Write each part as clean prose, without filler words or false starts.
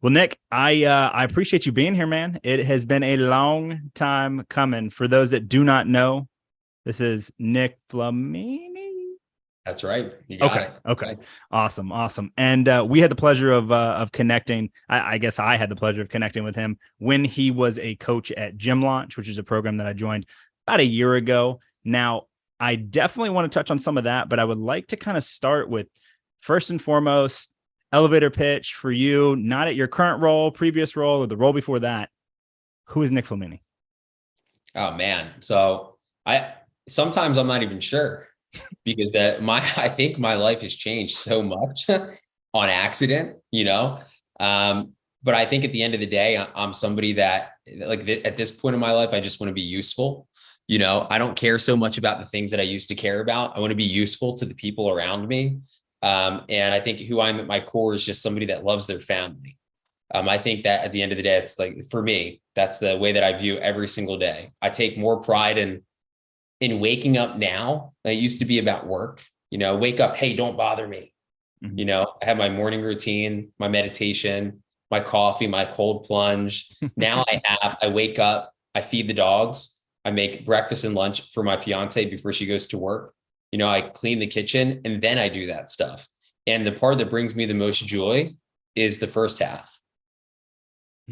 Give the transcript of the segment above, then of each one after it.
Well, Nick, I appreciate you being here, man. It has been a long time coming. For those that do not know, this is Nick Flamini. That's right. You got Okay. it. Okay. Awesome. Awesome. And we had the pleasure of connecting. I guess I had the pleasure of connecting with him when he was a coach at GymLaunch, which is a program that I joined about a year ago. Now, I definitely want to touch on some of that, but I would like to kind of start with first and foremost, elevator pitch for you, not at your current role, previous role, or the role before that. Who is Nick Flamini? Oh man. So I sometimes I'm not even sure because I think my life has changed so much on accident, But I think at the end of the day, I'm somebody that at this point in my life, I just want to be useful. I don't care so much about the things that I used to care about. I want to be useful to the people around me. And I think who I'm at my core is just somebody that loves their family. I think that at the end of the day, it's like, for me, that's the way that I view every single day. I take more pride in waking up now. It used to be about work, wake up, hey, don't bother me. Mhm. I have my morning routine, my meditation, my coffee, my cold plunge. Now I wake up, I feed the dogs, I make breakfast and lunch for my fiance before she goes to work. I clean the kitchen and then I do that stuff. And the part that brings me the most joy is the first half.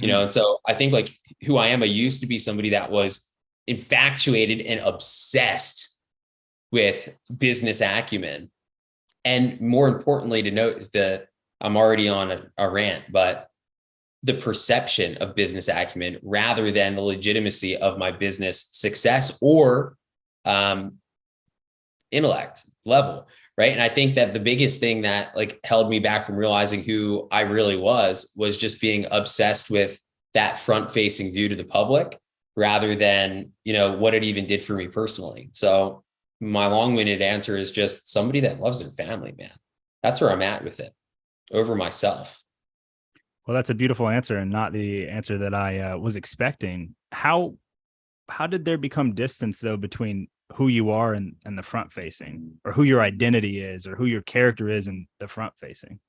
And so I think like who I am, I used to be somebody that was infatuated and obsessed with business acumen. And more importantly to note is that I'm already on a rant, but the perception of business acumen rather than the legitimacy of my business success or intellect level. Right. And I think that the biggest thing that like held me back from realizing who I really was just being obsessed with that front facing view to the public rather than, what it even did for me personally. So my long winded answer is just somebody that loves their family, man. That's where I'm at with it over myself. Well, that's a beautiful answer and not the answer that I was expecting. How did there become distance though between who you are and the front facing, or who your identity is, or who your character is in the front facing?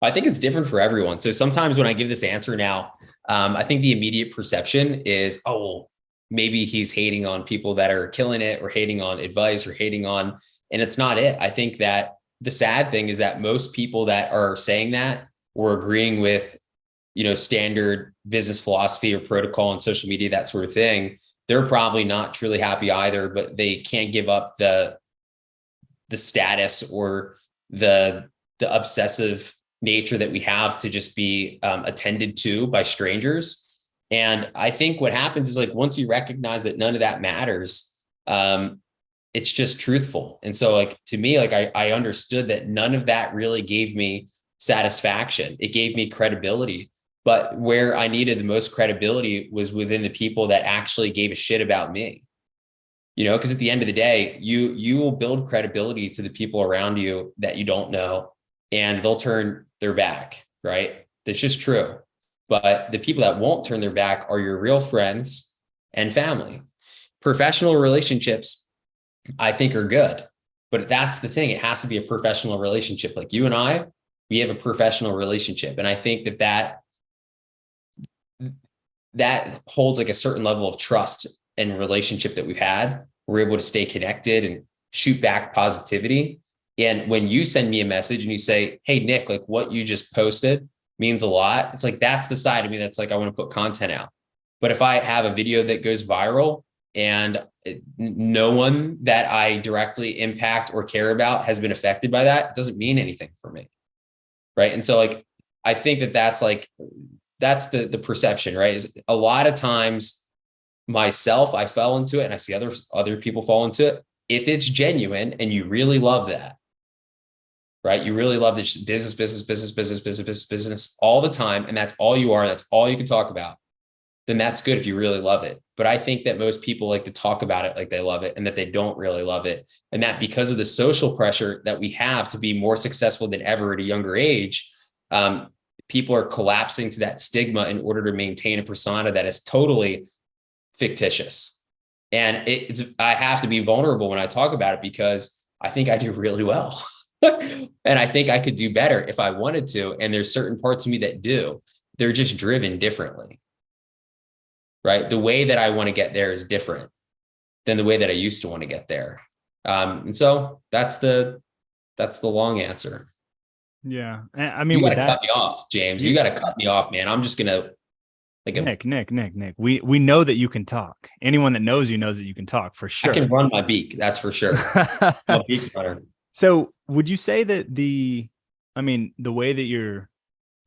I think it's different for everyone. So sometimes when I give this answer now, I think the immediate perception is, oh, well, maybe he's hating on people that are killing it or hating on advice or hating on, and it's not it. I think that the sad thing is that most people that are saying that or agreeing with, standard business philosophy or protocol on social media, that sort of thing, they're probably not truly happy either, but they can't give up the status or the obsessive nature that we have to just be attended to by strangers. And I think what happens is like, once you recognize that none of that matters, it's just truthful. And so like, to me, like I understood that none of that really gave me satisfaction. It gave me credibility. But where I needed the most credibility was within the people that actually gave a shit about me. Because at the end of the day, you will build credibility to the people around you that you don't know, and they'll turn their back, right? That's just true. But the people that won't turn their back are your real friends and family. Professional relationships, I think, are good. But that's the thing. It has to be a professional relationship. Like you and I, we have a professional relationship. And I think that holds like a certain level of trust and relationship that we've had. We're able to stay connected and shoot back positivity. And when you send me a message and you say, hey, Nick, like what you just posted means a lot. It's like, that's the side of me that's like, I want to put content out. But if I have a video that goes viral and no one that I directly impact or care about has been affected by that, it doesn't mean anything for me. Right. And so like, I think that's the perception, right? Is a lot of times myself, I fell into it and I see other people fall into it. If it's genuine and you really love that, right? You really love this business all the time. And that's all you are. That's all you can talk about. Then that's good if you really love it. But I think that most people like to talk about it like they love it and that they don't really love it. And that because of the social pressure that we have to be more successful than ever at a younger age, people are collapsing to that stigma in order to maintain a persona that is totally fictitious. And I have to be vulnerable when I talk about it because I think I do really well. And I think I could do better if I wanted to. And there's certain parts of me that do. They're just driven differently, right? The way that I want to get there is different than the way that I used to want to get there. And so that's the long answer. Yeah. I mean, You got with to that, cut me off, James. You got to cut me off, man. I'm just going to Nick, we know that you can talk. Anyone that knows you knows that you can talk for I sure. can run my beak. That's for sure. I'm a beak runner. So would you say that the way that you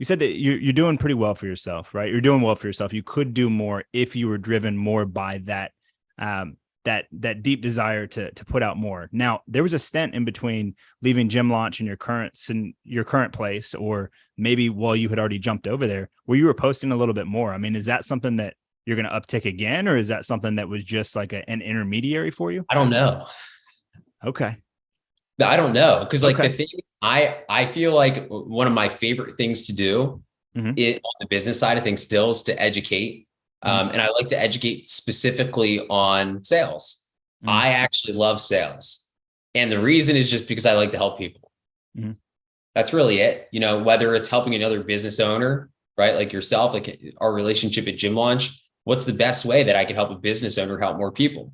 said that you're doing pretty well for yourself, right? You're doing well for yourself. You could do more if you were driven more by that, that deep desire to put out more. Now, there was a stint in between leaving GymLaunch in your current place, or maybe while you had already jumped over there, where you were posting a little bit more. I mean, is that something that you're going to uptick again, or is that something that was just like an intermediary for you? I don't know. Okay. I don't know. Because like Okay. the thing, I feel like one of my favorite things to do Mm-hmm. on the business side of things still is to educate. And I like to educate specifically on sales. Mm-hmm. I actually love sales. And the reason is just because I like to help people. Mm-hmm. That's really it. You know, whether it's helping another business owner, right? Like yourself, like our relationship at GymLaunch, what's the best way that I can help a business owner help more people?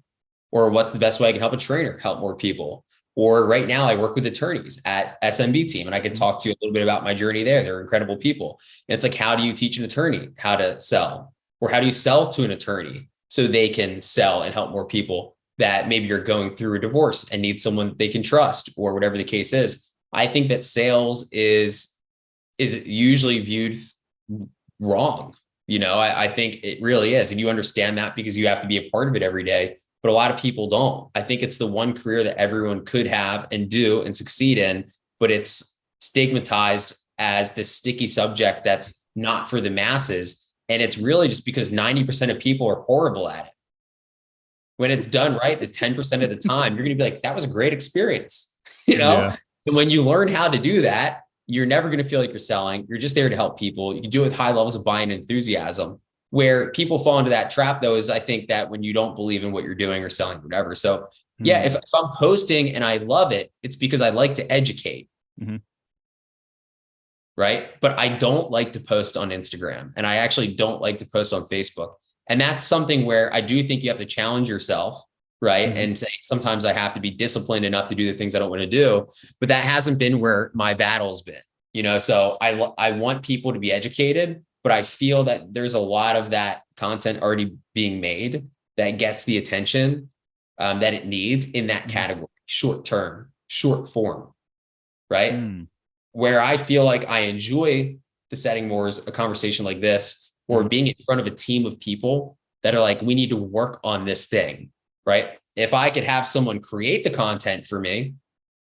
Or what's the best way I can help a trainer help more people? Or right now I work with attorneys at SMB team, and I can talk to you a little bit about my journey there. They're incredible people. And it's like, how do you teach an attorney how to sell? Or how do you sell to an attorney so they can sell and help more people that maybe are going through a divorce and need someone they can trust, or whatever the case is? I think that sales is usually viewed wrong. You know, I think it really is. And you understand that because you have to be a part of it every day. But a lot of people don't. I think it's the one career that everyone could have and do and succeed in, but it's stigmatized as this sticky subject that's not for the masses. And it's really just because 90% of people are horrible at it. When it's done right, the 10% of the time, you're going to be like, that was a great experience, you know? Yeah. And when you learn how to do that, you're never going to feel like you're selling. You're just there to help people. You can do it with high levels of buying and enthusiasm. Where people fall into that trap, though, is I think that when you don't believe in what you're doing or selling, whatever. So yeah, if I'm posting and I love it, it's because I like to educate. Mm-hmm. Right. But I don't like to post on Instagram, and I actually don't like to post on Facebook. And that's something where I do think you have to challenge yourself. Right. Mm-hmm. And say, sometimes I have to be disciplined enough to do the things I don't want to do. But that hasn't been where my battle's been, you know, so I want people to be educated. But I feel that there's a lot of that content already being made that gets the attention that it needs in that category, short term, short form, right? Where I feel like I enjoy the setting more is a conversation like this, or being in front of a team of people that are like, we need to work on this thing, right? If I could have someone create the content for me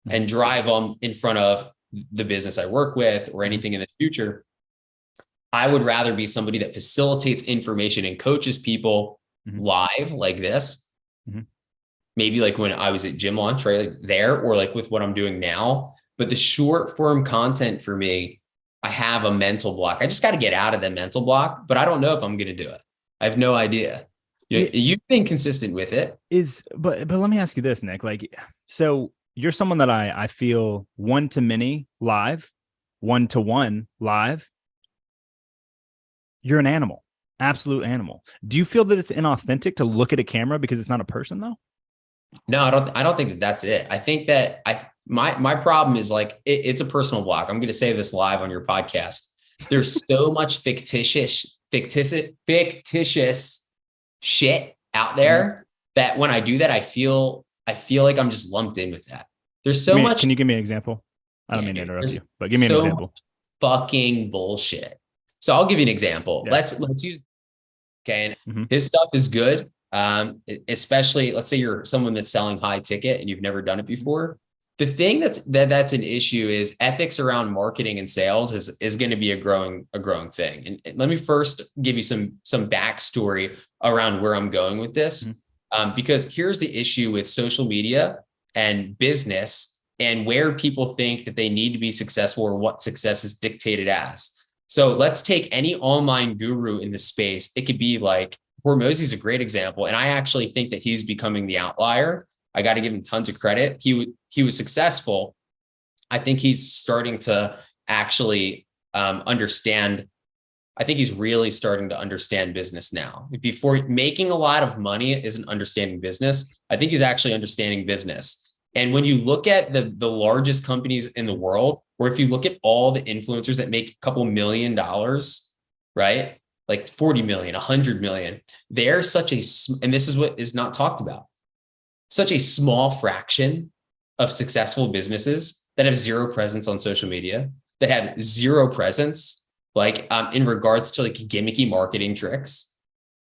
and drive them in front of the business I work with or anything in the future, I would rather be somebody that facilitates information and coaches people live like this. Maybe like when I was at GymLaunch, right? Like there, or like with what I'm doing now. But the short form content for me, I have a mental block. I just got to get out of the mental block, but I don't know if I'm going to do it. I have no idea. You've been consistent with it. But let me ask you this, Nick. Like, so you're someone that I feel one-to-many live, one-to-one live. You're an animal, absolute animal. Do you feel that it's inauthentic to look at a camera because it's not a person, though? No, I don't think that that's it. I think that my problem is like, it's a personal block. I'm going to say this live on your podcast. There's so much fictitious shit out there that when I do that, I feel like I'm just lumped in with that. There's so much. Can you give me an example? I don't mean to interrupt you, but give me an example. Fucking bullshit. So I'll give you an example. Yeah. Let's use, okay. And his stuff is good. Especially let's say you're someone that's selling high ticket and you've never done it before. The thing that's an issue is ethics around marketing and sales is going to be a growing thing. And let me first give you some backstory around where I'm going with this. Because here's the issue with social media and business and where people think that they need to be successful or what success is dictated as. So let's take any online guru in the space. It could be like, Hormozy is a great example. And I actually think that he's becoming the outlier. I got to give him tons of credit. He was successful. I think he's starting to actually understand I think he's really starting to understand business now. Before, making a lot of money isn't understanding business. I think he's actually understanding business. And when you look at the largest companies in the world, or if you look at all the influencers that make a couple $1 million, right? Like 40 million, 100 million, they're and this is what is not talked about, such a small fraction of successful businesses that have zero presence on social media, that have zero presence in regards to like gimmicky marketing tricks.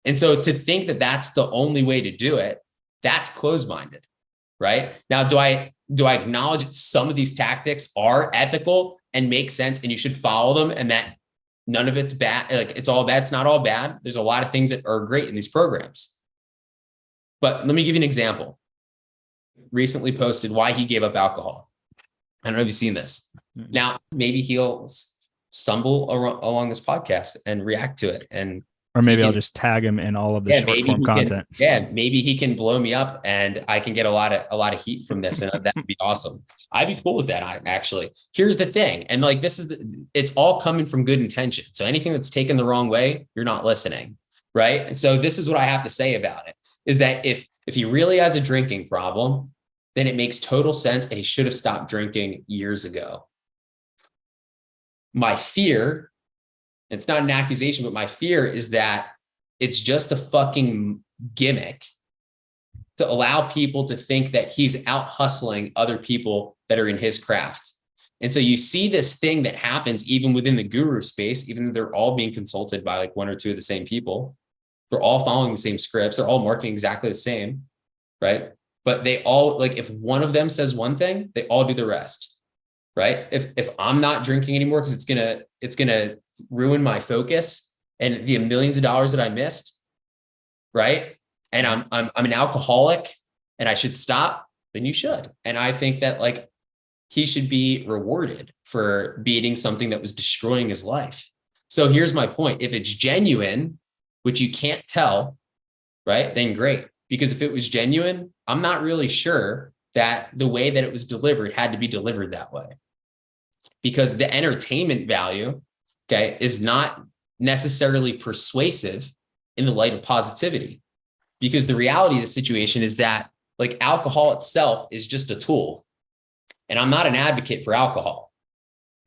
And so to think that that's the only way to do it, that's closed-minded, right? Now, do I acknowledge that some of these tactics are ethical and make sense and you should follow them, and that none of it's bad, like it's all bad? It's not all bad. There's a lot of things that are great in these programs. But let me give you an example. Recently posted why he gave up alcohol. I don't know if you've seen this. Now, maybe he'll stumble along this podcast and react to it, or maybe I'll just tag him in all of the short form content. Maybe he can blow me up and I can get a lot of heat from this, and that would be awesome. I'd be cool with that. Here's the thing, and like it's all coming from good intention. So anything that's taken the wrong way, you're not listening, right? And so this is what I have to say about it, is that if he really has a drinking problem, then it makes total sense and he should have stopped drinking years ago. My fear, it's not an accusation, but my fear is that it's just a fucking gimmick to allow people to think that he's out hustling other people that are in his craft. And so you see this thing that happens even within the guru space, even though they're all being consulted by like one or two of the same people. They're all following the same scripts. They're all marketing exactly the same, right? But they all, like, if one of them says one thing, they all do the rest. Right? If I'm not drinking anymore because it's gonna ruin my focus and the millions of dollars that I missed, right? And I'm an alcoholic and I should stop, then you should. And I think that like he should be rewarded for beating something that was destroying his life. So here's my point. If it's genuine, which you can't tell, right? Then great. Because if it was genuine, I'm not really sure that the way that it was delivered had to be delivered that way. Because the entertainment value, okay, is not necessarily persuasive in the light of positivity. Because the reality of the situation is that like alcohol itself is just a tool. And I'm not an advocate for alcohol,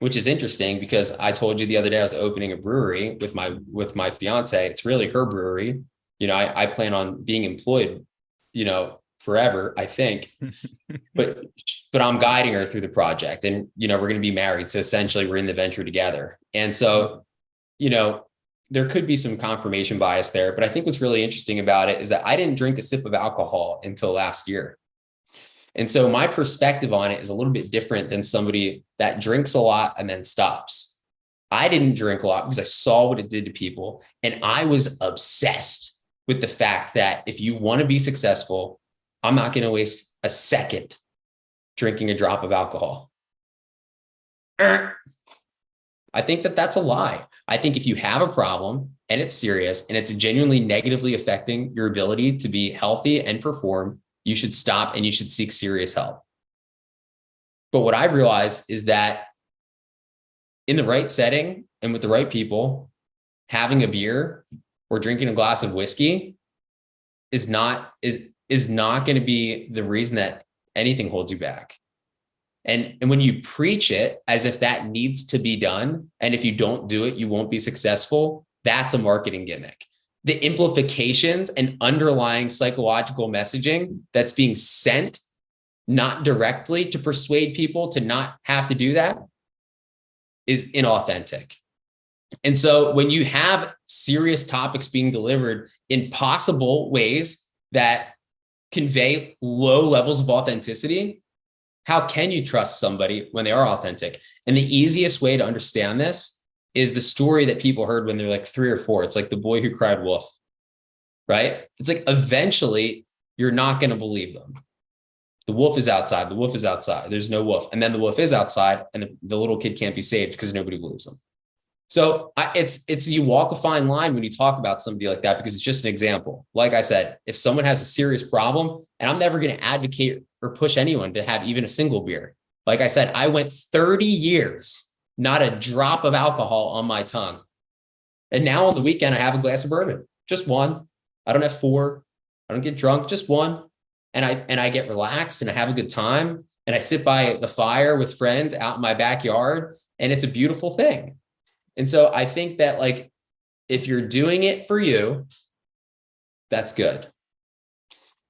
which is interesting because I told you the other day I was opening a brewery with my fiance. It's really her brewery. You know, I plan on being employed, forever, I think, but I'm guiding her through the project, and, we're going to be married. So essentially we're in the venture together. And so, there could be some confirmation bias there, but I think what's really interesting about it is that I didn't drink a sip of alcohol until last year. And so my perspective on it is a little bit different than somebody that drinks a lot and then stops. I didn't drink a lot because I saw what it did to people. And I was obsessed with the fact that if you want to be successful, I'm not going to waste a second drinking a drop of alcohol. I think that that's a lie. I think if you have a problem and it's serious and it's genuinely negatively affecting your ability to be healthy and perform, you should stop and you should seek serious help. But what I've realized is that in the right setting and with the right people, having a beer or drinking a glass of whiskey is not going to be the reason that anything holds you back. And when you preach it as if that needs to be done, and if you don't do it, you won't be successful, that's a marketing gimmick. The implications and underlying psychological messaging that's being sent, not directly to persuade people to not have to do that, is inauthentic. And so when you have serious topics being delivered in possible ways that convey low levels of authenticity, how can you trust somebody when they are authentic? And the easiest way to understand this is the story that people heard when they're like 3 or 4. It's like the boy who cried wolf, right? It's like eventually you're not going to believe them. The wolf is outside. The wolf is outside. There's no wolf. And then the wolf is outside and the little kid can't be saved because nobody believes them. So it's you walk a fine line when you talk about somebody like that, because it's just an example. Like I said, if someone has a serious problem, and I'm never going to advocate or push anyone to have even a single beer. Like I said, I went 30 years, not a drop of alcohol on my tongue. And now on the weekend, I have a glass of bourbon, just one. I don't have four. I don't get drunk, just one. And I get relaxed and I have a good time. And I sit by the fire with friends out in my backyard, and it's a beautiful thing. And so I think that, like, if you're doing it for you, that's good.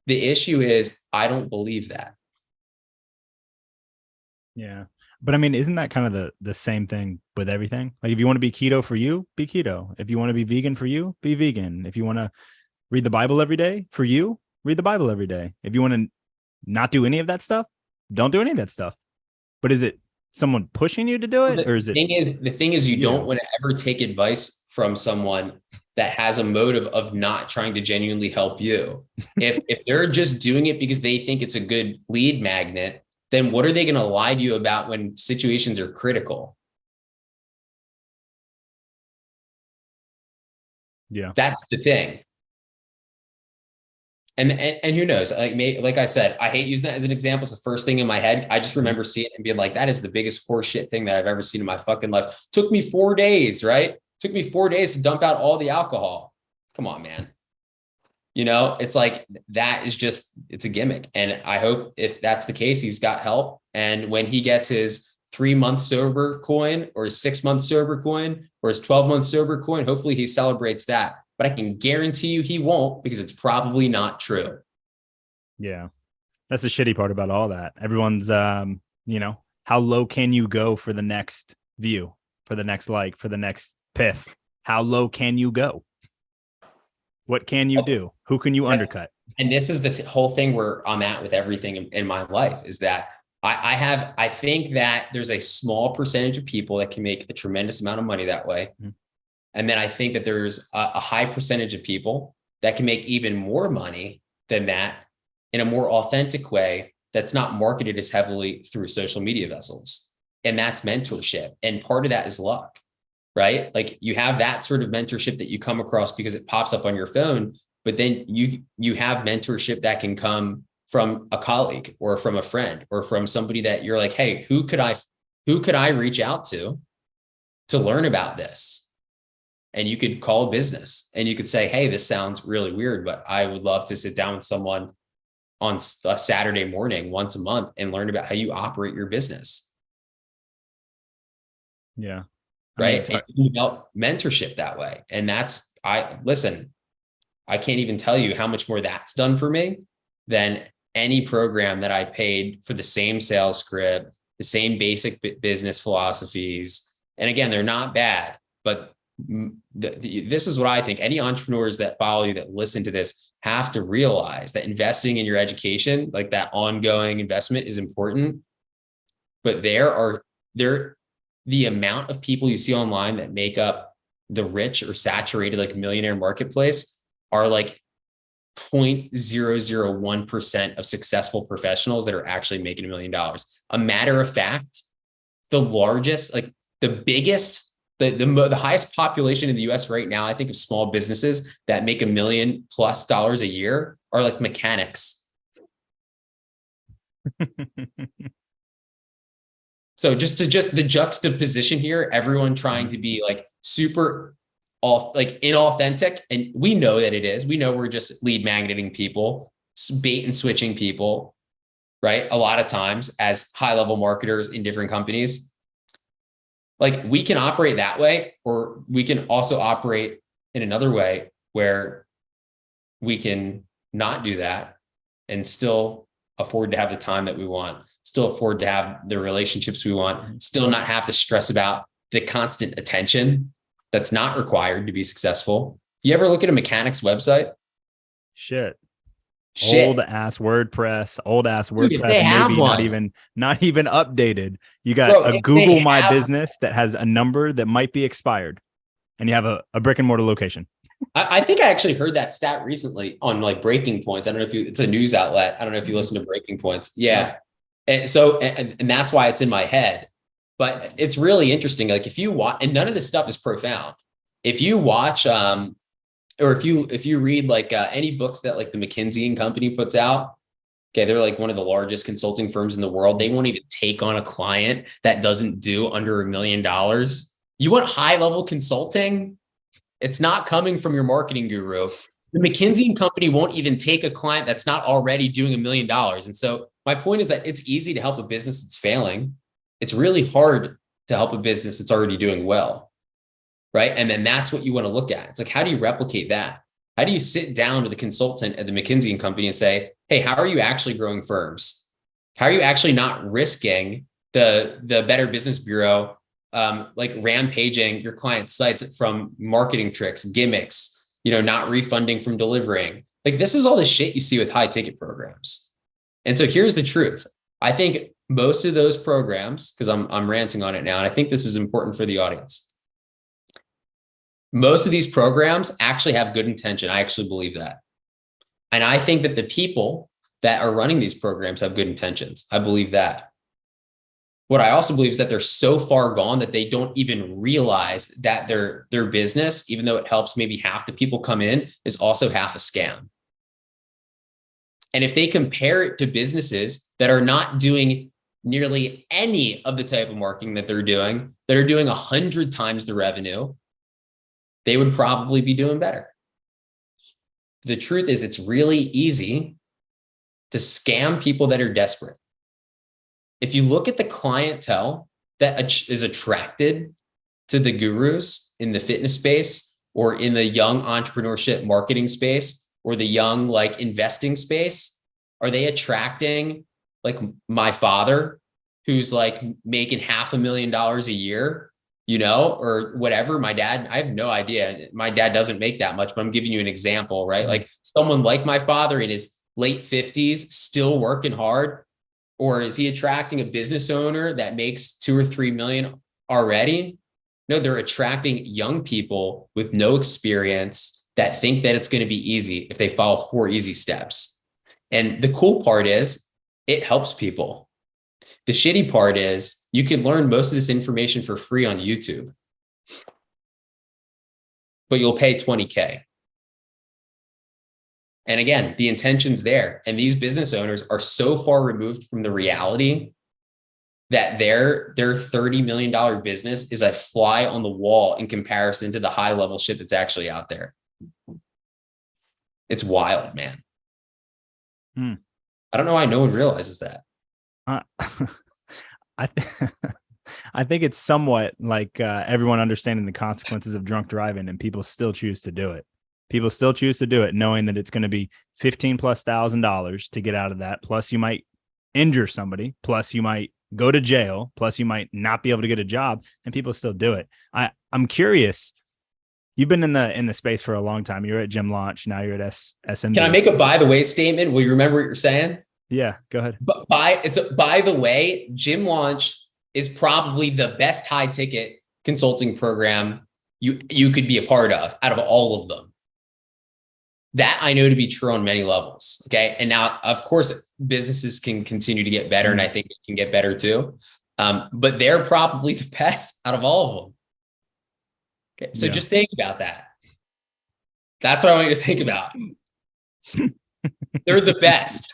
The issue is, I don't believe that. Yeah. But I mean, isn't that kind of the same thing with everything? Like, if you want to be keto for you, be keto. If you want to be vegan for you, be vegan. If you want to read the Bible every day for you, read the Bible every day. If you want to not do any of that stuff, don't do any of that stuff. But is it someone pushing you to do it, or is it? The thing is, you don't want to ever take advice from someone that has a motive of not trying to genuinely help you. If they're just doing it because they think it's a good lead magnet, then what are they going to lie to you about when situations are critical? Yeah, that's the thing. And who knows? Like I said, I hate using that as an example. It's the first thing in my head. I just remember seeing it and being like, that is the biggest horseshit thing that I've ever seen in my fucking life. Took me 4 days, right? Took me 4 days to dump out all the alcohol. Come on, man. You know, it's like, that is just, it's a gimmick. And I hope if that's the case, he's got help. And when he gets his 3-month sober coin, or his 6-month sober coin, or his 12-month sober coin, hopefully he celebrates that. But I can guarantee you he won't, because it's probably not true. Yeah. That's the shitty part about all that. Everyone's, you know, how low can you go for the next view, for the next like, for the next piff? How low can you go? What can you do? Who can you undercut? And this is the whole thing where I'm at with everything in my life, is that I think that there's a small percentage of people that can make a tremendous amount of money that way. Mm-hmm. And then I think that there's a high percentage of people that can make even more money than that in a more authentic way that's not marketed as heavily through social media vessels. And that's mentorship. And part of that is luck, right? Like, you have that sort of mentorship that you come across because it pops up on your phone, but then you have mentorship that can come from a colleague or from a friend or from somebody that you're like, hey, who could I reach out to learn about this? And you could call a business and you could say, hey, this sounds really weird, but I would love to sit down with someone on a Saturday morning once a month and learn about how you operate your business. Yeah. Right. And you develop mentorship that way. And I can't even tell you how much more that's done for me than any program that I paid for the same sales script, the same basic business philosophies. And again, they're not bad, but this is what I think. Any entrepreneurs that follow you, that listen to this, have to realize that investing in your education, like that ongoing investment, is important. But the amount of people you see online that make up the rich or saturated like millionaire marketplace are like 0.001% of successful professionals that are actually making $1 million. A matter of fact, the largest, like the biggest, the highest population in the US right now, I think, of small businesses that make $1 million+ a year are like mechanics. So just the juxtaposition here, everyone trying to be like super inauthentic. And we know that it is. We know we're just lead magneting people, bait and switching people, right? A lot of times as high-level marketers in different companies. Like, we can operate that way, or we can also operate in another way where we can not do that and still afford to have the time that we want, still afford to have the relationships we want, still not have to stress about the constant attention that's not required to be successful. You ever look at a mechanic's website? Shit. Old ass WordPress, Dude, maybe not even updated. You got a Google My Business that has a number that might be expired, and you have a brick and mortar location. I think I actually heard that stat recently on like Breaking Points. I don't know if it's a news outlet. I don't know if you listen to Breaking Points. Yeah. And so, and that's why it's in my head, but it's really interesting. Like, if you watch, and none of this stuff is profound. If you watch, or if you read like any books that like the McKinsey and Company puts out, okay, they're like one of the largest consulting firms in the world. They won't even take on a client that doesn't do under $1 million. You want high level consulting? It's not coming from your marketing guru. The McKinsey and Company won't even take a client that's not already doing $1 million. And so my point is that it's easy to help a business that's failing. It's really hard to help a business that's already doing well, right? And then that's what you want to look at. It's like, how do you replicate that? How do you sit down with the consultant at the McKinsey and Company and say, hey, how are you actually growing firms? How are you actually not risking the Better Business Bureau like rampaging your client's sites from marketing tricks, gimmicks, not refunding from delivering? Like, this is all the shit you see with high ticket programs. And so here's the truth. I think most of those programs, because I'm ranting on it now, and I think this is important for the audience. Most of these programs actually have good intention. I actually believe that. And I think that the people that are running these programs have good intentions. I believe that. What I also believe is that they're so far gone that they don't even realize that their business, even though it helps maybe half the people come in, is also half a scam. And if they compare it to businesses that are not doing nearly any of the type of marketing that they're doing, that are doing 100 times the revenue, they would probably be doing better. The truth is, it's really easy to scam people that are desperate. If you look at the clientele that is attracted to the gurus in the fitness space, or in the young entrepreneurship marketing space, or the young like investing space, are they attracting like my father, who's like making $500,000 a year, or whatever? My dad, I have no idea. My dad doesn't make that much, but I'm giving you an example, right? Like someone like my father in his late 50s, still working hard. Or is he attracting a business owner that makes 2 or 3 million already? No, they're attracting young people with no experience that think that it's going to be easy if they follow 4 easy steps. And the cool part is it helps people. The shitty part is you can learn most of this information for free on YouTube, but you'll pay $20K. And again, the intention's there. And these business owners are so far removed from the reality that their $30 million business is a fly on the wall in comparison to the high level shit that's actually out there. It's wild, man. I don't know why no one realizes that. I think it's somewhat like everyone understanding the consequences of drunk driving, and people still choose to do it. People still choose to do it knowing that it's going to be $15,000+ to get out of that. Plus you might injure somebody. Plus you might go to jail. Plus you might not be able to get a job, and people still do it. I'm curious. You've been in the space for a long time. You're at GymLaunch. Now you're at SMB. Can I make a by the way statement? Will you remember what you're saying? Yeah, go ahead. But by the way, GymLaunch is probably the best high ticket consulting program you could be a part of out of all of them. That I know to be true on many levels. Okay. And now, of course, businesses can continue to get better, and I think it can get better too. But they're probably the best out of all of them. Okay. So just think about that. That's what I want you to think about. They're the best.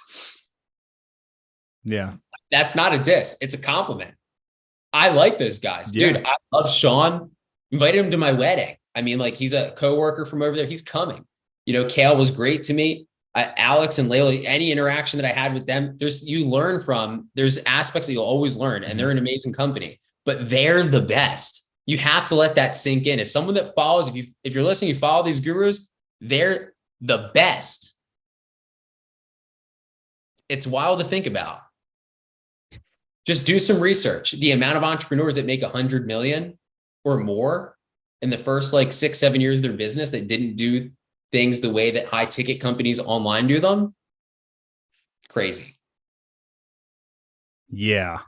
Yeah. That's not a diss. It's a compliment. I like those guys. Dude, I love Sean. Invited him to my wedding. I mean, like, he's a coworker from over there. He's coming. Kale was great to me. Alex and Layla, any interaction that I had with them, there's aspects that you'll always learn, and they're an amazing company, but they're the best. You have to let that sink in. As someone that follows, if you're listening, you follow these gurus, they're the best. It's wild to think about. Just do some research. The amount of entrepreneurs that make 100 million or more in the first 6-7 years of their business that didn't do things the way that high ticket companies online do them. Crazy. Yeah.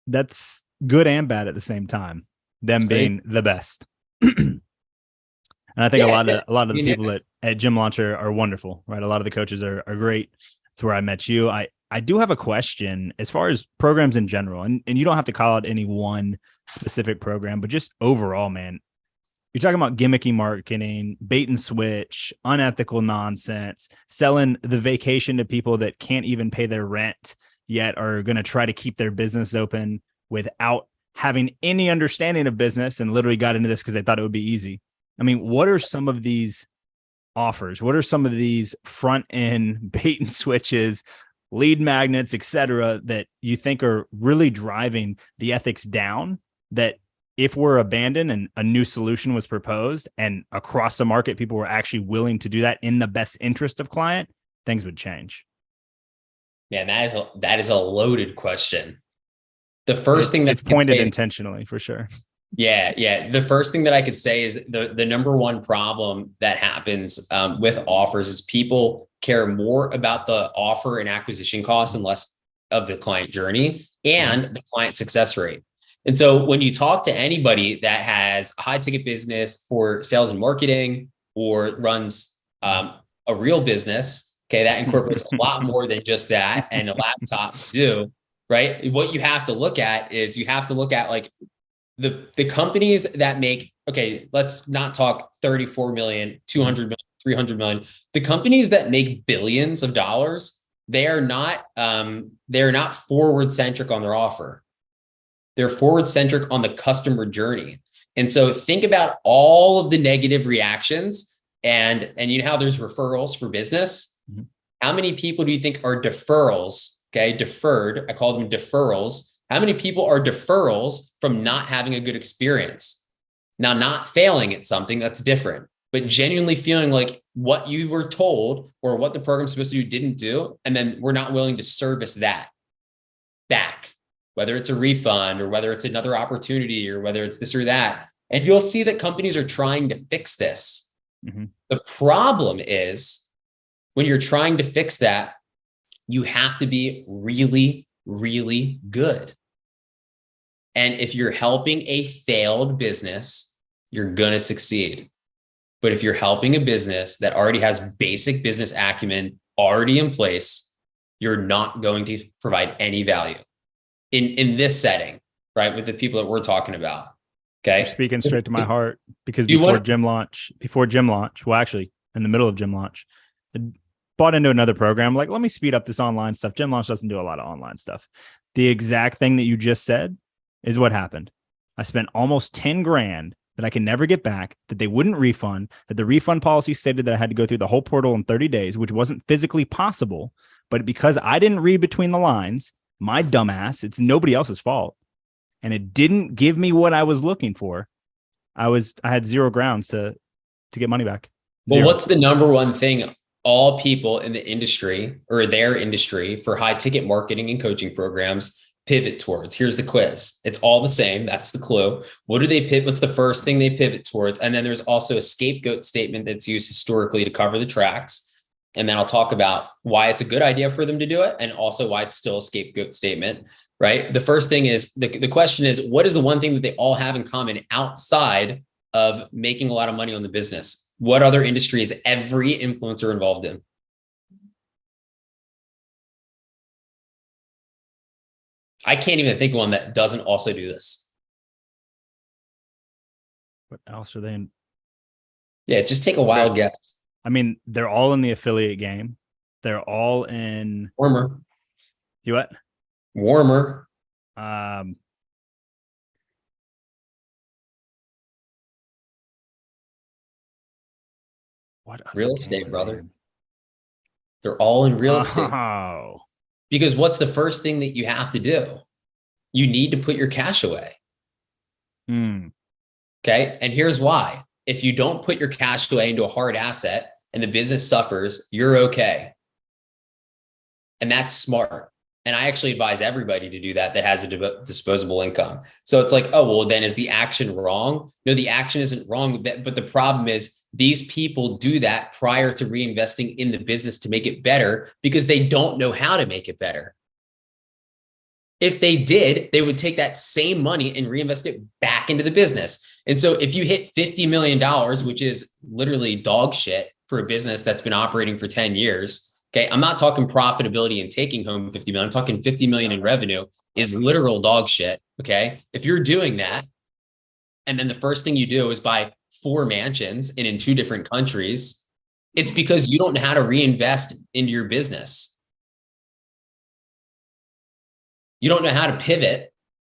That's good and bad at the same time, them being the best. And I think a lot of the people at GymLaunch are wonderful, right? A lot of the coaches are great. That's where I met you. I do have a question as far as programs in general, and you don't have to call out any one specific program, but just overall, man. You're talking about gimmicky marketing, bait and switch, unethical nonsense, selling the vacation to people that can't even pay their rent yet are going to try to keep their business open without having any understanding of business and literally got into this because they thought it would be easy. I mean, what are some of these offers? What are some of these front end bait and switches, lead magnets, et cetera, that you think are really driving the ethics down, that if we're abandoned and a new solution was proposed and across the market, people were actually willing to do that in the best interest of client, things would change? Man, that is a loaded question. The first thing it's pointed intentionally, for sure. Yeah. The first thing that I could say is the number one problem that happens with offers is people care more about the offer and acquisition costs and less of the client journey and the client success rate. And so when you talk to anybody that has a high ticket business for sales and marketing or runs a real business, okay, that incorporates a lot more than just that and a laptop to do, right? What you have to look at is you have to look at like the companies that make, okay, let's not talk 34 million, 200 million, 300 million. The companies that make billions of dollars, they're not forward centric on their offer. They're forward centric on the customer journey. And so think about all of the negative reactions and you know how there's referrals for business. Mm-hmm. How many people do you think are deferrals? Okay. Deferred. I call them deferrals. How many people are deferrals from not having a good experience? Now, not failing at something, that's different, but genuinely feeling like what you were told or what the program's supposed to do didn't do. And then we're not willing to service that back, whether it's a refund or whether it's another opportunity or whether it's this or that. And you'll see that companies are trying to fix this. Mm-hmm. The problem is when you're trying to fix that, you have to be really, really good. And if you're helping a failed business, you're going to succeed. But if you're helping a business that already has basic business acumen already in place, you're not going to provide any value in this setting, right? With the people that we're talking about. Okay. You're speaking straight to my heart, because before GymLaunch, well, actually in the middle of GymLaunch, I bought into another program. Like, let me speed up this online stuff. GymLaunch doesn't do a lot of online stuff. The exact thing that you just said is what happened. I spent almost 10 grand that I can never get back, that they wouldn't refund, that the refund policy stated that I had to go through the whole portal in 30 days, which wasn't physically possible. But because I didn't read between the lines, my dumbass, it's nobody else's fault. And it didn't give me what I was looking for. I had zero grounds to get money back. Zero. Well, what's the number one thing all people in the industry or their industry for high ticket marketing and coaching programs pivot towards? Here's the quiz. It's all the same. That's the clue. What do they pivot? What's the first thing they pivot towards? And then there's also a scapegoat statement that's used historically to cover the tracks. And then I'll talk about why it's a good idea for them to do it and also why it's still a scapegoat statement, right? The first thing is the question is, what is the one thing that they all have in common outside of making a lot of money on the business? What other industry is every influencer involved in? I can't even think of one that doesn't also do this. What else are they in? Yeah, just take a wild guess. I mean, they're all in the affiliate game. They're all in Warmer. You what? Warmer. What real estate, brother? They're all in real estate. Oh. Because what's the first thing that you have to do? You need to put your cash away. Okay. And here's why. If you don't put your cash away into a hard asset and the business suffers, you're okay. And that's smart. And I actually advise everybody to do that has a disposable income. So it's like, oh, well, then is the action wrong? No, the action isn't wrong. But the problem is these people do that prior to reinvesting in the business to make it better because they don't know how to make it better. If they did, they would take that same money and reinvest it back into the business. And so if you hit $50 million, which is literally dog shit for a business that's been operating for 10 years, okay, I'm not talking profitability and taking home 50 million. I'm talking 50 million in revenue is literal dog shit. Okay. If you're doing that, and then the first thing you do is buy 4 mansions and in 2 different countries, it's because you don't know how to reinvest into your business. You don't know how to pivot.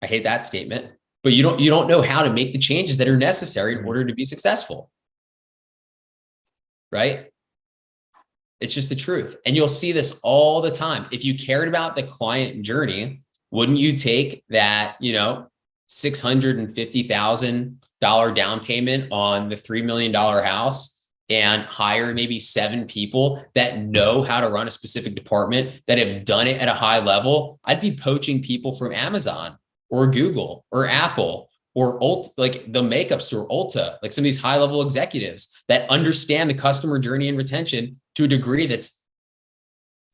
I hate that statement. but you don't know how to make the changes that are necessary in order to be successful. Right? It's just the truth. And you'll see this all the time. If you cared about the client journey, wouldn't you take that, $650,000 down payment on the $3 million house and hire maybe 7 people that know how to run a specific department, that have done it at a high level? I'd be poaching people from Amazon or Google or Apple or like the makeup store, Ulta, like some of these high level executives that understand the customer journey and retention to a degree that's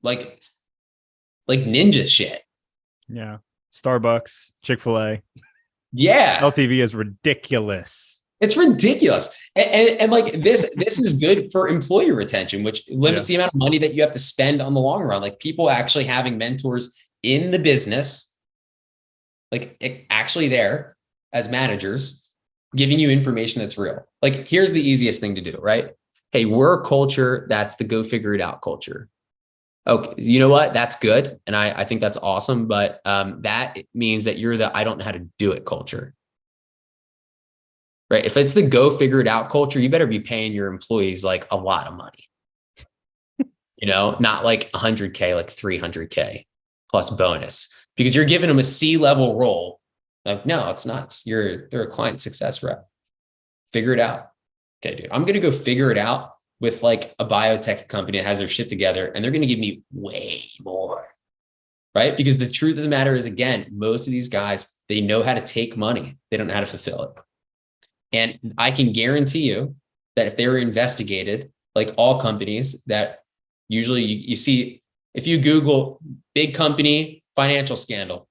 like ninja shit. Yeah. Starbucks, Chick-fil-A. Yeah. LTV is ridiculous. It's ridiculous. And like this is good for employee retention, which limits the amount of money that you have to spend on the long run. Like people actually having mentors in the business, like actually there as managers, giving you information that's real. Like, here's the easiest thing to do, right? Hey, we're a culture that's the go figure it out culture. Okay, you know what? That's good. And I think that's awesome. But that means that you're the I don't know how to do it culture. Right? If it's the go figure it out culture, you better be paying your employees like a lot of money. Not like 100K, like 300K plus bonus, because you're giving them a C-level role. Like, no, it's not. They're a client success rep. Figure it out. Okay, dude, I'm going to go figure it out with like a biotech company that has their shit together, and they're going to give me way more. Right? Because the truth of the matter is, again, most of these guys, they know how to take money. They don't know how to fulfill it. And I can guarantee you that if they were investigated, like all companies that usually you see, if you Google big company financial scandal,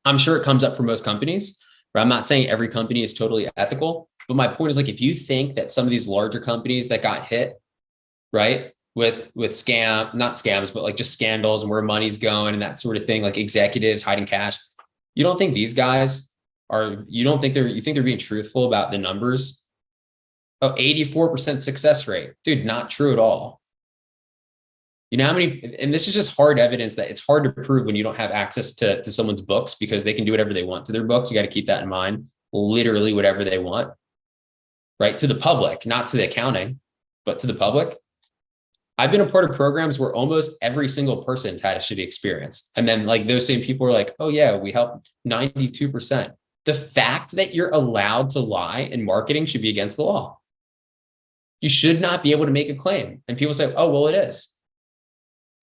I'm sure it comes up for most companies. But I'm not saying every company is totally ethical. But my point is, like, if you think that some of these larger companies that got hit, right, with not scams, but like just scandals and where money's going and that sort of thing, like executives hiding cash, you don't think these guys you think they're being truthful about the numbers? Oh, 84% success rate. Dude, not true at all. You know how many, and this is just hard evidence that it's hard to prove when you don't have access to someone's books, because they can do whatever they want to their books. You got to keep that in mind. Literally whatever they want, right? To the public, not to the accounting, but to the public. I've been a part of programs where almost every single person's had a shitty experience. And then like those same people are like, oh yeah, we helped 92%. The fact that you're allowed to lie in marketing should be against the law. You should not be able to make a claim. And people say, oh, well, it is.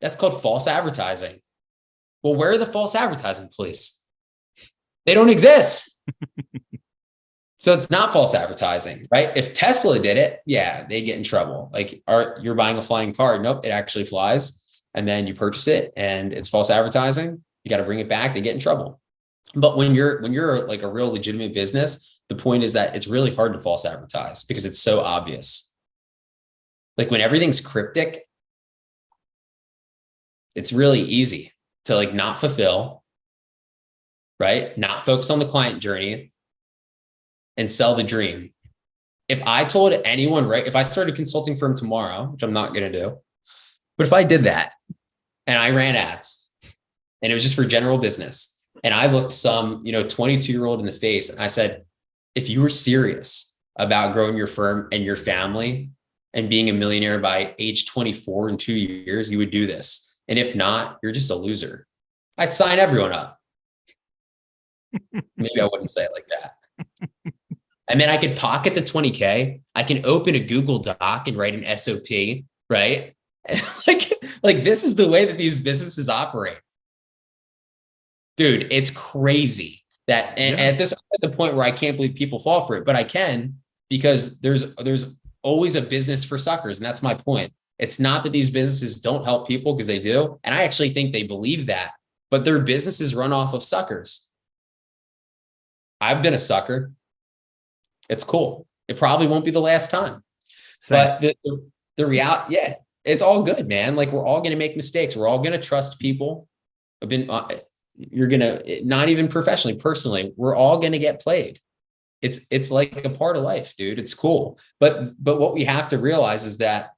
That's called false advertising. Well, where are the false advertising police? They don't exist. So it's not false advertising, right? If Tesla did it, yeah, they get in trouble. Like, you're buying a flying car. Nope, it actually flies. And then you purchase it and it's false advertising. You got to bring it back. They get in trouble. But when you're like a real legitimate business, the point is that it's really hard to false advertise because it's so obvious. Like when everything's cryptic, it's really easy to like not fulfill, right? Not focus on the client journey and sell the dream. If I told anyone, right, if I started a consulting firm tomorrow, which I'm not going to do, but if I did that and I ran ads and it was just for general business, and I looked some, 22-year-old in the face and I said, if you were serious about growing your firm and your family and being a millionaire by age 24 in 2 years, you would do this. And if not, you're just a loser. I'd sign everyone up. Maybe I wouldn't say it like that. And then I could pocket the 20K. I can open a Google Doc and write an SOP, right? like this is the way that these businesses operate. Dude, it's crazy that, and at the point where I can't believe people fall for it, but I can, because there's always a business for suckers. And that's my point. It's not that these businesses don't help people, because they do. And I actually think they believe that, but their businesses run off of suckers. I've been a sucker. It's cool. It probably won't be the last time. Same. But the reality, it's all good, man. Like, we're all going to make mistakes. We're all going to trust people. You're going to, not even professionally, personally, we're all going to get played. It's like a part of life, dude. It's cool. But what we have to realize is that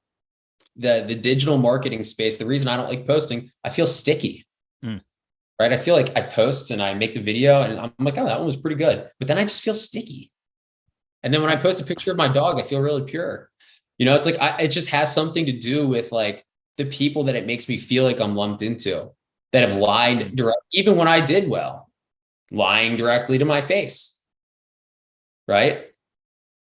the digital marketing space, the reason I don't like posting, I feel sticky. right? I feel like I post and I make the video and I'm like, oh, that one was pretty good. But then I just feel sticky. And then when I post a picture of my dog, I feel really pure. It's like, it just has something to do with like the people that it makes me feel like I'm lumped into that have lied direct, even when I did well, lying directly to my face, right?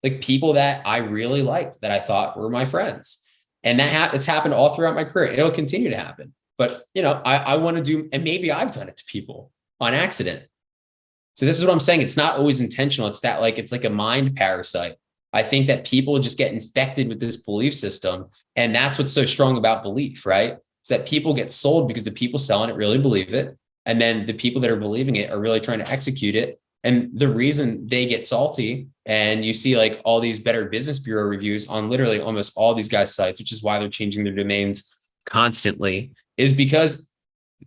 Like people that I really liked that I thought were my friends. And it's happened all throughout my career. It'll continue to happen. But, I want to do, and maybe I've done it to people on accident. So this is what I'm saying. It's not always intentional. It's that it's like a mind parasite. I think that people just get infected with this belief system. And that's what's so strong about belief, right? Is that people get sold because the people selling it really believe it. And then the people that are believing it are really trying to execute it. And the reason they get salty, and you see like all these Better Business Bureau reviews on literally almost all these guys' sites, which is why they're changing their domains constantly, is because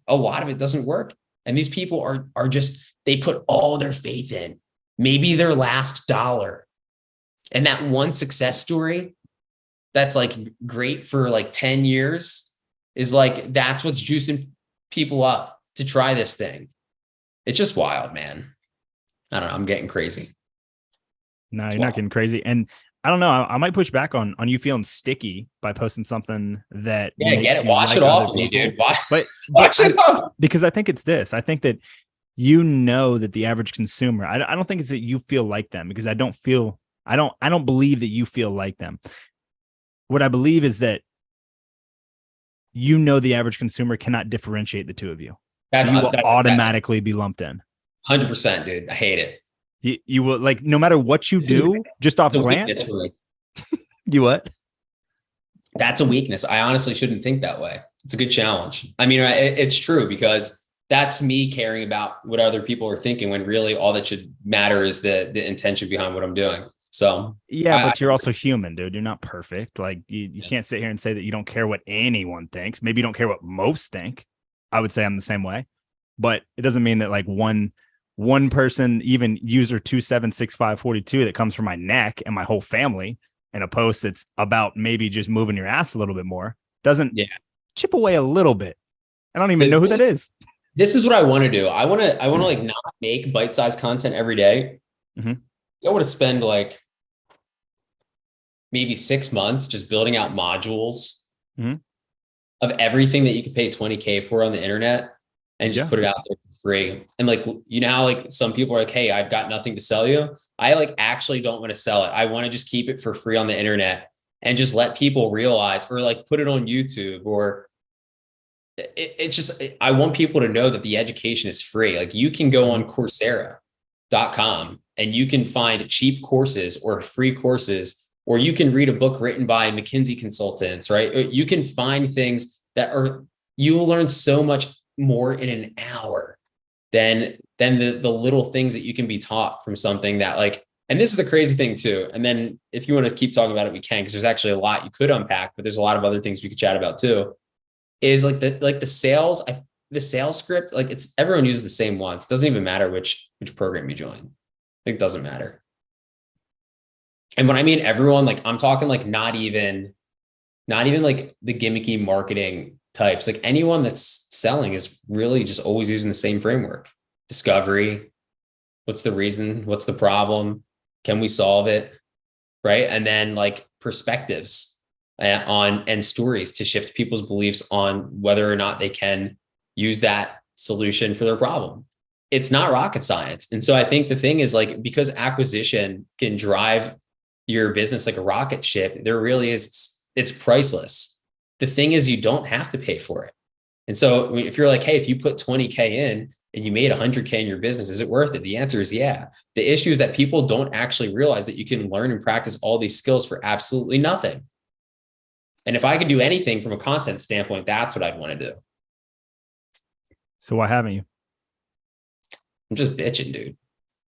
a lot of it doesn't work. And these people are just, they put all their faith in maybe their last dollar. And that one success story that's like great for like 10 years is like, that's what's juicing people up to try this thing. It's just wild, man. I don't know. I'm getting crazy. No, you're not getting crazy. And I don't know. I might push back on you feeling sticky by posting something that makes get it. you Wash like it off other of me, people. dude. Wash But it off. because I think it's this. I think that that the average consumer. I don't think it's that you feel like them, because I don't believe that you feel like them. What I believe is that the average consumer cannot differentiate the two of you. So you will automatically be lumped in. 100%, dude. I hate it. You will, like, no matter what you do, just off glance. You what? That's a weakness. I honestly shouldn't think that way. It's a good challenge. I mean, it's true, because that's me caring about what other people are thinking, when really all that should matter is the intention behind what I'm doing. So yeah, but you're also human, dude. You're not perfect. Like you can't sit here and say that you don't care what anyone thinks. Maybe you don't care what most think. I would say I'm the same way, but it doesn't mean that like one person, even user 276542, that comes from my neck and my whole family, in a post that's about maybe just moving your ass a little bit more, doesn't chip away a little bit. I don't even know who that is. This is what I want to do. I want to like not make bite-sized content every day. Mm-hmm. I want to spend like maybe 6 months just building out modules of everything that you could pay $20K for on the internet, and just put it out there for free. And like, how like some people are like, hey, I've got nothing to sell you. I like actually don't want to sell it. I want to just keep it for free on the internet and just let people realize, or like put it on YouTube, or it's just, I want people to know that the education is free. Like you can go on Coursera.com and you can find cheap courses or free courses, or you can read a book written by McKinsey consultants, right? You can find things that you will learn so much more in an hour than the little things that you can be taught from something that like, and this is the crazy thing too. And then if you want to keep talking about it, we can, because there's actually a lot you could unpack, but there's a lot of other things we could chat about too, is like the sales script. Like everyone uses the same ones. It doesn't even matter which program you join. It doesn't matter. And when I mean everyone, like I'm talking like not even like the gimmicky marketing types. Like anyone that's selling is really just always using the same framework. Discovery. What's the reason? What's the problem? Can we solve it? Right. And then like perspectives and stories to shift people's beliefs on whether or not they can use that solution for their problem. It's not rocket science. And so I think the thing is like, because acquisition can drive your business like a rocket ship, there really is, it's priceless. The thing is, you don't have to pay for it. And so if you're like, hey, if you put 20K in and you made 100K in your business, is it worth it? The answer is yeah. The issue is that people don't actually realize that you can learn and practice all these skills for absolutely nothing. And if I could do anything from a content standpoint, that's what I'd want to do. So why haven't you? I'm just bitching, dude.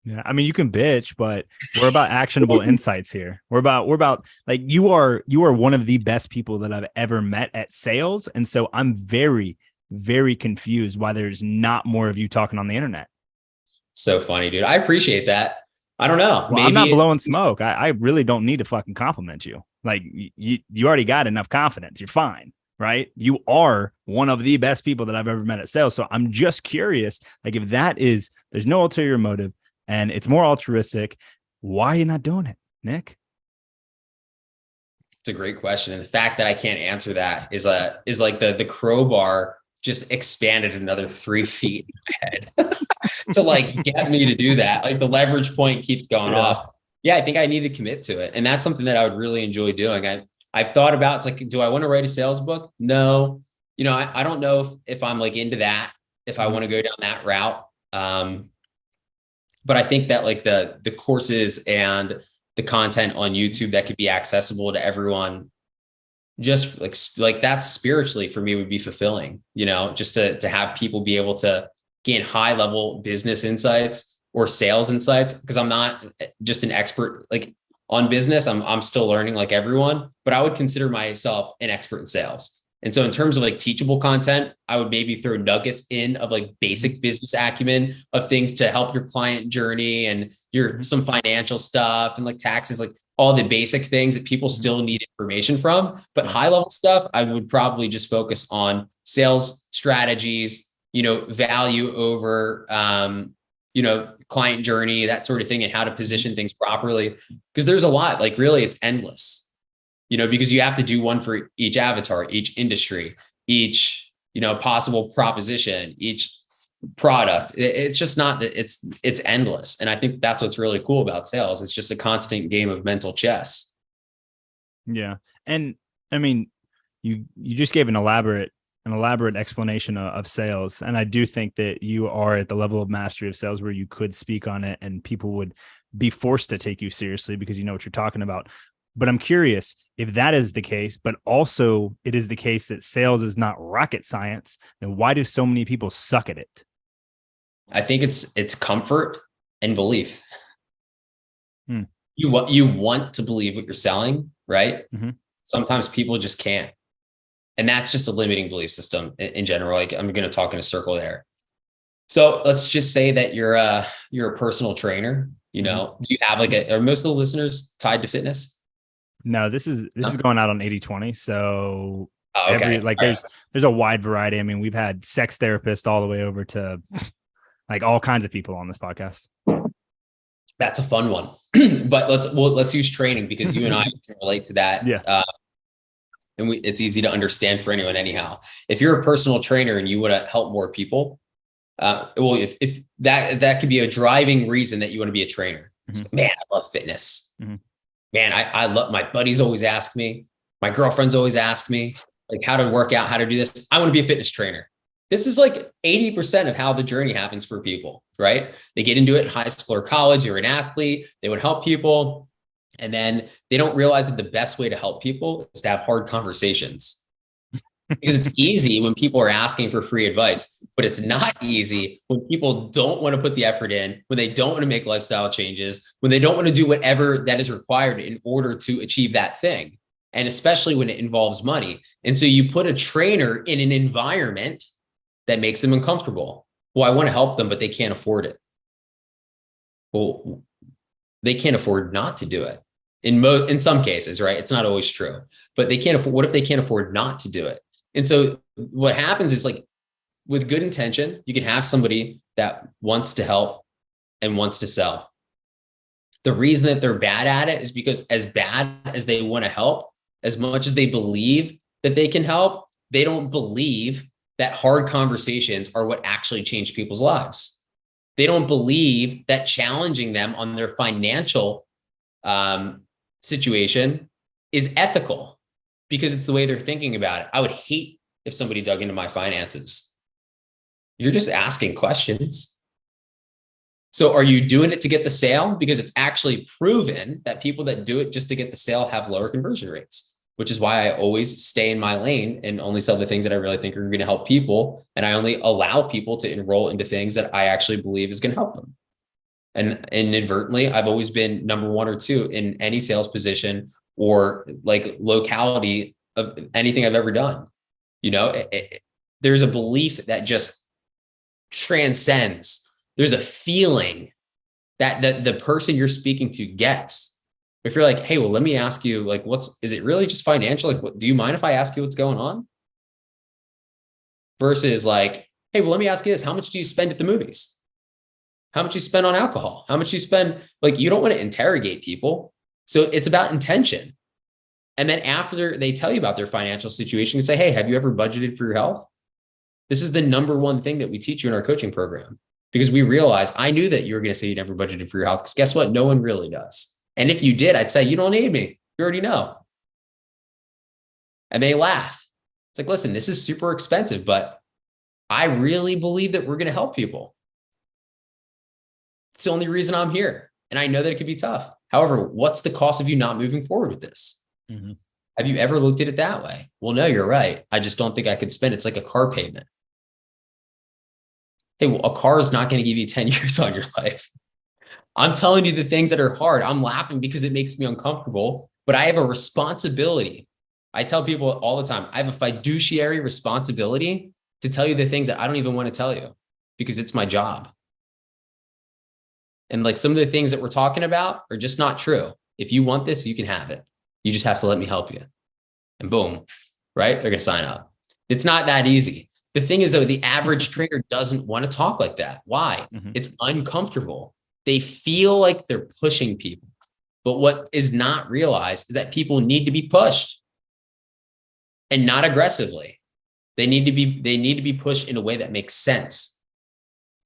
Yeah, I mean, you can bitch, but we're about actionable insights here. We're about like you are one of the best people that I've ever met at sales, and so I'm very, very confused why there's not more of you talking on the internet. So funny, dude. I appreciate that. I don't know. Well, maybe I'm not blowing smoke. I really don't need to fucking compliment you. Like you already got enough confidence. You're fine. right? You are one of the best people that I've ever met at sales. So I'm just curious, like if that is, there's no ulterior motive and it's more altruistic, why are you not doing it, Nick? It's a great question. And the fact that I can't answer that is like the crowbar just expanded another 3 feet in my head to like get me to do that. Like the leverage point keeps going off. Yeah, I think I need to commit to it. And that's something that I would really enjoy doing. I've thought about, it's like, do I want to write a sales book? No. I don't know if I'm like into that, if I want to go down that route. But I think that like the courses and the content on YouTube that could be accessible to everyone, just like that's spiritually for me would be fulfilling, just to have people be able to gain high level business insights or sales insights, because I'm not just an expert like on business. I'm still learning like everyone, but I would consider myself an expert in sales. And so in terms of like teachable content, I would maybe throw nuggets in of like basic business acumen of things to help your client journey and some financial stuff and like taxes, like all the basic things that people still need information from. But high level stuff, I would probably just focus on sales strategies, value over, client journey, that sort of thing, and how to position things properly. Because there's a lot, like really it's endless. Because you have to do one for each avatar, each industry, each, possible proposition, each product. It's just not, it's endless. And I think that's what's really cool about sales. It's just a constant game of mental chess. Yeah. And I mean, you just gave an elaborate explanation of sales. And I do think that you are at the level of mastery of sales where you could speak on it and people would be forced to take you seriously because you know what you're talking about. But I'm curious if that is the case, but also it is the case that sales is not rocket science, then why do so many people suck at it? I think it's comfort and belief. Hmm. You want to believe what you're selling, right? Mm-hmm. Sometimes people just can't. And that's just a limiting belief system in general. Like I'm going to talk in a circle there. So let's just say that you're a personal trainer, do you have are most of the listeners tied to fitness? No, this is going out on 80-20. So okay. There's a wide variety. I mean, we've had sex therapists all the way over to like all kinds of people on this podcast. That's a fun one. But let's use training because you and I can relate to that. Yeah. And it's easy to understand for anyone anyhow. If you're a personal trainer and you want to help more people, if that could be a driving reason that you want to be a trainer. Mm-hmm. So, man, I love fitness. Mm-hmm. Man, I love, my buddies always ask me, my girlfriends always ask me like how to work out, how to do this. I want to be a fitness trainer. This is like 80% of how the journey happens for people, right? They get into it in high school or college. You're an athlete. They would help people. And then they don't realize that the best way to help people is to have hard conversations. Because it's easy when people are asking for free advice, but it's not easy when people don't want to put the effort in, when they don't want to make lifestyle changes, when they don't want to do whatever that is required in order to achieve that thing. And especially when it involves money. And so you put a trainer in an environment that makes them uncomfortable. Well, I want to help them, but they can't afford it. Well, they can't afford not to do it. In some cases, right? It's not always true, but they can't afford. What if they can't afford not to do it? And so what happens is like with good intention, you can have somebody that wants to help and wants to sell. The reason that they're bad at it is because as bad as they want to help, as much as they believe that they can help, they don't believe that hard conversations are what actually change people's lives. They don't believe that challenging them on their financial situation is ethical. Because it's the way they're thinking about it. I would hate if somebody dug into my finances. You're just asking questions. So are you doing it to get the sale? Because it's actually proven that people that do it just to get the sale have lower conversion rates, which is why I always stay in my lane and only sell the things that I really think are going to help people. And I only allow people to enroll into things that I actually believe is going to help them. And inadvertently, I've always been number 1 or 2 in any sales position or like locality of anything I've ever done. There's a belief that just transcends. There's a feeling that the person you're speaking to gets. If you're like, hey, well, let me ask you, like, is it really just financial? Like, do you mind if I ask you what's going on? versus like, hey, well, let me ask you this. How much do you spend at the movies? How much you spend on alcohol? How much you spend? Like, you don't want to interrogate people. So it's about intention. And then after they tell you about their financial situation, you say, hey, have you ever budgeted for your health? This is the number one thing that we teach you in our coaching program, because we realize I knew that you were going to say you never budgeted for your health, because guess what? No one really does. And if you did, I'd say, you don't need me. You already know. And they laugh. It's like, listen, this is super expensive, but I really believe that we're going to help people. It's the only reason I'm here. And I know that it could be tough. However, what's the cost of you not moving forward with this? Mm-hmm. Have you ever looked at it that way? Well, no, you're right. I just don't think I could spend it. It's like a car payment. Hey, well, a car is not going to give you 10 years on your life. I'm telling you the things that are hard. I'm laughing because it makes me uncomfortable, but I have a responsibility. I tell people all the time, I have a fiduciary responsibility to tell you the things that I don't even want to tell you, because it's my job. And like, some of the things that we're talking about are just not true. If you want this, you can have it. You just have to let me help you. And boom, right? They're going to sign up. It's not that easy. The thing is, though, the average trainer doesn't want to talk like that. Why? Mm-hmm. It's uncomfortable. They feel like they're pushing people. But what is not realized is that people need to be pushed, and not aggressively. They need to be pushed in a way that makes sense.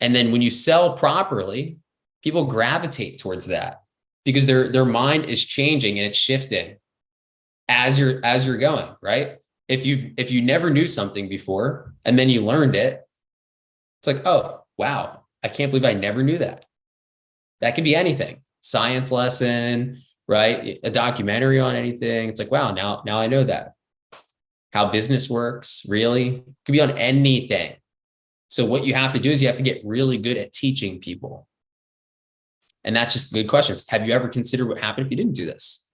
And then when you sell properly, people gravitate towards that, because their mind is changing and it's shifting as you're going, right? If you never knew something before and then you learned it, it's like, oh, wow, I can't believe I never knew that. That could be anything. Science lesson, right? A documentary on anything. It's like, wow, now I know that. How business works, really? It could be on anything. So what you have to do is you have to get really good at teaching people. And that's just good questions. Have you ever considered what happened if you didn't do this?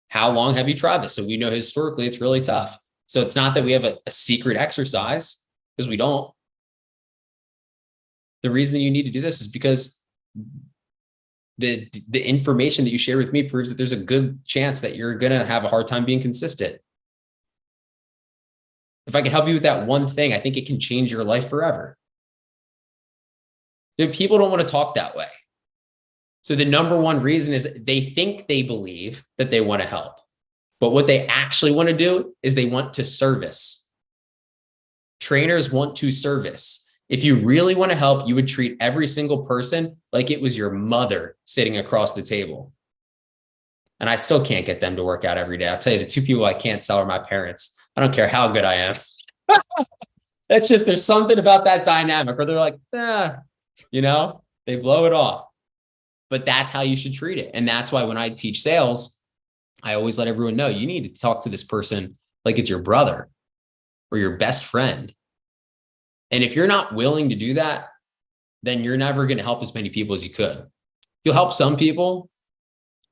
How long have you tried this? So we know historically it's really tough. So it's not that we have a secret exercise, because we don't. The reason that you need to do this is because the information that you share with me proves that there's a good chance that you're going to have a hard time being consistent. If I can help you with that one thing, I think it can change your life forever. People don't want to talk that way. So the number one reason is they think they believe that they want to help. But what they actually want to do is they want to service. Trainers want to service. If you really want to help, you would treat every single person like it was your mother sitting across the table. And I still can't get them to work out every day. I'll tell you, the two people I can't sell are my parents. I don't care how good I am. That's just, there's something about that dynamic where they're like, they blow it off. But that's how you should treat it. And that's why when I teach sales, I always let everyone know, you need to talk to this person like it's your brother or your best friend. And if you're not willing to do that, then you're never going to help as many people as you could. You'll help some people,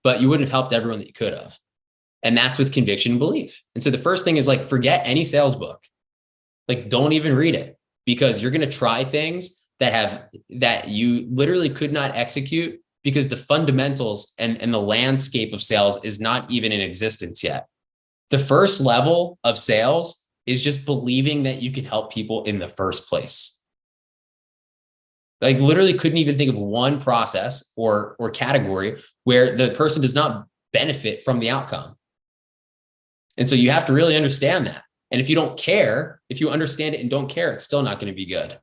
but you wouldn't have helped everyone that you could have. And that's with conviction and belief. And so the first thing is, like, forget any sales book. Like, don't even read it, because you're going to try things that you literally could not execute, because the fundamentals and the landscape of sales is not even in existence yet. The first level of sales is just believing that you can help people in the first place. Like, literally couldn't even think of one process or category where the person does not benefit from the outcome. And so you have to really understand that. And if you don't care, if you understand it and don't care, it's still not going to be good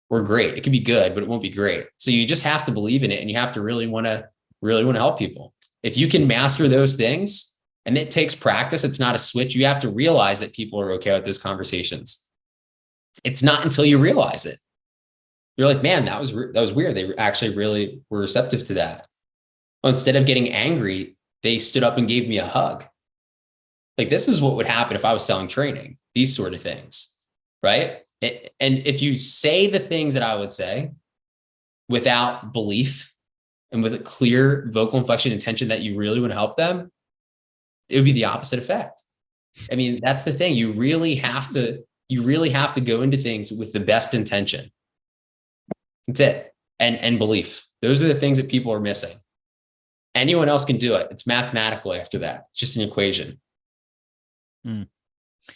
or great. It can be good, but it won't be great. So you just have to believe in it, and you have to really want to help people. If you can master those things, and it takes practice, it's not a switch. You have to realize that people are okay with those conversations. It's not until you realize it. You're like, man, that was weird. They actually really were receptive to that. Well, instead of getting angry, they stood up and gave me a hug. Like, this is what would happen if I was selling training, these sort of things, right? And if you say the things that I would say without belief and with a clear vocal inflection intention that you really want to help them, it would be the opposite effect. I mean, that's the thing. You really have to go into things with the best intention. That's it. And belief. Those are the things that people are missing. Anyone else can do it. It's mathematical after that. It's just an equation.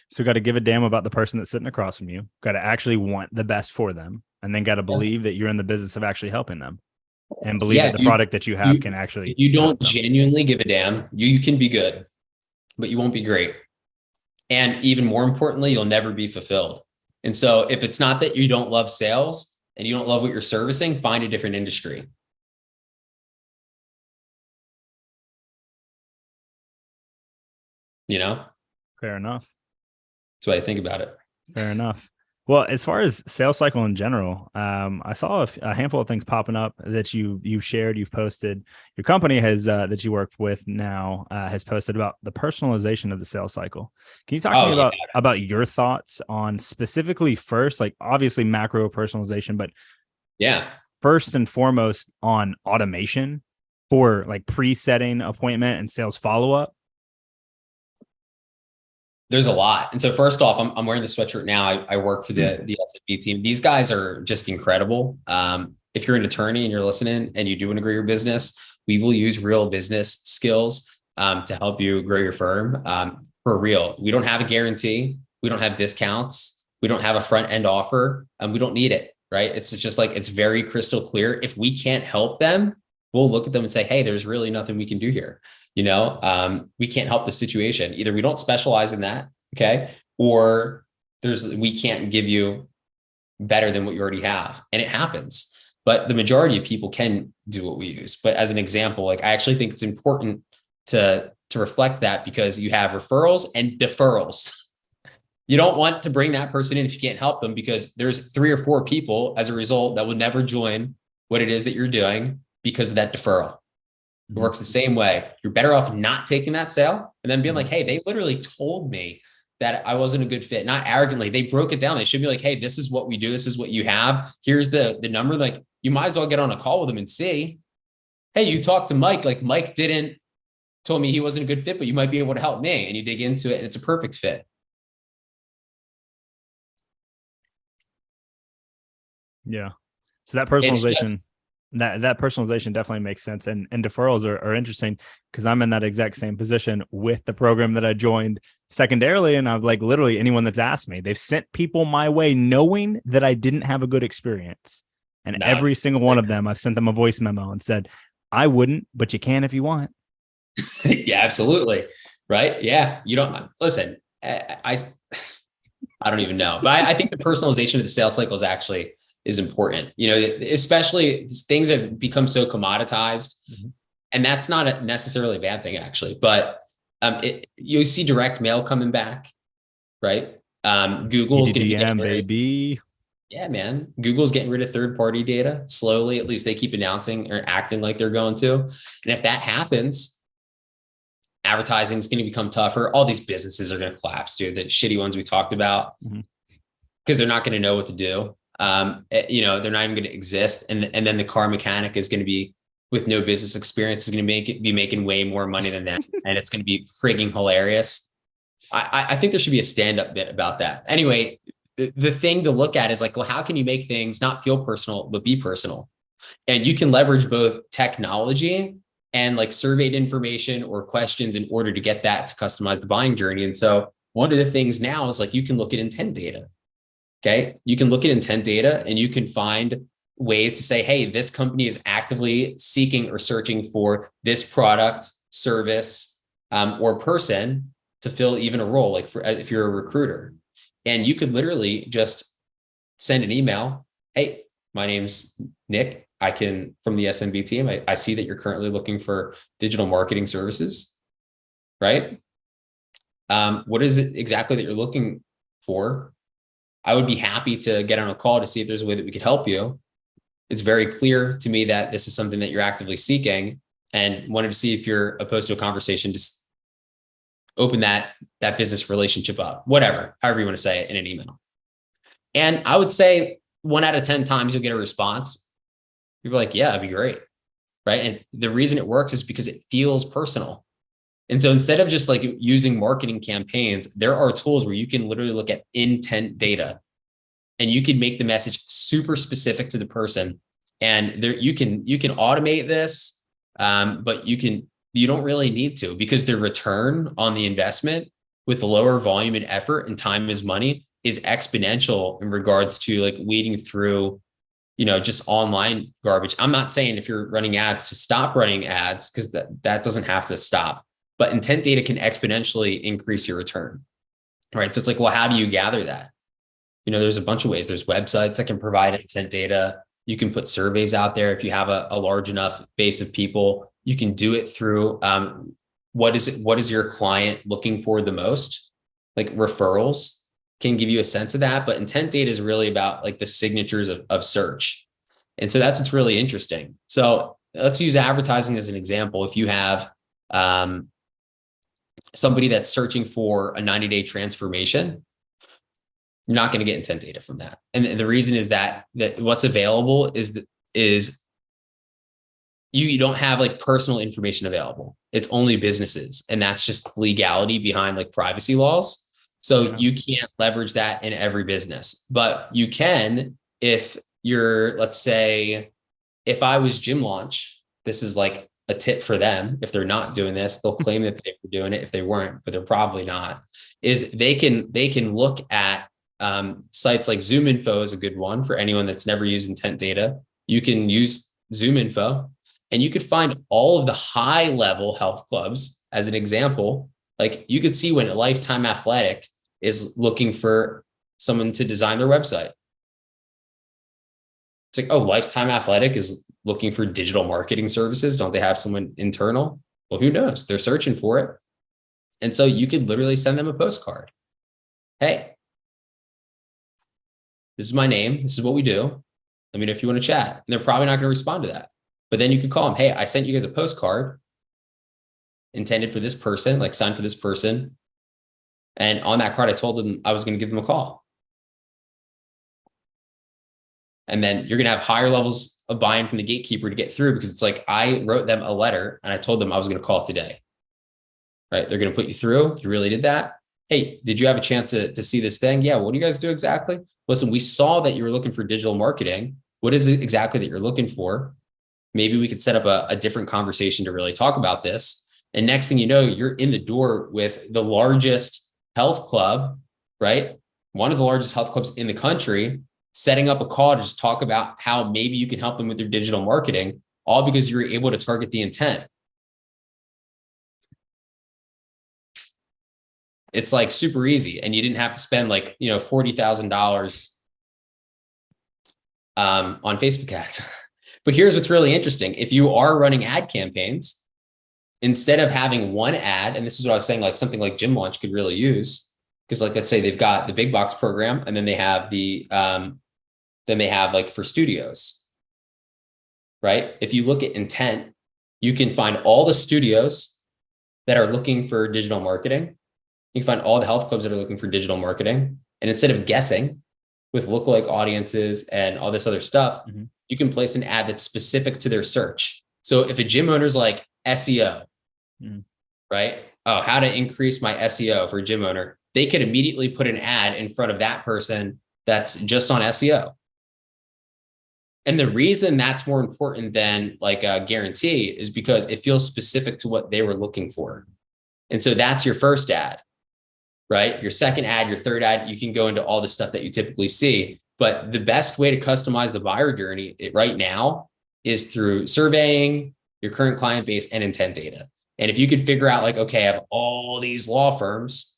So got to give a damn about the person that's sitting across from you. Got to actually want the best for them, and then got to believe that you're in the business of actually helping them, and believe Yeah, that the product that you have can if actually you help don't them. genuinely give a damn, you can be good, but you won't be great. And even more importantly, you'll never be fulfilled. And so if it's not that you don't love sales and you don't love what you're servicing, find a different industry. You know, Fair enough. that's what I think about it. Fair enough. Well, as far as sales cycle in general, I saw a handful of things popping up that you've shared, you've posted. Your company has that you work with now has posted about the personalization of the sales cycle. Can you talk to me about your thoughts on specifically first, like obviously macro personalization, but yeah, first and foremost on automation for like pre-setting appointment and sales follow-up? there's a lot. And so first off, I'm wearing the sweatshirt now. I work for the SMB team. These guys are just incredible. If you're an attorney and you're listening and you do want to grow your business, we will use real business skills to help you grow your firm. For real, we don't have a guarantee. We don't have discounts. We don't have a front end offer, and we don't need it, right? It's just like, it's very crystal clear. If we can't help them, we'll look at them and say, hey, there's really nothing we can do here. We can't help the situation. Either we don't specialize in that, okay, or we can't give you better than what you already have, and it happens. But the majority of people can do what we use. But as an example, like, I actually think it's important to reflect that, because you have referrals and deferrals. You don't want to bring that person in if you can't help them, because there's 3 or 4 people as a result that will never join what it is that you're doing because of that deferral. It works the same way. You're better off not taking that sale and then being like, hey, they literally told me that I wasn't a good fit. Not arrogantly. They broke it down. They should be like, hey, this is what we do. This is what you have. Here's the number. Like, you might as well get on a call with them and see, hey, you talked to Mike. Like, Mike told me he wasn't a good fit, but you might be able to help me. And you dig into it and it's a perfect fit. Yeah. So that personalization, that personalization definitely makes sense. And deferrals are interesting, because I'm in that exact same position with the program that I joined secondarily. And I've like, literally anyone that's asked me, they've sent people my way knowing that I didn't have a good experience. And every single one of them, I've sent them a voice memo and said, I wouldn't, but you can if you want. Yeah, absolutely. Right. Yeah. You don't listen. I don't even know, but I think the personalization of the sales cycle is important, especially things have become so commoditized, and that's not necessarily a bad thing actually, but you see direct mail coming back, right? Google's going to be baby. Yeah, man. Google's getting rid of third-party data slowly. At least they keep announcing or acting like they're going to. And if that happens, advertising is going to become tougher. All these businesses are going to collapse, dude. The shitty ones we talked about, because they're not going to know what to do. They're not even going to exist. And then the car mechanic is going to be, with no business experience, is going to be making way more money than that. And it's going to be frigging hilarious. I think there should be a stand-up bit about that. Anyway, the thing to look at is like, well, how can you make things not feel personal, but be personal? And you can leverage both technology and like surveyed information or questions in order to get that to customize the buying journey. And so one of the things now is like, you can look at intent data. Okay. You can look at intent data and you can find ways to say, hey, this company is actively seeking or searching for this product, service, or person to fill even a role, like if you're a recruiter. And you could literally just send an email. Hey, my name's Nick. From the SMB team, I see that you're currently looking for digital marketing services, right? What is it exactly that you're looking for? I would be happy to get on a call to see if there's a way that we could help you. It's very clear to me that this is something that you're actively seeking, and wanted to see if you're opposed to a conversation, just open that business relationship up, whatever, however you want to say it, in an email. And I would say 1 out of 10 times you'll get a response. You're like, yeah, that'd be great. Right. And the reason it works is because it feels personal. And so instead of just like using marketing campaigns, there are tools where you can literally look at intent data and you can make the message super specific to the person. And there you can automate this, but you don't really need to, because the return on the investment with lower volume and effort, and time is money, is exponential in regards to like weeding through, just online garbage. I'm not saying if you're running ads to stop running ads, because that doesn't have to stop, but intent data can exponentially increase your return, right? So it's like, well, how do you gather that? There's a bunch of ways. There's websites that can provide intent data. You can put surveys out there. If you have a large enough base of people, you can do it through what is your client looking for the most? Like referrals can give you a sense of that, but intent data is really about like the signatures of search. And so that's what's really interesting. So let's use advertising as an example. If you have somebody that's searching for a 90-day transformation, you're not going to get intent data from that. And the reason is that what's available is you don't have like personal information available. It's only businesses. And that's just legality behind like privacy laws. So you can't leverage that in every business, but you can if you're, let's say, if I was GymLaunch, this is like a tip for them. If they're not doing this, they'll claim that they were doing it if they weren't, but they're probably not, is they can look at sites like ZoomInfo is a good one for anyone that's never used intent data. You can use ZoomInfo and you could find all of the high level health clubs as an example. Like you could see when Lifetime Athletic is looking for someone to design their website. It's like, oh, Lifetime Athletic is looking for digital marketing services. Don't they have someone internal? Well, who knows? They're searching for it. And so you could literally send them a postcard. Hey, this is my name. This is what we do. Let me know if you want to chat. And they're probably not going to respond to that. But then you could call them. Hey, I sent you guys a postcard intended for this person, like signed for this person. And on that card, I told them I was going to give them a call. And then you're going to have higher levels of buy-in from the gatekeeper to get through, because it's like, I wrote them a letter and I told them I was going to call today, right? They're going to put you through. You really did that. Hey, did you have a chance to see this thing? Yeah. What do you guys do exactly? Listen, we saw that you were looking for digital marketing. What is it exactly that you're looking for? Maybe we could set up a different conversation to really talk about this. And next thing you know, you're in the door with the largest health club, right? One of the largest health clubs in the country, setting up a call to just talk about how maybe you can help them with their digital marketing, all because you were able to target the intent. It's like super easy. And you didn't have to spend like, $40,000 on Facebook ads. But here's what's really interesting. If you are running ad campaigns, instead of having one ad, and this is what I was saying, like something like GymLaunch could really use, because like, let's say they've got the big box program, and then they have like for studios, right? If you look at intent, you can find all the studios that are looking for digital marketing. You can find all the health clubs that are looking for digital marketing. And instead of guessing with lookalike audiences and all this other stuff, you can place an ad that's specific to their search. So if a gym owner's like SEO, right? Oh, how to increase my SEO for a gym owner, they could immediately put an ad in front of that person that's just on SEO. And the reason that's more important than like a guarantee is because it feels specific to what they were looking for. And so that's your first ad, right? Your second ad, your third ad, you can go into all the stuff that you typically see. But the best way to customize the buyer journey right now is through surveying your current client base and intent data. And if you could figure out like, okay, I have all these law firms,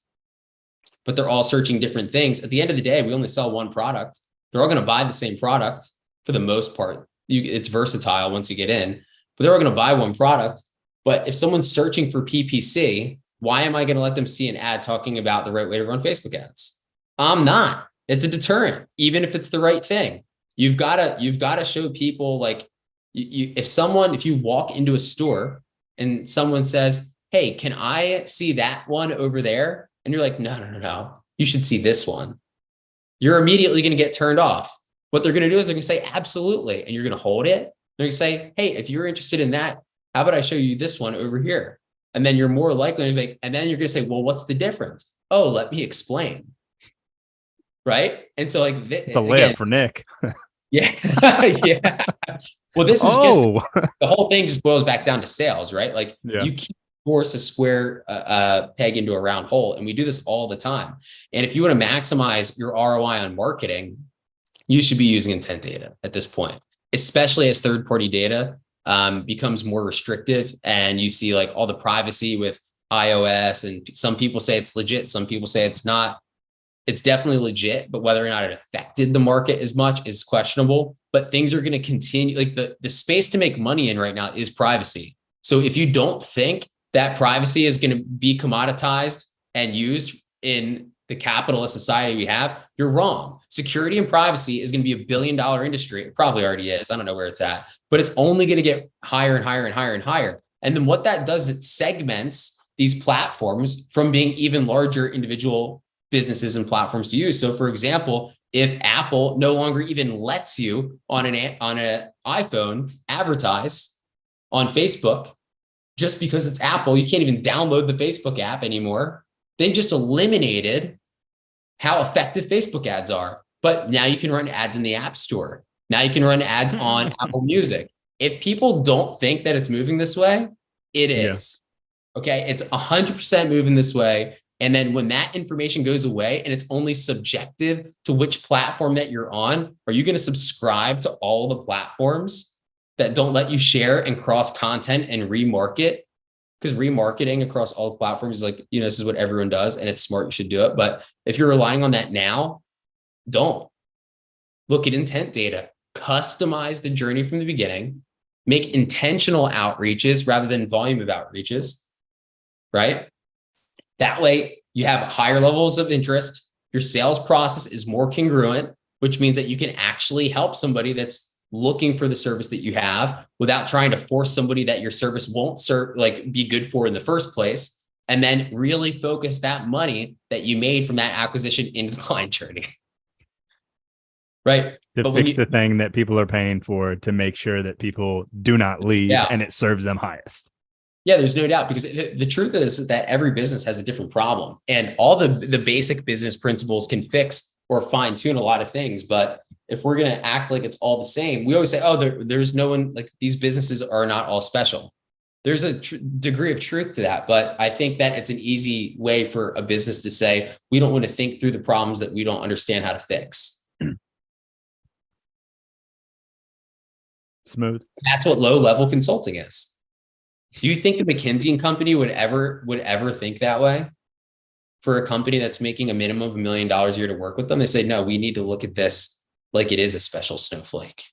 but they're all searching different things. At the end of the day, we only sell one product. They're all going to buy the same product for the most part. It's versatile once you get in, but they're all going to buy one product. But if someone's searching for PPC, why am I going to let them see an ad talking about the right way to run Facebook ads? I'm not. It's a deterrent, even if it's the right thing. You've got to show people like if you walk into a store and someone says, hey, can I see that one over there? And you're like, no, you should see this one. You're immediately going to get turned off. What they're going to do is they're going to say, absolutely. And you're going to hold it. They're going to say, hey, if you're interested in that, how about I show you this one over here? And then you're more likely to make, and then you're going to say, well, what's the difference? Oh, let me explain. Right. And so like, it's a layup for Nick. Yeah. Yeah. Well, this is just the whole thing just boils back down to sales, right? Like you can't force a square peg into a round hole. And we do this all the time. And if you want to maximize your ROI on marketing, you should be using intent data at this point, especially as third-party data becomes more restrictive, and you see like all the privacy with iOS, and some people say it's legit, some people say it's not. It's definitely legit, but whether or not it affected the market as much is questionable. But things are going to continue. Like the space to make money in right now is privacy. So if you don't think that privacy is going to be commoditized and used in the capitalist society we have, you're wrong. Security and privacy is going to be $1 billion industry. It probably already is. I don't know where it's at, but it's only going to get higher and higher and higher and higher. And then what that does, it segments these platforms from being even larger individual businesses and platforms to use. So for example, if Apple no longer even lets you on an iPhone advertise on Facebook, just because it's Apple, you can't even download the Facebook app anymore. They just eliminated how effective Facebook ads are. But now you can run ads in the App Store. Now you can run ads on Apple Music. If people don't think that it's moving this way, it is. Yeah. Okay. It's 100% moving this way. And then when that information goes away and it's only subjective to which platform that you're on, are you going to subscribe to all the platforms that don't let you share and cross content and remarket? Because remarketing across all the platforms is like, this is what everyone does and it's smart. You should do it. But if you're relying on that now, don't. Look at intent data, customize the journey from the beginning, make intentional outreaches rather than volume of outreaches, right? That way you have higher levels of interest. Your sales process is more congruent, which means that you can actually help somebody that's looking for the service that you have without trying to force somebody that your service won't be good for in the first place. And then really focus that money that you made from that acquisition into the client journey. Right. To fix the thing that people are paying for, to make sure that people do not leave and it serves them highest. Yeah, there's no doubt, because the truth is that every business has a different problem, and all the basic business principles can fix or fine tune a lot of things. But if we're going to act like it's all the same, we always say, oh, there's no one, like these businesses are not all special. There's a degree of truth to that. But I think that it's an easy way for a business to say, we don't want to think through the problems that we don't understand how to fix. Smooth. That's what low level consulting is. Do you think a McKinsey and Company would ever think that way for a company that's making a minimum of $1 million a year to work with them? They say, no, we need to look at this like it is a special snowflake.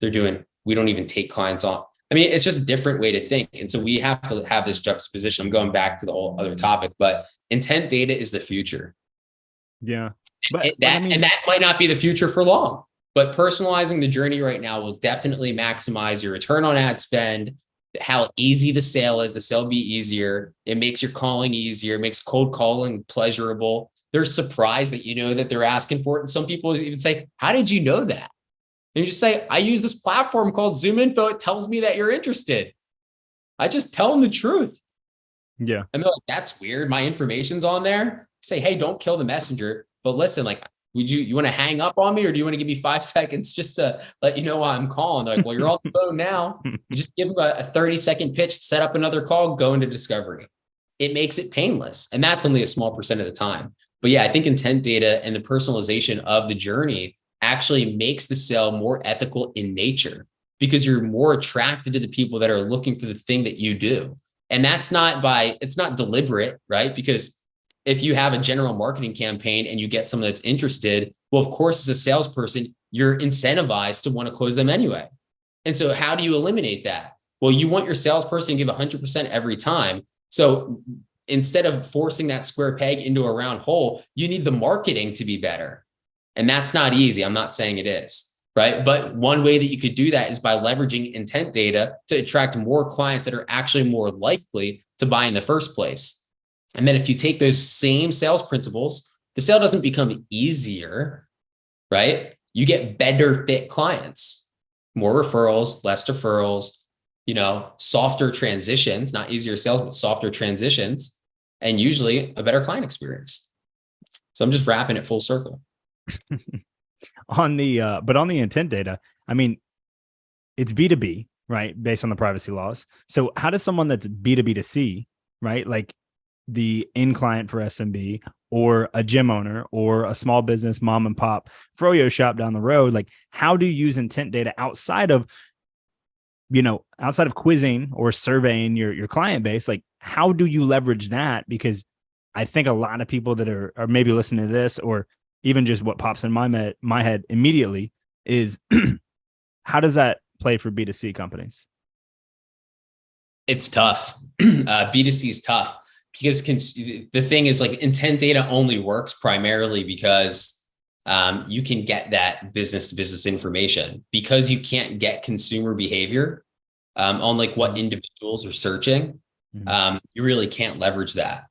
We don't even take clients on. I mean, it's just a different way to think. And so we have to have this juxtaposition. I'm going back to the whole other topic, but intent data is the future. Yeah. And that might not be the future for long, but personalizing the journey right now will definitely maximize your return on ad spend, how easy the sale is. The sale will be easier. It makes your calling easier. It makes cold calling pleasurable. They're surprised that that they're asking for it. And some people even say, how did you know that? And you just say, I use this platform called ZoomInfo. It tells me that you're interested. I just tell them the truth. Yeah. And they're like, that's weird. My information's on there. Say, hey, don't kill the messenger. But listen, like, you want to hang up on me, or do you want to give me 5 seconds just to let you know why I'm calling? They're like, well, you're on the phone now. You just give them a 30-second pitch, set up another call, go into discovery. It makes it painless. And that's only a small percent of the time. But yeah, I think intent data and the personalization of the journey actually makes the sale more ethical in nature, because you're more attracted to the people that are looking for the thing that you do. And it's not deliberate, right? Because if you have a general marketing campaign and you get someone that's interested, well, of course, as a salesperson, you're incentivized to want to close them anyway. And so how do you eliminate that? Well, you want your salesperson to give 100% every time. So instead of forcing that square peg into a round hole, you need the marketing to be better. And that's not easy. I'm not saying it is, right? But one way that you could do that is by leveraging intent data to attract more clients that are actually more likely to buy in the first place. And then if you take those same sales principles, the sale doesn't become easier, right? You get better fit clients, more referrals, less deferrals, softer transitions, not easier sales, but softer transitions, and usually a better client experience. So I'm just wrapping it full circle. But on the intent data, I mean, it's B2B, right? Based on the privacy laws. So how does someone that's B2B to C right? Like the end client for SMB or a gym owner or a small business mom and pop froyo shop down the road. Like, how do you use intent data outside of, outside of quizzing or surveying your client base? Like, how do you leverage that? Because I think a lot of people that are maybe listening to this, or even just what pops in my head immediately is how does that play for B2C companies? It's tough. B2C is tough because the thing is, like, intent data only works primarily because you can get that business to business information, because you can't get consumer behavior on like what individuals are searching. You really can't leverage that.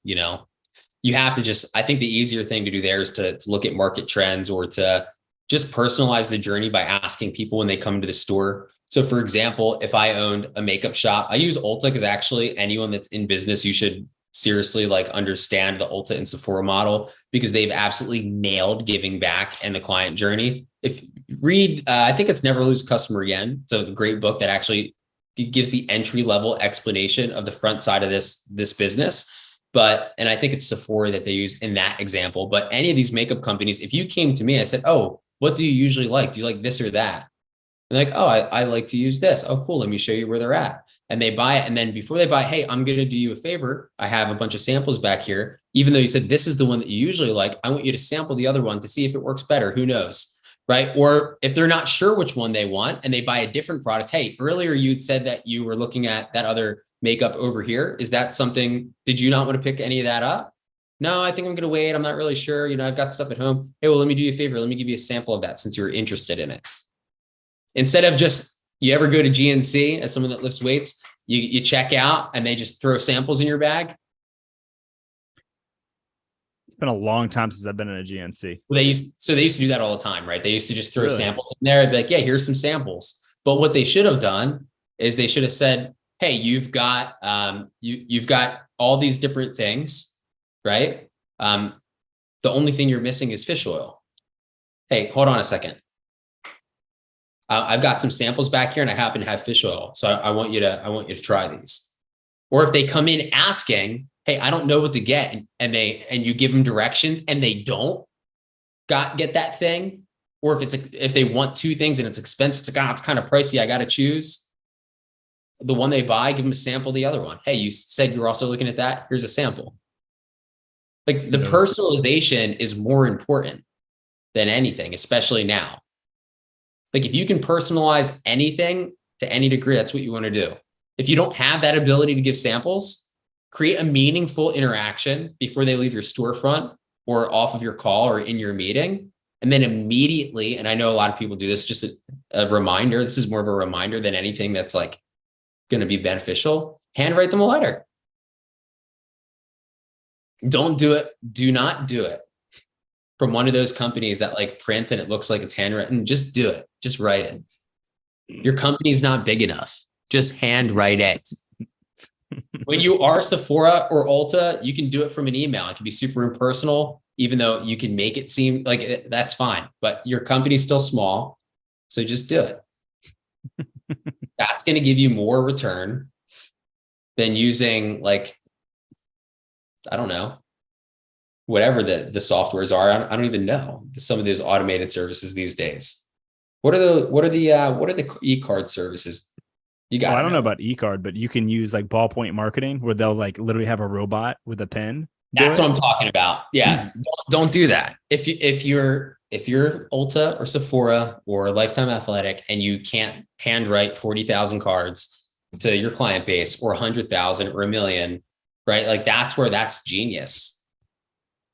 You have to just, I think the easier thing to do there is to look at market trends, or to just personalize the journey by asking people when they come to the store. So for example, if I owned a makeup shop, I use Ulta because actually anyone that's in business, you should seriously like understand the Ulta and Sephora model, because they've absolutely nailed giving back and the client journey. If you read, I think it's Never Lose Customer Again. It's a great book that actually gives the entry level explanation of the front side of this business. And I think it's Sephora that they use in that example. But any of these makeup companies, if you came to me, I said, oh, what do you usually like? Do you like this or that? And like, oh, I like to use this. Oh, cool. Let me show you where they're at. And they buy it. And then before they buy, hey, I'm going to do you a favor. I have a bunch of samples back here. Even though you said this is the one that you usually like, I want you to sample the other one to see if it works better. Who knows? Right. Or if they're not sure which one they want and they buy a different product. Hey, earlier you'd said that you were looking at that other makeup over here. Is that something, did you not want to pick any of that up? No, I think I'm going to wait. I'm not really sure. I've got stuff at home. Hey, well, let me do you a favor. Let me give you a sample of that since you're interested in it. Instead of just, you ever go to GNC as someone that lifts weights, you check out and they just throw samples in your bag. It's been a long time since I've been in a GNC. Well, they used to do that all the time, right? They used to just throw samples in there and be like, yeah, here's some samples. But what they should have done is they should have said, hey, you've got all these different things, right? The only thing you're missing is fish oil. Hey, hold on a second. I've got some samples back here and I happen to have fish oil. So I want you to try these. Or if they come in asking, hey, I don't know what to get. And you give them directions and they don't get that thing. Or if they want two things and it's expensive, it's like, it's kind of pricey, I got to choose the one they buy, give them a sample of the other one. Hey, you said you were also looking at that. Here's a sample. Like, the personalization is more important than anything, especially now. Like, if you can personalize anything to any degree, that's what you want to do. If you don't have that ability to give samples, create a meaningful interaction before they leave your storefront or off of your call or in your meeting. And then immediately, and I know a lot of people do this, just a reminder, this is more of a reminder than anything that's like going to be beneficial. Handwrite them a letter. Don't do it. Do not do it from one of those companies that like prints and it looks like it's handwritten. Just do it. Just write it. Your company's not big enough. Just handwrite it. When you are Sephora or Ulta, you can do it from an email. It can be super impersonal, even though you can make it seem like that's fine, but your company's still small. So just do it. That's going to give you more return than using, like, I don't know, whatever the softwares are. I don't even know some of those automated services these days. What are the e-card services? You got. I don't know about e-card, but you can use like ballpoint marketing where they'll like literally have a robot with a pen. That's what I'm talking about. Yeah. Don't do that. If you're Ulta or Sephora or Lifetime Athletic and you can't handwrite 40,000 cards to your client base, or 100,000 or 1 million, right? Like, that's genius.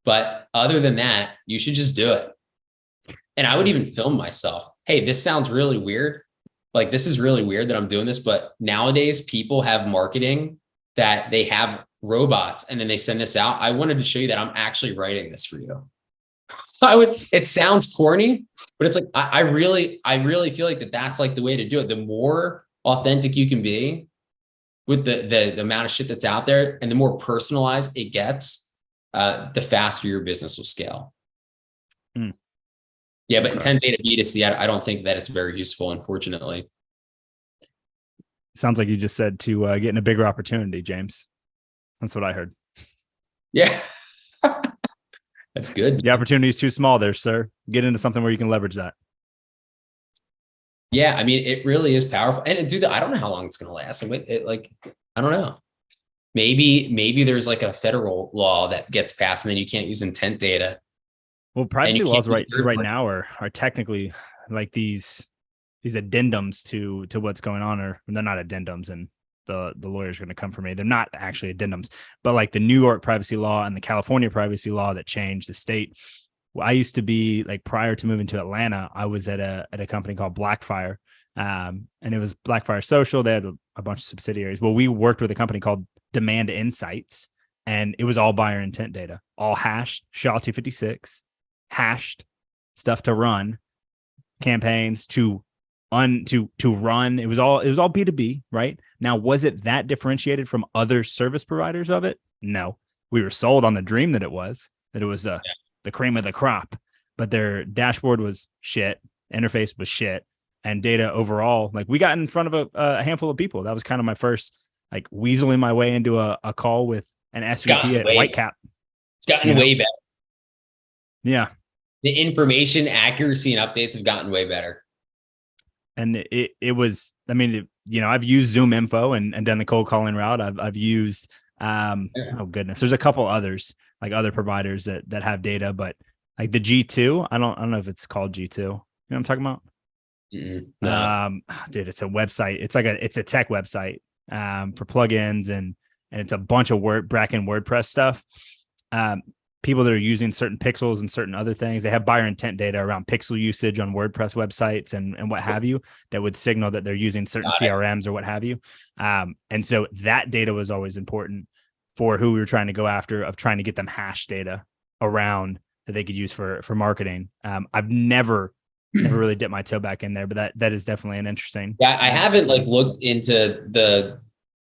But other than that, you should just do it. And I would even film myself. Hey, this sounds really weird. Like, this is really weird that I'm doing this, but nowadays people have marketing that they have robots and then they send this out. I wanted to show you that I'm actually writing this for you. It sounds corny, but it's like, I really feel like that's like the way to do it. The more authentic you can be with the amount of shit that's out there and the more personalized it gets, the faster your business will scale. Yeah, but intent data B2C, I don't think that it's very useful, unfortunately. Sounds like you just said to get in a bigger opportunity, James. That's what I heard. Yeah. That's good. The opportunity is too small there, sir. Get into something where you can leverage that. Yeah. I mean, it really is powerful. And dude, I don't know how long it's going to last. I mean, I don't know. Maybe there's like a federal law that gets passed and then you can't use intent data. Well, privacy laws right now are technically like these addendums to what's going on, or they're not addendums, and the lawyers are going to come for me. They're not actually addendums, but like the New York privacy law and the California privacy law that changed the state. Well, I used to be like, prior to moving to Atlanta, I was at a company called Blackfire, and it was Blackfire Social. They had a bunch of subsidiaries. Well, we worked with a company called Demand Insights, and it was all buyer intent data, all hashed, SHA-256, hashed stuff to run campaigns to run. It was all B2B, right? Now, was it that differentiated from other service providers of it? No. We were sold on the dream that it was the cream of the crop, but their dashboard was shit, interface was shit, and data overall, like, we got in front of a handful of people. That was kind of my first, like, weaseling my way into a call with an SVP at Whitecap. It's gotten way better. Yeah. The information accuracy and updates have gotten way better. And it was, I mean, I've used Zoom Info and done the cold calling route. I've used, oh goodness, there's a couple others, like other providers that have data, but like the G2, I don't know if it's called G2. You know what I'm talking about? No. Dude, it's a website. It's a tech website for plugins, and it's a bunch of WordPress stuff. People that are using certain pixels and certain other things, they have buyer intent data around pixel usage on WordPress websites and what have you, that would signal that they're using certain CRMs or what have you. And so that data was always important for who we were trying to go after, of trying to get them hash data around that they could use for marketing. I've never really dipped my toe back in there, but that is definitely an interesting. Yeah, I haven't looked into the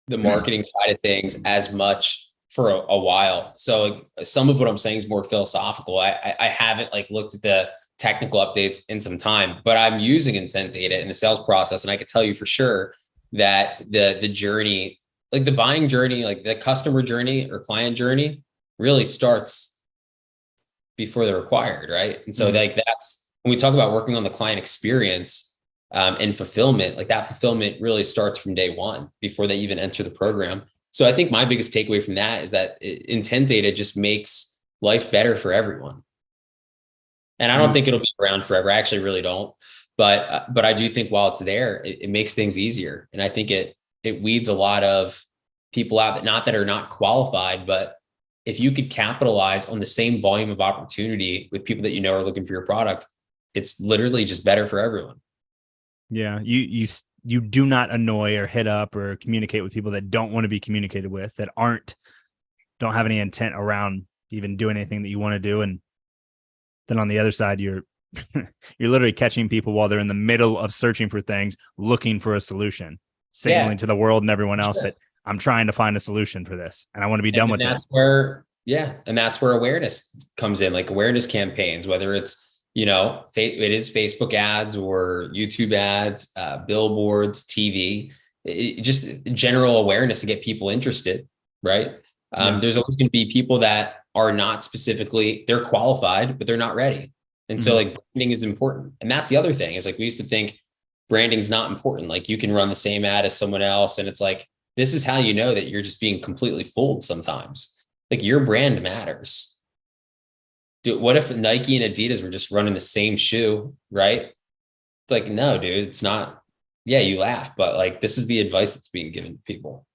marketing side of things as much for a while. So some of what I'm saying is more philosophical. I haven't looked at the technical updates in some time, but I'm using intent data in the sales process. And I can tell you for sure that the journey, the buying journey, the customer journey or client journey, really starts before they're acquired. Right. And so that's when we talk about working on the client experience and fulfillment, that fulfillment really starts from day one before they even enter the program. So I think my biggest takeaway from that is that intent data just makes life better for everyone. And I don't think it'll be around forever. I actually really don't. But I do think while it's there, it makes things easier. And I think it weeds a lot of people out that are not qualified. But if you could capitalize on the same volume of opportunity with people that are looking for your product, it's literally just better for everyone. Yeah, you do not annoy or hit up or communicate with people that don't want to be communicated with, that don't have any intent around even doing anything that you want to do. And then on the other side, you're literally catching people while they're in the middle of searching for things, looking for a solution, signaling to the world and everyone else that I'm trying to find a solution for this and I want to be done with it. And that's where awareness comes in, awareness campaigns, whether it's it is Facebook ads or YouTube ads, billboards, TV, just general awareness to get people interested, right? There's always going to be people that are not they're qualified, but they're not ready. And so branding is important. And that's the other thing is we used to think branding is not important. You can run the same ad as someone else. And it's this is how you know that you're just being completely fooled sometimes. Your brand matters. Dude, what if Nike and Adidas were just running the same shoe, right? It's no, dude, it's not. Yeah, you laugh, but this is the advice that's being given to people.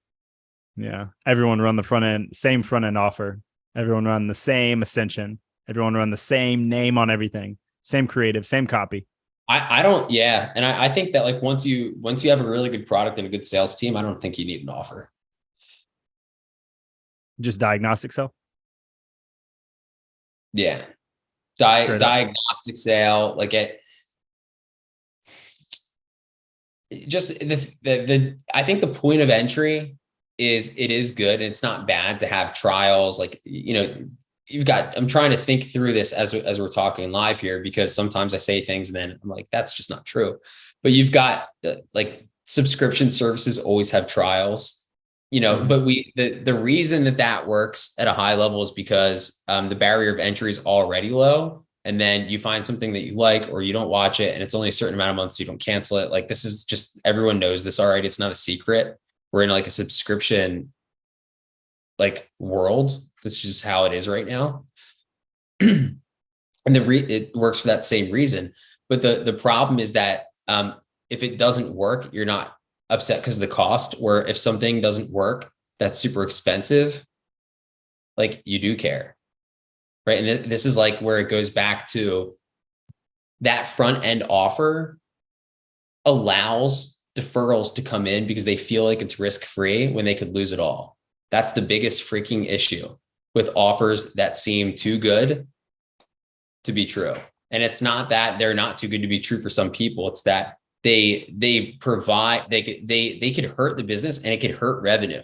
Yeah. Everyone run the same front end offer. Everyone run the same ascension. Everyone run the same name on everything. Same creative, same copy. I don't. Yeah. And I think that once you have a really good product and a good sales team, I don't think you need an offer. Just diagnostic sell. Yeah. Diagnostic sale, I think the point of entry is it is good. And it's not bad to have trials. I'm trying to think through this as we're talking live here, because sometimes I say things and then I'm that's just not true. But you've got subscription services always have trials. but the reason that works at a high level is because the barrier of entry is already low. And then you find something that you like, or you don't watch it, and it's only a certain amount of months, so you don't cancel it. Like, this is just, everyone knows this already. It's not a secret. We're in like a subscription like world. This is just how it is right now. And it works for that same reason. But the problem is that if it doesn't work, you're not upset because of the cost. Or if something doesn't work that's super expensive, like, you do care. Right. And this is like where it goes back to that front end offer allows deferrals to come in because they feel like it's risk free when they could lose it all. That's the biggest freaking issue with offers that seem too good to be true. And it's not that they're not too good to be true for some people. It's that they provide, they could hurt the business, and it could hurt revenue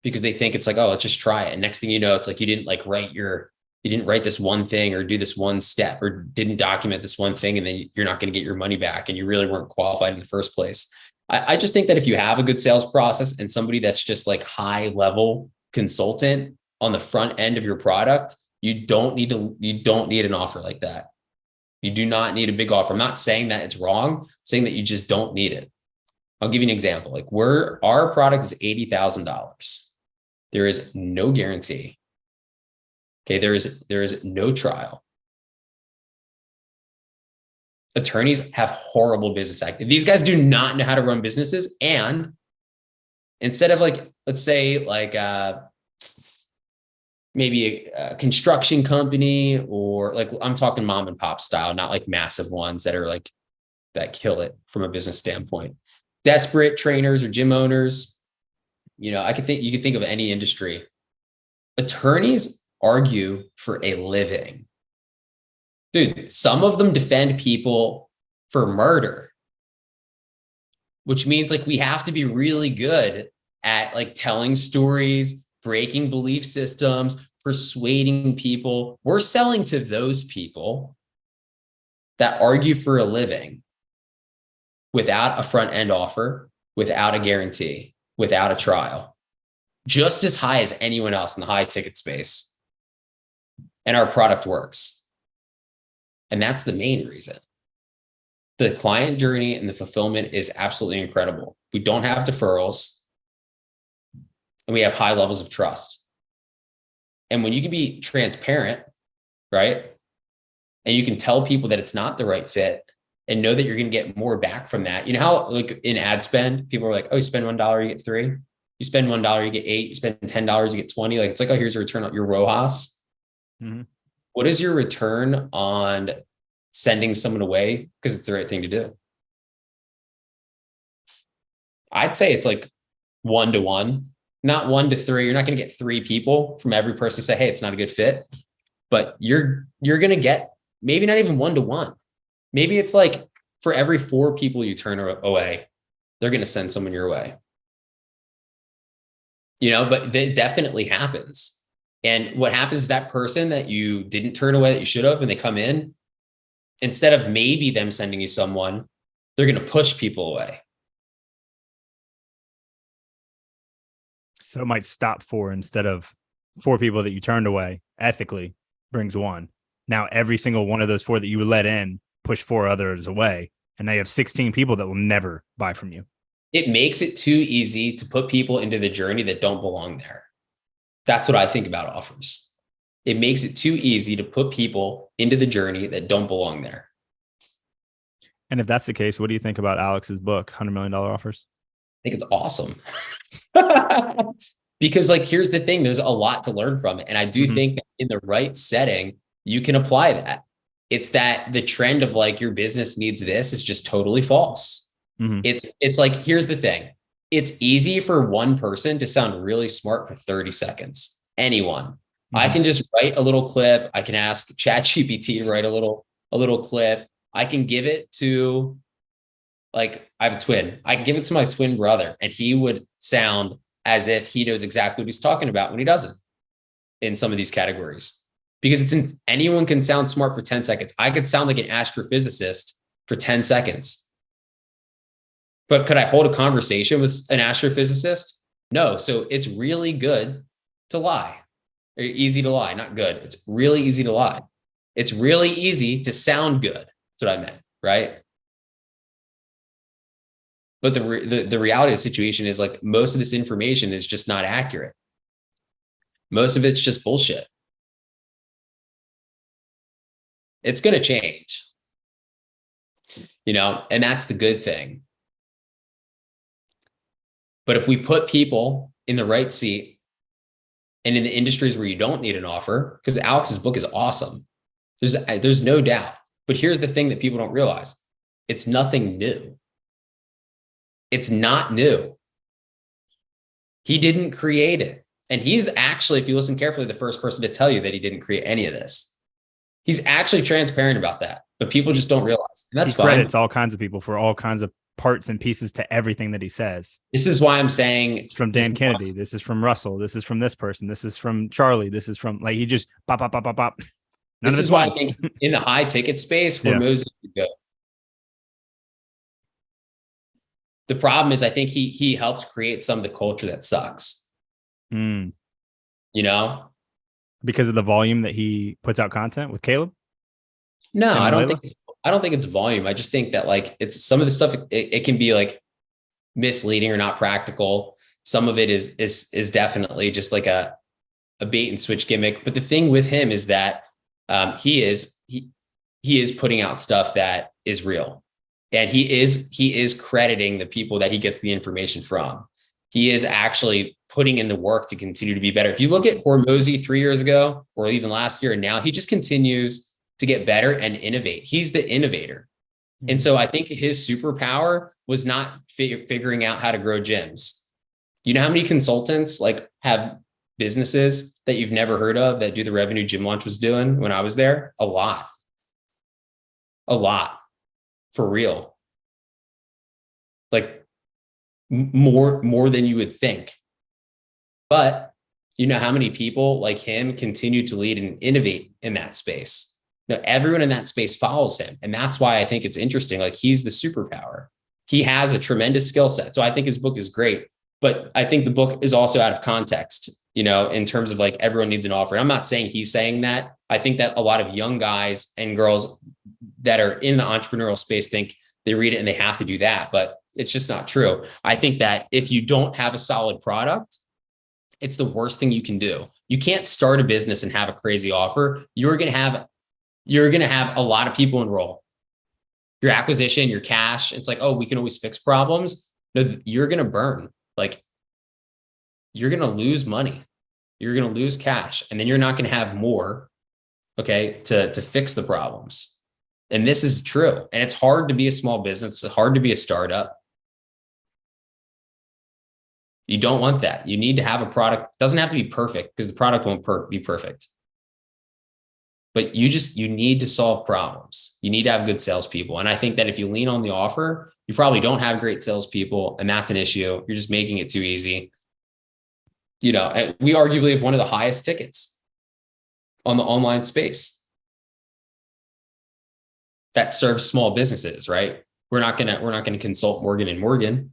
because they think it's like, oh, let's just try it. And next thing you know, it's like, you didn't write this one thing or do this one step or didn't document this one thing. And then you're not going to get your money back, and you really weren't qualified in the first place. I just think that if you have a good sales process and somebody that's just like high level consultant on the front end of your product, you don't need an offer like that. You do not need a big offer. I'm not saying that it's wrong. I'm saying that you just don't need it. I'll give you an example. Like, our product is $80,000. There is no guarantee. Okay. There is no trial. Attorneys have horrible business acumen. These guys do not know how to run businesses. And instead of like, let's say like maybe a construction company, or like, I'm talking mom and pop style, not like massive ones that are like, that kill it from a business standpoint. Desperate trainers or gym owners, you could think of any industry. Attorneys argue for a living. Dude, some of them defend people for murder, which means like we have to be really good at like telling stories, breaking belief systems, persuading people. We're selling to those people that argue for a living without a front end offer, without a guarantee, without a trial, just as high as anyone else in the high ticket space. And our product works. And that's the main reason. The client journey and the fulfillment is absolutely incredible. We don't have deferrals, and we have high levels of trust. And when you can be transparent, right? And you can tell people that it's not the right fit and know that you're going to get more back from that. You know how like in ad spend, people are like, oh, you spend $1, you get 3. You spend $1, you get 8. You spend $10, you get 20. Like, it's like, oh, here's a return on your ROAS. Mm-hmm. What is your return on sending someone away because it's the right thing to do? I'd say it's like 1 to 1, not 1 to 3. You're not going to get 3 people from every person to say, hey, it's not a good fit, but you're going to get maybe not even 1 to 1. Maybe it's like for every 4 people you turn away, they're going to send someone your way. But it definitely happens. And what happens is that person that you didn't turn away that you should have, and they come in, instead of maybe them sending you someone, they're going to push people away. So it might stop 4 instead of 4 people that you turned away ethically brings 1. Now, every single one of those 4 that you would let in push 4 others away. And now you have 16 people that will never buy from you. It makes it too easy to put people into the journey that don't belong there. That's what I think about offers. It makes it too easy to put people into the journey that don't belong there. And if that's the case, what do you think about Alex's book, $100 Million Offers? I think it's awesome. Because like, here's the thing, there's a lot to learn from it. And I do think that in the right setting, you can apply that. It's that the trend of like, your business needs this is just totally false. It's like, here's the thing. It's easy for one person to sound really smart for 30 seconds. Anyone. I can just write a little clip. I can ask ChatGPT to write a little clip. I can give it to, like, I have a twin. I can give it to my twin brother, and he would sound as if he knows exactly what he's talking about when he doesn't in some of these categories. Because anyone can sound smart for 10 seconds. I could sound like an astrophysicist for 10 seconds. But could I hold a conversation with an astrophysicist? No. So it's really good to lie. Or easy to lie, not good. It's really easy to lie. It's really easy to sound good. That's what I meant, right? But the reality of the situation is like most of this information is just not accurate. Most of it's just bullshit. It's going to change, and that's the good thing. But if we put people in the right seat and in the industries where you don't need an offer, because Alex's book is awesome, there's no doubt. But here's the thing that people don't realize. It's nothing new. It's not new. He didn't create it. And he's actually, if you listen carefully, the first person to tell you that he didn't create any of this. He's actually transparent about that, but people just don't realize. And that's fine. He credits all kinds of people for all kinds of parts and pieces to everything that he says. This is why I'm saying it's from Dan Kennedy. This is from Russell. This is from this person. This is from Charlie. This is from he just pop. This is why I think in the high ticket space, Hormozi would go. The problem is I think he helps create some of the culture that sucks. Because of the volume that he puts out content with Caleb? No, I don't think it's volume. I just think that it's some of the stuff it can be misleading or not practical. Some of it is definitely just a bait and switch gimmick. But the thing with him is that he is putting out stuff that is real. And he is crediting the people that he gets the information from. He is actually putting in the work to continue to be better. If you look at Hormozi 3 years ago, or even last year, and now he just continues to get better and innovate. He's the innovator. And so I think his superpower was not figuring out how to grow gyms. You know how many consultants have businesses that you've never heard of that do the revenue GymLaunch was doing when I was there? A lot. For real. More than you would think. But you know how many people like him continue to lead and innovate in that space? Now, everyone in that space follows him. And that's why I think it's interesting. He's the superpower. He has a tremendous skill set. So I think his book is great. But I think the book is also out of context, in terms of everyone needs an offer. I'm not saying he's saying that. I think that a lot of young guys and girls that are in the entrepreneurial space think they read it and they have to do that. But it's just not true. I think that if you don't have a solid product, it's the worst thing you can do. You can't start a business and have a crazy offer. You're going to have a lot of people enroll. Your acquisition, your cash, it's we can always fix problems. No, you're going to burn. You're going to lose money. You're going to lose cash. And then you're not going to have more, to fix the problems. And this is true. And it's hard to be a small business. It's hard to be a startup. You don't want that. You need to have a product. It doesn't have to be perfect because the product won't be perfect. But you need to solve problems. You need to have good salespeople. And I think that if you lean on the offer, you probably don't have great salespeople, and that's an issue. You're just making it too easy. We arguably have one of the highest tickets on the online space that serves small businesses, right? We're not gonna consult Morgan & Morgan,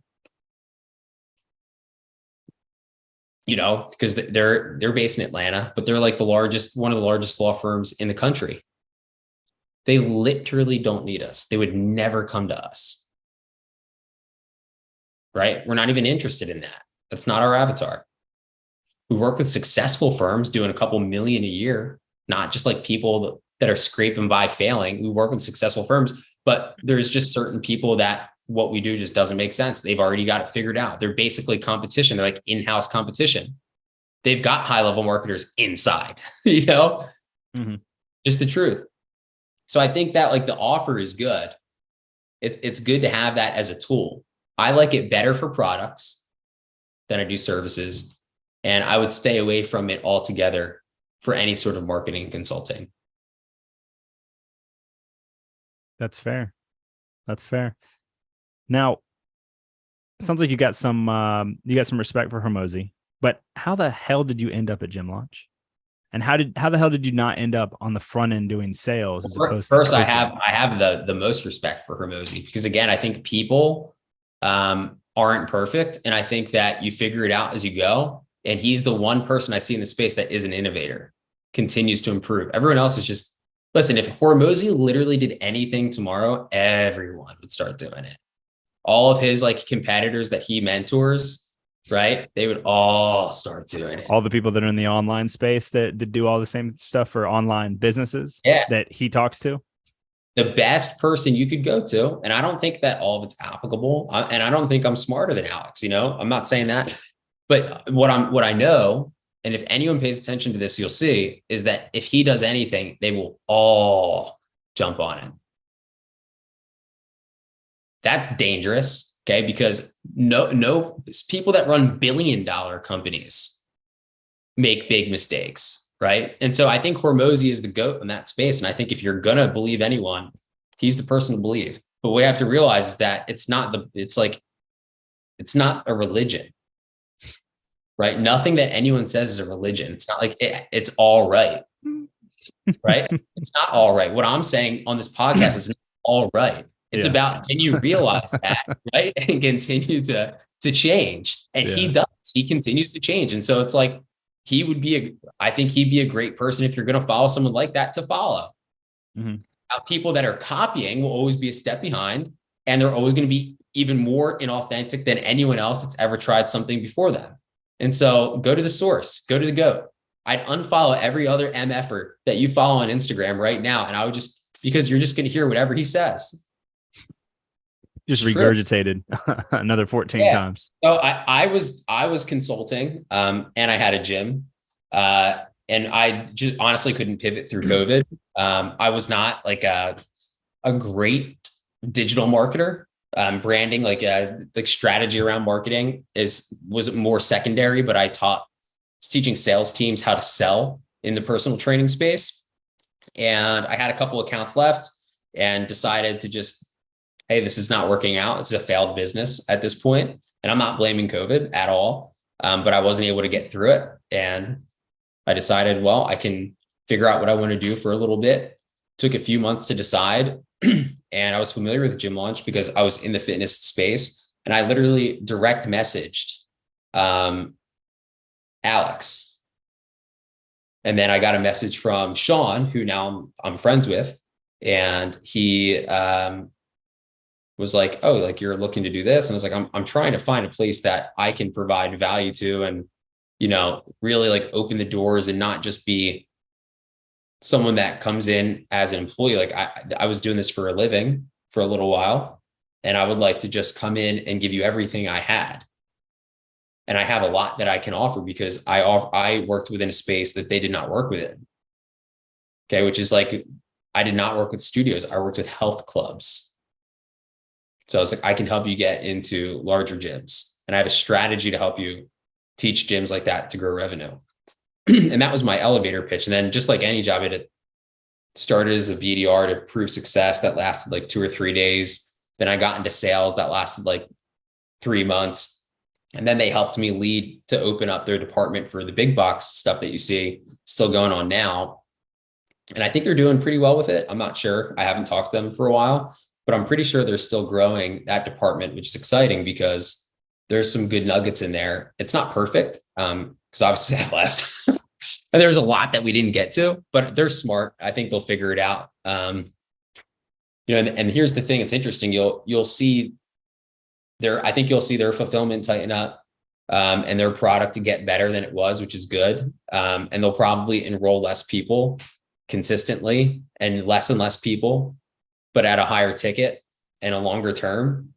because they're based in Atlanta, but they're one of the largest law firms in the country. They literally don't need us. They would never come to us, right? We're not even interested in that. That's not our avatar. We work with successful firms doing a couple million a year, not just people that are scraping by failing. We work with successful firms, but there's just certain people that what we do just doesn't make sense. They've already got it figured out. They're basically competition. They're in-house competition. They've got high-level marketers inside, Mm-hmm. Just the truth. So I think that the offer is good. It's good to have that as a tool. I like it better for products than I do services. And I would stay away from it altogether for any sort of marketing and consulting. That's fair. Now, it sounds like you got some respect for Hormozi, but how the hell did you end up at GymLaunch? And how the hell did you not end up on the front end doing sales as opposed to first? Coaching? I have the most respect for Hormozi because again, I think people aren't perfect. And I think that you figure it out as you go. And he's the one person I see in the space that is an innovator, continues to improve. Everyone else is just, listen, if Hormozy literally did anything tomorrow, everyone would start doing it. All of his like competitors that he mentors, right? They would all start doing it. All the people that are in the online space that do all the same stuff for online businesses that he talks to. The best person you could go to, and I don't think that all of it's applicable, and I don't think I'm smarter than Alex, I'm not saying that, but what I know, and if anyone pays attention to this, you'll see, is that if he does anything, they will all jump on it. That's dangerous, okay? Because no people that run billion-dollar companies make big mistakes, right? And so I think Hormozy is the GOAT in that space. And I think if you're gonna believe anyone, he's the person to believe. But what we have to realize is that it's not a religion, right? Nothing that anyone says is a religion. It's not like it's all right, right? It's not all right. What I'm saying on this podcast is not all right. It's about, can you realize that, right? And continue to change. And he does, he continues to change. And so it's like, I think he'd be a great person if you're going to follow someone like that to follow. Mm-hmm. People that are copying will always be a step behind, and they're always going to be even more inauthentic than anyone else that's ever tried something before them. And so go to the source, go to the GOAT. I'd unfollow every other MFer that you follow on Instagram right now. And I would because you're just going to hear whatever he says. Just regurgitated another 14 times. So I was consulting, and I had a gym, and I just honestly couldn't pivot through COVID. I was not like a great digital marketer. Branding, like strategy around marketing was more secondary, but I was teaching sales teams how to sell in the personal training space. And I had a couple accounts left and decided to just, hey, this is not working out. It's a failed business at this point. And I'm not blaming COVID at all. But I wasn't able to get through it. And I decided, well, I can figure out what I want to do for a little bit. Took a few months to decide. And I was familiar with GymLaunch because I was in the fitness space. And I literally direct messaged Alex. And then I got a message from Sean, who now I'm friends with. And he was like, oh, like you're looking to do this. And I was like, I'm trying to find a place that I can provide value to and, really like open the doors and not just be someone that comes in as an employee. Like I was doing this for a living for a little while, and I would like to just come in and give you everything I had. And I have a lot that I can offer because I worked within a space that they did not work within. Okay. Which is like, I did not work with studios. I worked with health clubs. So I was like, I can help you get into larger gyms, and I have a strategy to help you teach gyms like that to grow revenue. And that was my elevator pitch. And then just like any job, it started as a VDR to prove success that lasted like 2 or 3 days. Then I got into sales that lasted like 3 months. And then they helped me lead to open up their department for the big box stuff that you see still going on now. And I think they're doing pretty well with it. I'm not sure. I haven't talked to them for a while, but I'm pretty sure they're still growing that department, which is exciting because there's some good nuggets in there. It's not perfect because obviously I left. And there's a lot that we didn't get to, but they're smart. I think they'll figure it out. And here's the thing. It's interesting. You'll see I think you'll see their fulfillment tighten up and their product to get better than it was, which is good. And they'll probably enroll less people consistently and less people, but at a higher ticket and a longer term.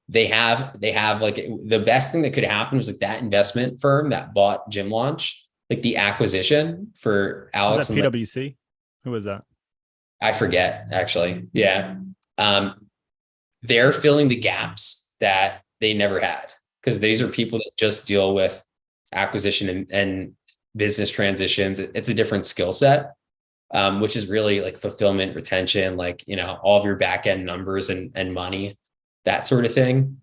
They have like the best thing that could happen was like that investment firm that bought GymLaunch, like the acquisition for Alex. Was that PwC? Who was that? I forget actually. Yeah. They're filling the gaps that they never had because these are people that just deal with acquisition and business transitions. It's a different skill set, which is really like fulfillment, retention, like, all of your back end numbers and money, that sort of thing.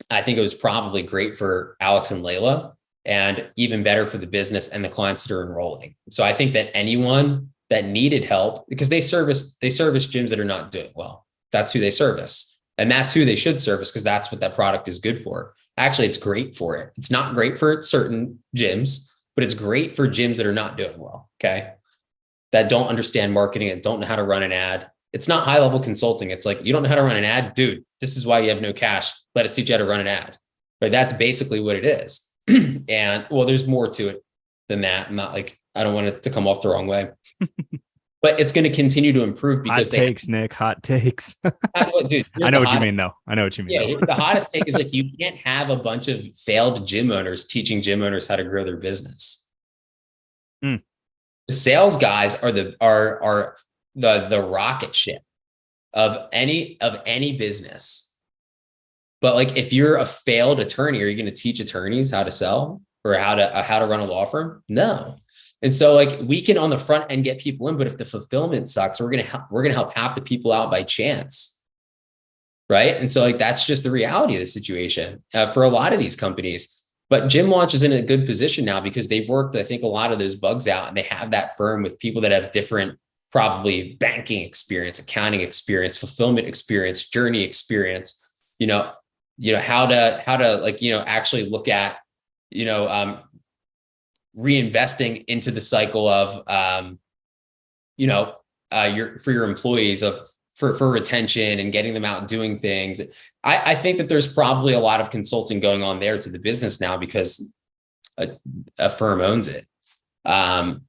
I think it was probably great for Alex and Layla, and even better for the business and the clients that are enrolling. So I think that anyone that needed help, because they service gyms that are not doing well, that's who they service. And that's who they should service, because that's what that product is good for. Actually, it's great for it. It's not great for certain gyms, but it's great for gyms that are not doing well. Okay. That don't understand marketing and don't know how to run an ad. It's not high level consulting. It's like, you don't know how to run an ad, dude. This is why you have no cash. Let us teach you how to run an ad. But that's basically what it is. And well, there's more to it than that. I'm not like, I don't want it to come off the wrong way, but it's going to continue to improve because Nick, hot takes. Dude, I know what you mean though. I know what you mean. Yeah. The hottest take is like, you can't have a bunch of failed gym owners teaching gym owners how to grow their business. The sales guys are the rocket ship of any business. But like, if you're a failed attorney, are you going to teach attorneys how to sell or how to run a law firm? No. And so like, we can on the front end get people in, but if the fulfillment sucks, we're going to help half the people out by chance. Right. And so like, that's just the reality of the situation for a lot of these companies. But GymLaunch is in a good position now because they've worked, I think, a lot of those bugs out, and they have that firm with people that have different, probably banking experience, accounting experience, fulfillment experience, journey experience, how to like, actually look at, reinvesting into the cycle of, for your employees for retention and getting them out and doing things. I think that there's probably a lot of consulting going on there to the business now because a firm owns it. But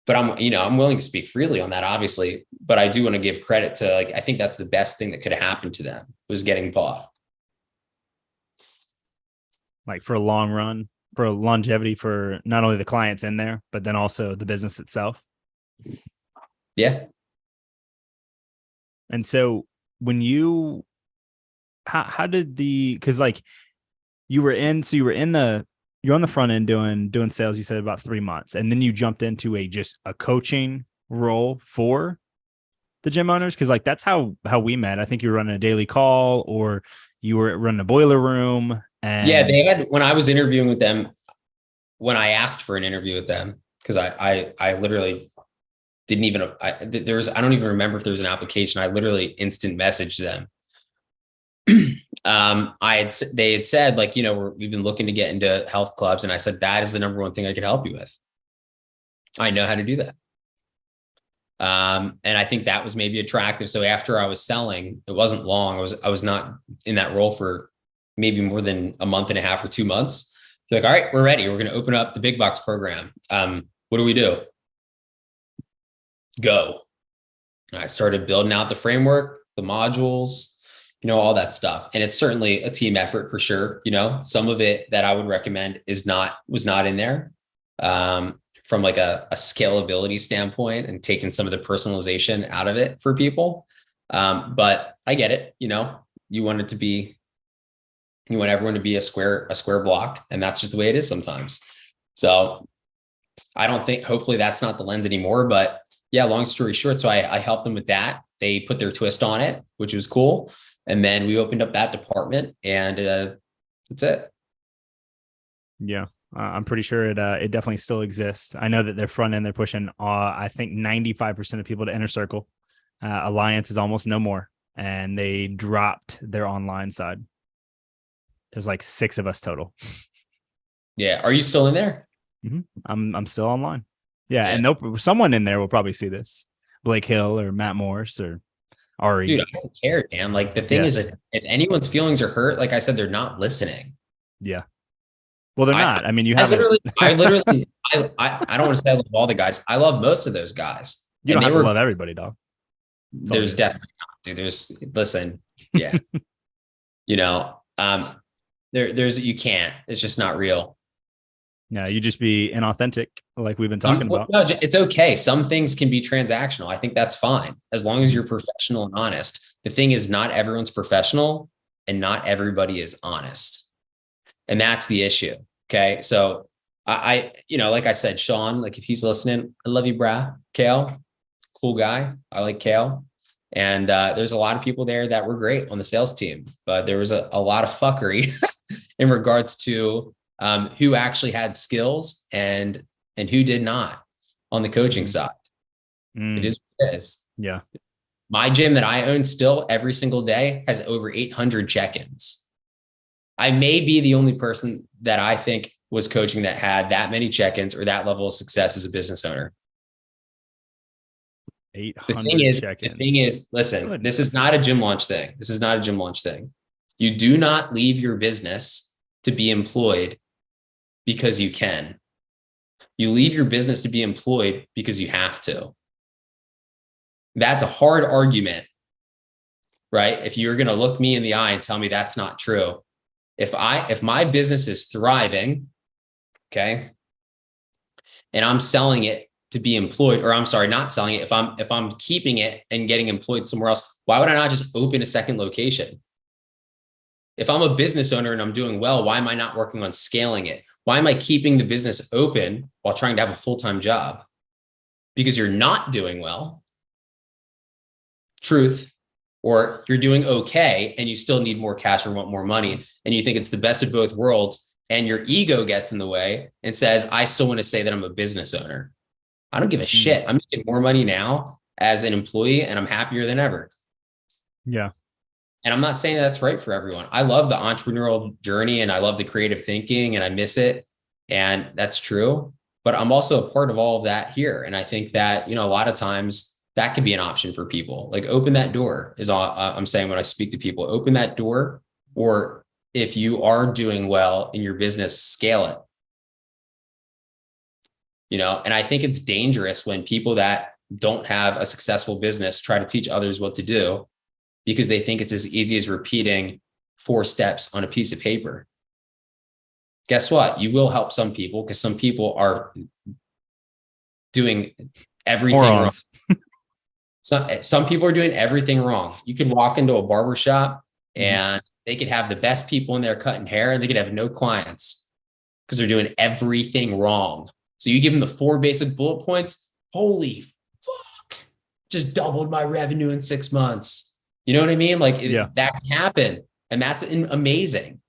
I'm willing to speak freely on that, obviously, but I do want to give credit to, like, I think that's the best thing that could have happened to them, was getting bought. Like, for a long run, for longevity, for not only the clients in there, but then also the business itself. Yeah. And so when how did because like you're on the front end doing sales, you said about 3 months, and then you jumped into just a coaching role for the gym owners. Cause like, that's how we met. I think you were running a daily call, or you were running a boiler room. And yeah, they had, when I was interviewing with them, when I asked for an interview with them, cause I literally didn't even, I don't even remember if there was an application. I literally instant messaged them. They had said, like, we've been looking to get into health clubs. And I said, that is the number one thing I could help you with. I know how to do that. And I think that was maybe attractive. So after I was selling, it wasn't long. I was not in that role for maybe more than a month and a half or 2 months. They're like, all right, we're ready. We're going to open up the big box program. What do we do? Go. And I started building out the framework, the modules, all that stuff. And it's certainly a team effort for sure. Some of it that I would recommend was not in there from like a scalability standpoint, and taking some of the personalization out of it for people. But I get it. You want everyone to be a square block, and that's just the way it is sometimes. So I don't think, hopefully that's not the lens anymore, but yeah, long story short. So I helped them with that. They put their twist on it, which was cool. And then we opened up that department, and that's it. Yeah. I'm pretty sure it definitely still exists. I know that their front end, they're pushing, I think 95% of people to Inner Circle. Alliance is almost no more. And they dropped their online side. There's like 6 of us total. Yeah. Are you still in there? Mm-hmm. I'm still online. Yeah. And someone in there will probably see this. Blake Hill or Matt Morris or Ari. Dude, I don't care, Dan. Like, the thing is, if anyone's feelings are hurt, like I said, they're not listening. Yeah. Well, they're not. I mean, I don't want to say I love all the guys. I love most of those guys. You don't have to love everybody, dog. There's definitely not, dude. Listen, yeah. You can't. It's just not real. Yeah, you just be inauthentic, like we've been talking about. No, it's okay. Some things can be transactional. I think that's fine, as long as you're professional and honest. The thing is, not everyone's professional, and not everybody is honest. And that's the issue. Okay. So I like I said, Sean, like, if he's listening, I love you, brah. Kale, cool guy. I like Kale. And there's a lot of people there that were great on the sales team, but there was a lot of fuckery in regards to who actually had skills and who did not on the coaching side. It is what it is. Yeah. My gym that I own still every single day has over 800 check-ins. I may be the only person that I think was coaching that had that many check-ins or that level of success as a business owner. 800 The thing is, listen, Goodness. this is not a GymLaunch thing. This is not a GymLaunch thing. You do not leave your business to be employed because you can. You leave your business to be employed because you have to. That's a hard argument, right? If you're going to look me in the eye and tell me that's not true. If my business is thriving, okay, and I'm selling it to be employed, or I'm sorry, not selling it. If I'm keeping it and getting employed somewhere else, why would I not just open a second location? If I'm a business owner and I'm doing well, why am I not working on scaling it? Why am I keeping the business open while trying to have a full-time job? Because you're not doing well. Truth. Or you're doing okay and you still need more cash or want more money and you think it's the best of both worlds and your ego gets in the way and says, I still want to say that I'm a business owner. I don't give a shit. I'm making more money now as an employee and I'm happier than ever. Yeah. And I'm not saying that's right for everyone. I love the entrepreneurial journey and I love the creative thinking and I miss it. And that's true. But I'm also a part of all of that here. And I think that, a lot of times that can be an option for people. Like open that door is all I'm saying when I speak to people, open that door. Or if you are doing well in your business, scale it. And I think it's dangerous when people that don't have a successful business try to teach others what to do because they think it's as easy as repeating 4 steps on a piece of paper. Guess what? You will help some people because some people are doing everything wrong. Some people are doing everything wrong. You can walk into a barbershop and they could have the best people in there cutting hair and they could have no clients because they're doing everything wrong. So you give them the 4 basic bullet points. Holy fuck, just doubled my revenue in 6 months. You know what I mean? That can happen. And that's amazing.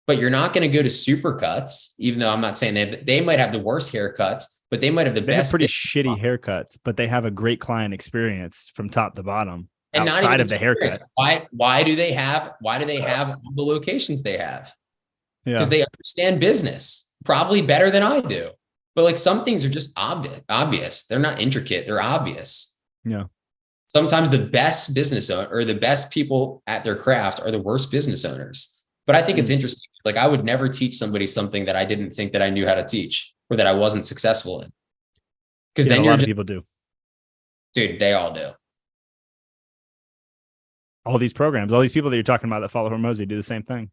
But you're not going to go to Supercuts, even though I'm not saying they might have the worst haircuts, but they might have the best. They have pretty shitty haircuts, but they have a great client experience from top to bottom and outside of the haircut. Why do they have the locations they have? Because they understand business probably better than I do. But some things are just obvious. They're not intricate. They're obvious. Yeah. Sometimes the best business owner or the best people at their craft are the worst business owners. But I think it's interesting. I would never teach somebody something that I didn't think that I knew how to teach or that I wasn't successful in. Because then a lot of people do. Dude, they all do. All these programs, all these people that you're talking about that follow Hormozi do the same thing.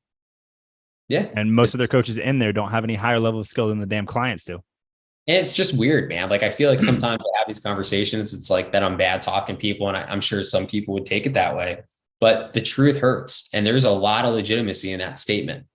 Yeah. And most of their coaches in there don't have any higher level of skill than the damn clients do. And it's just weird, man. I feel like sometimes I have these conversations, it's that I'm bad talking people. And I'm sure some people would take it that way. But the truth hurts. And there's a lot of legitimacy in that statement.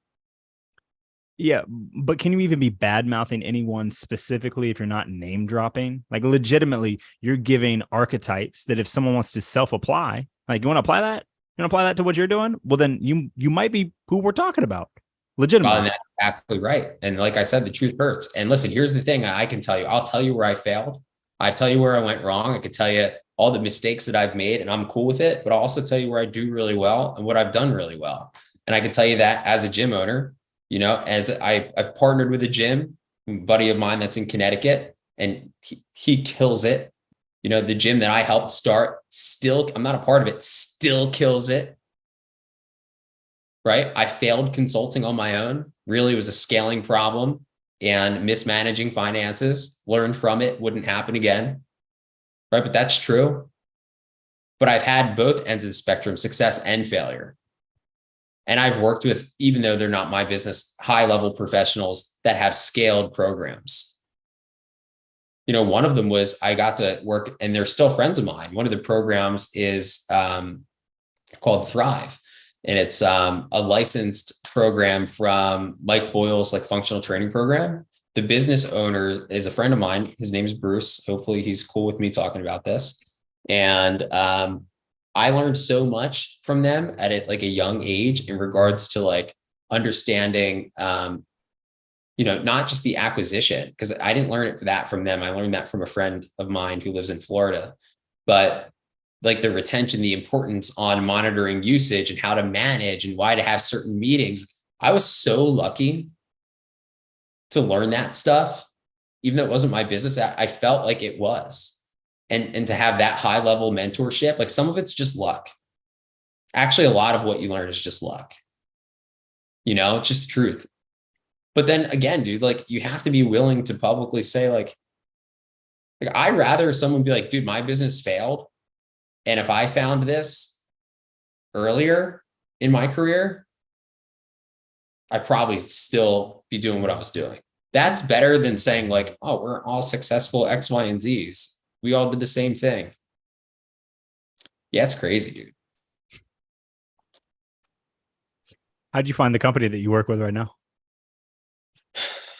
Yeah. But can you even be bad mouthing anyone specifically if you're not name dropping? Legitimately, you're giving archetypes that if someone wants to self-apply, you want to apply that? You want to apply that to what you're doing? Well, then you might be who we're talking about. Legitimately. Well, and that's exactly right. And like I said, the truth hurts. And listen, here's the thing I can tell you. I'll tell you where I failed. I tell you where I went wrong. I could tell you all the mistakes that I've made and I'm cool with it, but I'll also tell you where I do really well and what I've done really well. And I can tell you that as a gym owner, as I've partnered with a gym, a buddy of mine that's in Connecticut, and he kills it. The gym that I helped start still, I'm not a part of it, still kills it. Right? I failed consulting on my own. Really, it was a scaling problem and mismanaging finances. Learned from it, wouldn't happen again. Right? But that's true. But I've had both ends of the spectrum, success and failure. And I've worked with, even though they're not my business, high-level professionals that have scaled programs. One of them was I got to work, and they're still friends of mine. One of the programs is called Thrive. And it's a licensed program from Mike Boyle's functional training program. The business owner is a friend of mine. His name is Bruce. Hopefully he's cool with me talking about this. And I learned so much from them at a young age in regards to understanding, not just the acquisition, because I didn't learn that from them. I learned that from a friend of mine who lives in Florida, but like the retention, the importance on monitoring usage and how to manage and why to have certain meetings. I was so lucky to learn that stuff, even though it wasn't my business. I felt like it was. And to have that high level mentorship, like some of it's just luck. Actually, a lot of what you learn is just luck. It's just the truth. But then again, dude, like you have to be willing to publicly say like I'd rather someone be like, dude, my business failed. And if I found this earlier in my career, I'd probably still be doing what I was doing. That's better than saying like, oh, we're all successful X, Y, and Z's. We all did the same thing. Yeah, it's crazy, dude. How'd you find the company that you work with right now?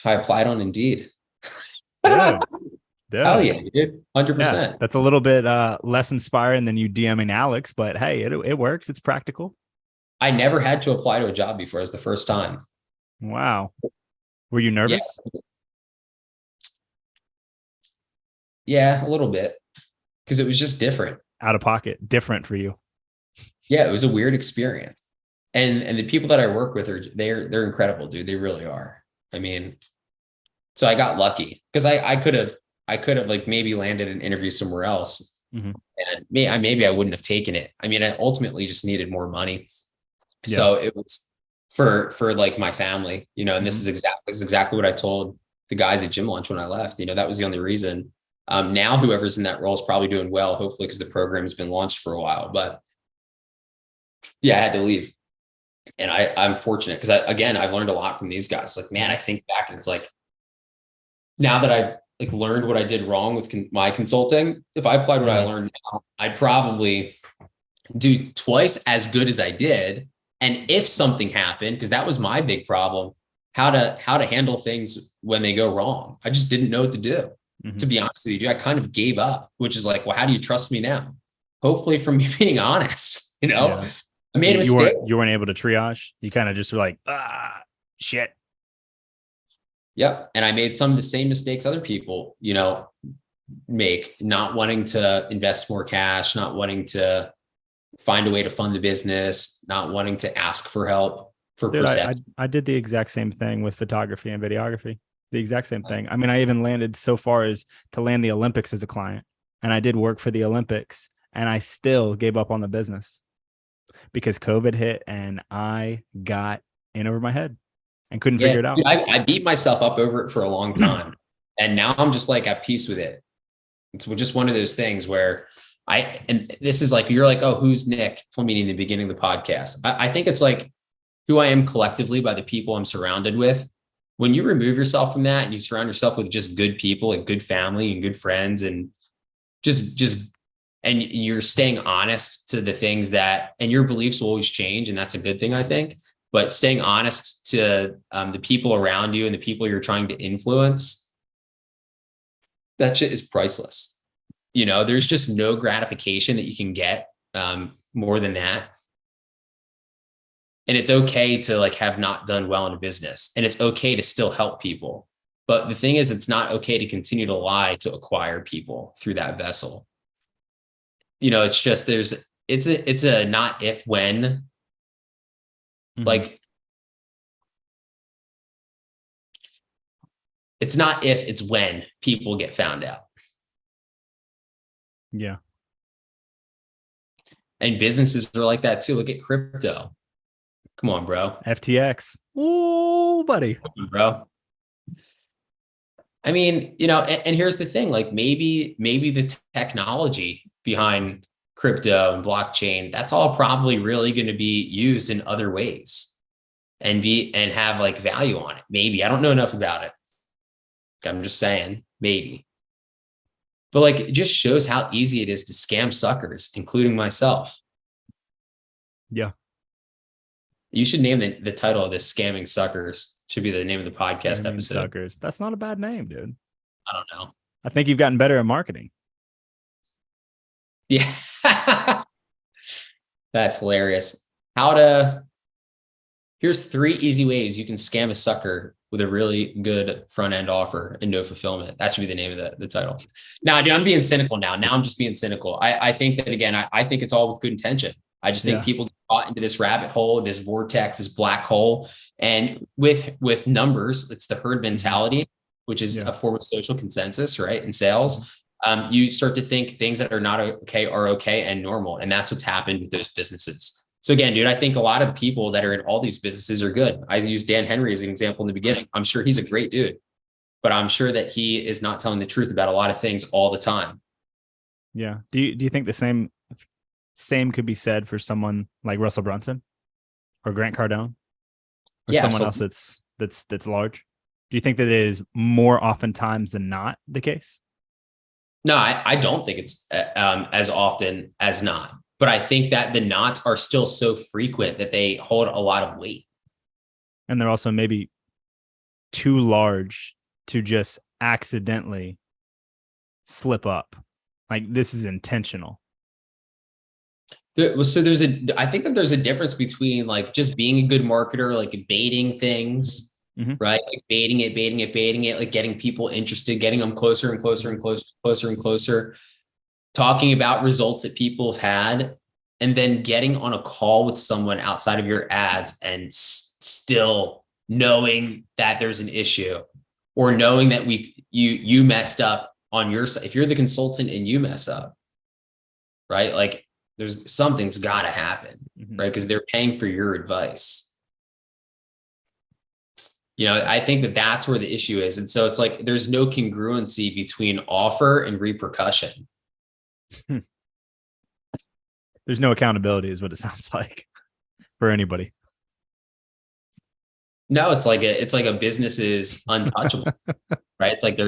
I applied on Indeed. Good. Hell yeah, dude. 100%. Yeah, that's a little bit less inspiring than you DMing Alex, but hey, it works. It's practical. I never had to apply to a job before. It was the first time. Wow. Were you nervous? Yeah, a little bit. Because it was just different. Out of pocket, different for you. Yeah, it was a weird experience. And the people that I work with they're incredible, dude. They really are. I mean, so I got lucky because I could have like maybe landed an interview somewhere else. Mm-hmm. And maybe I wouldn't have taken it. I mean, I ultimately just needed more money. Yeah. So it was for like my family, and mm-hmm. This is exactly what I told the guys at GymLaunch when I left. That was the only reason. Now whoever's in that role is probably doing well, hopefully, because the program's been launched for a while. But yeah, I had to leave. And I'm fortunate because I've learned a lot from these guys. Like, man, I think back and it's like, now that I've like learned what I did wrong with my consulting, if I applied what I learned now, I'd probably do twice as good as I did. And if something happened, because that was my big problem, how to handle things when they go wrong. I just didn't know what to do. Mm-hmm. To be honest with you, I kind of gave up, which is like, well, how do you trust me now? Hopefully from me being honest, Yeah. I made a mistake. You weren't able to triage. You kind of just were like, shit. Yep. And I made some of the same mistakes other people, make, not wanting to invest more cash, not wanting to find a way to fund the business, not wanting to ask for help for perception. I did the exact same thing with photography and videography. The exact same thing. I mean, I even landed so far as to land the Olympics as a client. And I did work for the Olympics and I still gave up on the business because COVID hit and I got in over my head and couldn't figure it out. Dude, I beat myself up over it for a long time. And now I'm just like at peace with it. It's just one of those things where and this is like, you're like, oh, who's Nick Flamini in the beginning of the podcast? I think it's like who I am collectively by the people I'm surrounded with. When you remove yourself from that and you surround yourself with just good people and good family and good friends and and you're staying honest to the things and your beliefs will always change. And that's a good thing, I think, but staying honest to the people around you and the people you're trying to influence, that shit is priceless. There's just no gratification that you can get more than that. And it's okay to like have not done well in a business, and it's okay to still help people. But the thing is, it's not okay to continue to lie to acquire people through that vessel. It's just it's a not if when, mm-hmm. Like it's not if, it's when people get found out. Yeah. And businesses are like that too. Look at crypto. Come on, bro. FTX. Oh, buddy. Come on, bro. I mean, and here's the thing, like maybe the technology behind crypto and blockchain, that's all probably really going to be used in other ways and have like value on it. Maybe. I don't know enough about it. I'm just saying, maybe. But like, it just shows how easy it is to scam suckers, including myself. Yeah. You should name the title of this, Scamming Suckers. Should be the name of the podcast Scamming episode. Suckers. That's not a bad name, dude. I don't know. I think you've gotten better at marketing. Yeah. That's hilarious. Here's 3 easy ways you can scam a sucker with a really good front end offer and no fulfillment. That should be the name of the title. Now, dude, I'm being cynical now. Now I'm just being cynical. I think that, again, I think it's all with good intention. I just think people get caught into this rabbit hole, this vortex, this black hole. And with numbers, it's the herd mentality, which is a form of social consensus, right? In sales, you start to think things that are not okay are okay and normal. And that's what's happened with those businesses. So again, dude, I think a lot of people that are in all these businesses are good. I used Dan Henry as an example in the beginning. I'm sure he's a great dude, but I'm sure that he is not telling the truth about a lot of things all the time. Yeah. Do you think the same could be said for someone like Russell Brunson or Grant Cardone or someone else that's large? Do you think that it is more oftentimes than not the case? No, I don't think it's as often as not. But I think that the knots are still so frequent that they hold a lot of weight. And they're also maybe too large to just accidentally slip up. Like, this is intentional. So I think that there's a difference between like just being a good marketer, like baiting things, right? Like baiting it, like getting people interested, getting them closer and closer and closer and closer, talking about results that people have had, and then getting on a call with someone outside of your ads and still knowing that there's an issue, or knowing that you messed up on your side. If you're the consultant and you mess up, right? Like something's got to happen, right? Because they're paying for your advice. I think that that's where the issue is. And so it's like, there's no congruency between offer and repercussion. There's no accountability is what it sounds like for anybody. No, it's like a business is untouchable, right? It's like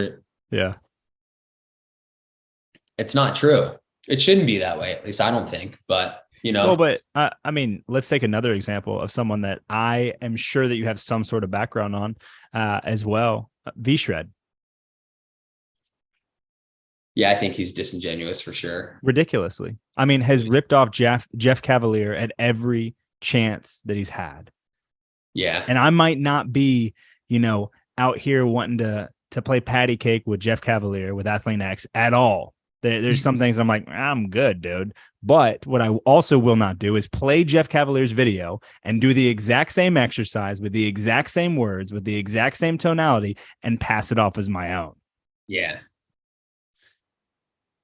it's not true. It shouldn't be that way. At least I don't think, but Well, but I mean, let's take another example of someone that I am sure that you have some sort of background on as well. V-Shred. Yeah, I think he's disingenuous for sure. Ridiculously. I mean, has ripped off Jeff Cavalier at every chance that he's had. Yeah. And I might not be, out here wanting to play patty cake with Jeff Cavalier with Athlete X at all. There's some things I'm like, I'm good, dude. But what I also will not do is play Jeff Cavalier's video and do the exact same exercise with the exact same words, with the exact same tonality, and pass it off as my own. Yeah.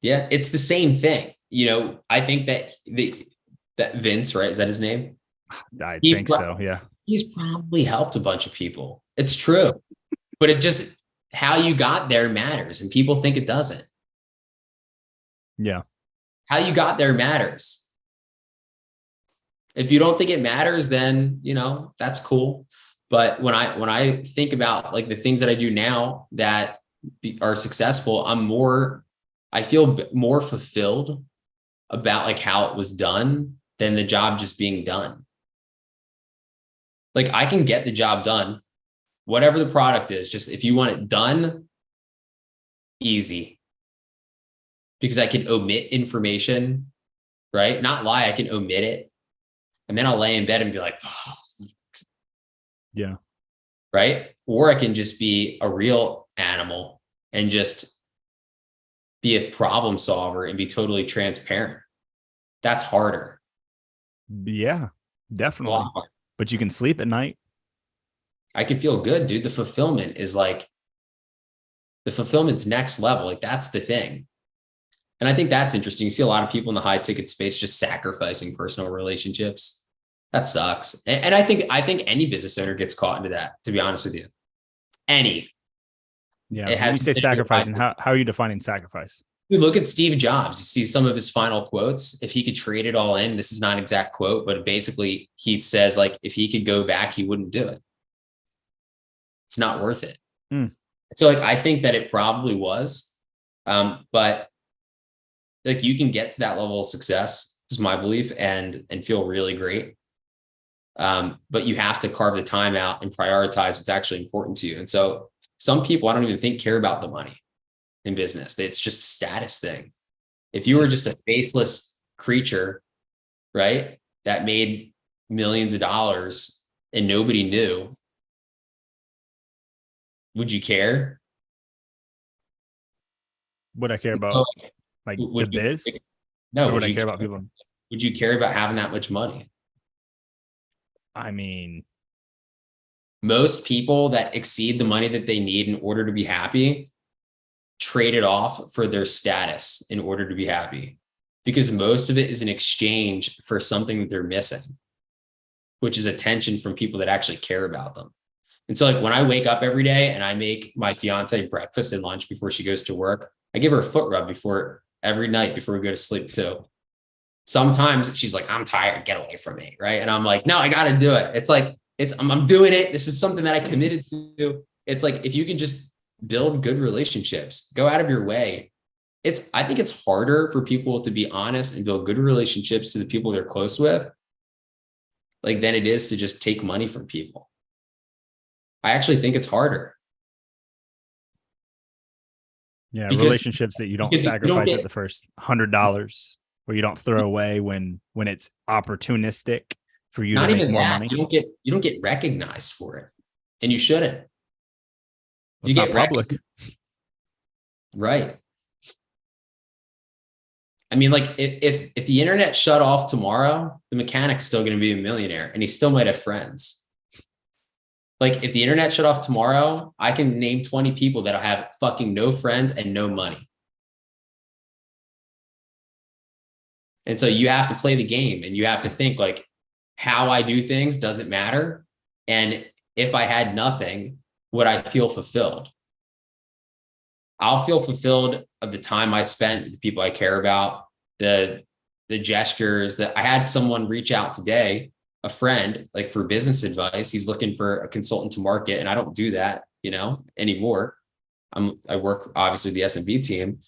Yeah, it's the same thing. I think that that Vince, right? Is that his name? I think so. Yeah. He's probably helped a bunch of people. It's true. But it just, how you got there matters, and people think it doesn't. Yeah. How you got there matters. If you don't think it matters, then, that's cool. But when I think about like the things that I do now that are successful, I feel more fulfilled about like how it was done than the job just being done. Like, I can get the job done, whatever the product is, just if you want it done, easy. Because I can omit information, right? Not lie, I can omit it. And then I'll lay in bed and be like, oh. Yeah. Right? Or I can just be a real animal and just be a problem solver and be totally transparent. That's harder. Yeah, definitely. But you can sleep at night. I can feel good, dude. The fulfillment's next level. Like, that's the thing. And I think that's interesting. You see a lot of people in the high ticket space just sacrificing personal relationships. That sucks. And I think any business owner gets caught into that, to be honest with you. Any. Yeah. When you say sacrificing, how are you defining sacrifice? You look at Steve Jobs, you see some of his final quotes. If he could trade it all in, this is not an exact quote, but basically he says, like, if he could go back, he wouldn't do it. It's not worth it. So like, I think that it probably was, but like, you can get to that level of success, is my belief, and feel really great. But you have to carve the time out and prioritize what's actually important to you. And so some people, I don't even think, care about the money in business. It's just a status thing. If you were just a faceless creature, right, that made millions of dollars and nobody knew, Would you care? Would I care So, about like the would you, biz? no, Or would would I you care about care? people? Would you care about having that much money? I mean, Most people that exceed the money that they need in order to be happy trade it off for their status in order to be happy, because most of it is an exchange for something that they're missing, which is attention from people that actually care about them. And so, like, when I wake up every day and I make my fiance breakfast and lunch before she goes to work, I give her a foot rub before every night before we go to sleep too. Sometimes she's like, I'm tired, get away from me. Right. And I'm like, no, I got to do it. It's like, I'm doing it. This is something that I committed to. It's like, if you can just build good relationships, go out of your way. I think it's harder for people to be honest and build good relationships to the people they're close with, like, than it is to just take money from people. I actually think it's harder. yeah, Because relationships that you don't sacrifice get, at the first $100, or you don't throw away when it's opportunistic for you to not make even more that, money. you don't get recognized for it, and you shouldn't. Do It's you not get public. Right. I mean, like, if the internet shut off tomorrow, the mechanic's still going to be a millionaire, and he still might have friends. Like, if the internet shut off tomorrow, I can name 20 people that'll have fucking no friends and no money. And so you have to play the game, and you have to think, like, how I do things doesn't matter. And if I had nothing, would I feel fulfilled? I'll feel fulfilled of the time I spent with the people I care about, the gestures that I had. Someone reach out today, a friend, like, for business advice. He's looking for a consultant to market, and I don't do that, anymore. I work obviously with the S&B team.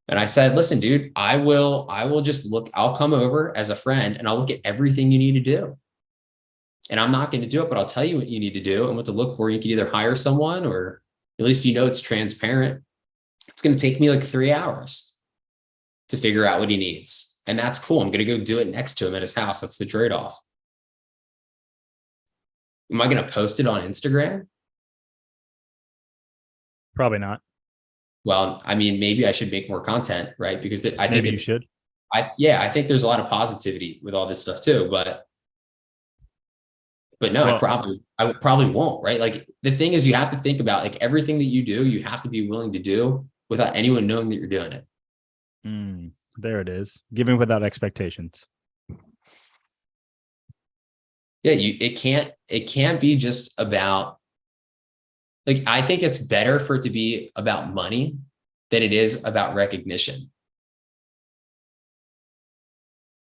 And I said, listen, dude, I will just look, I'll come over as a friend and I'll look at everything you need to do. And I'm not going to do it, but I'll tell you what you need to do and what to look for. You can either hire someone, or at least it's transparent. It's going to take me like 3 hours to figure out what he needs. And that's cool. I'm going to go do it next to him at his house. That's the trade-off. Am I going to post it on Instagram? Probably not. Well, I mean, maybe I should make more content, right? Because I think Maybe you should. I think there's a lot of positivity with all this stuff too, but no, well, I probably won't, right? Like, the thing is, you have to think about, like, everything that you do, you have to be willing to do without anyone knowing that you're doing it. There it is. Giving without expectations. Yeah, it can't be just about, like, I think it's better for it to be about money than it is about recognition.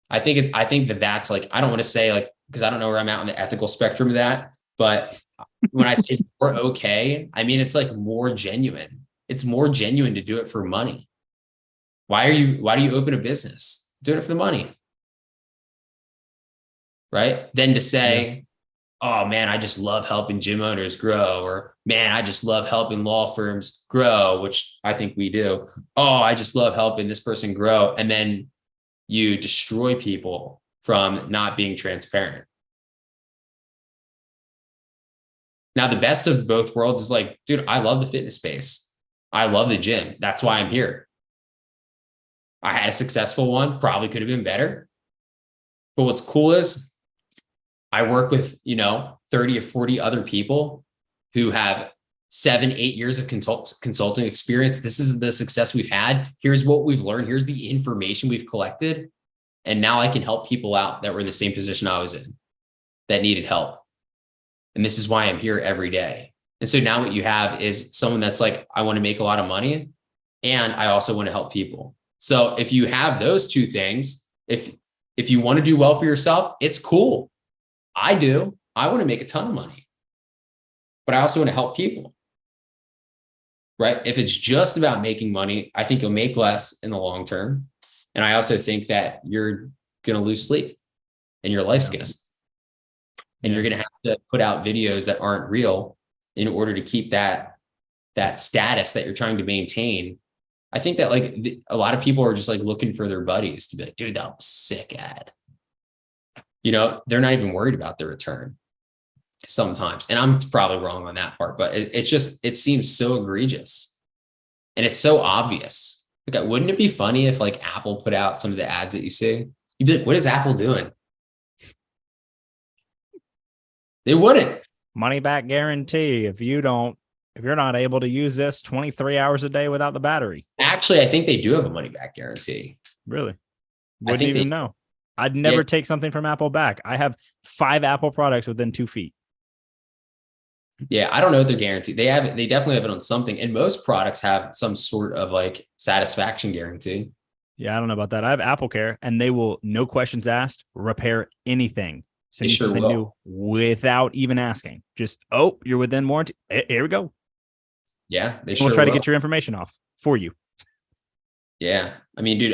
I think that's, like, I don't want to say, like, because I don't know where I'm at on the ethical spectrum of that, but when I say more okay, I mean, it's like more genuine. It's more genuine to do it for money. Why do you open a business? Doing it for the money. Right? Then to say, oh man, I just love helping gym owners grow, or man, I just love helping law firms grow, which I think we do. Oh, I just love helping this person grow. And then you destroy people from not being transparent. Now, the best of both worlds is, like, dude, I love the fitness space. I love the gym. That's why I'm here. I had a successful one, probably could have been better. But what's cool is I work with, 30 or 40 other people who have 7-8 years of consulting experience. This is the success we've had. Here's what we've learned. Here's the information we've collected. And now I can help people out that were in the same position I was in, that needed help. And this is why I'm here every day. And so now what you have is someone that's like, I want to make a lot of money, and I also want to help people. So if you have those two things, if you want to do well for yourself, it's cool. I do. I want to make a ton of money, but I also want to help people. Right? If it's just about making money, I think you'll make less in the long term. And I also think that you're going to lose sleep, and your life's going to, and you're going to have to put out videos that aren't real in order to keep that status that you're trying to maintain. I think that, like, a lot of people are just, like, looking for their buddies to be like, dude, that was sick ad. They're not even worried about the return. sometimes. And I'm probably wrong on that part, but it seems so egregious and it's so obvious. Like, wouldn't it be funny if like Apple put out some of the ads that you see? You'd be like, what is Apple doing? They wouldn't. Money back guarantee. If you're not able to use this 23 hours a day without the battery. Actually, I think they do have a money back guarantee. Really? Wouldn't even know. I'd never take something from Apple back. I have 5 Apple products within 2 feet. Yeah, I don't know what their guarantee. They definitely have it on something. And most products have some sort of like satisfaction guarantee. Yeah, I don't know about that. I have Apple Care and they will, no questions asked, repair anything. Send you something new without even asking. Just, oh, you're within warranty. Here we go. Yeah, they will try to get your information off for you. Yeah. I mean, dude,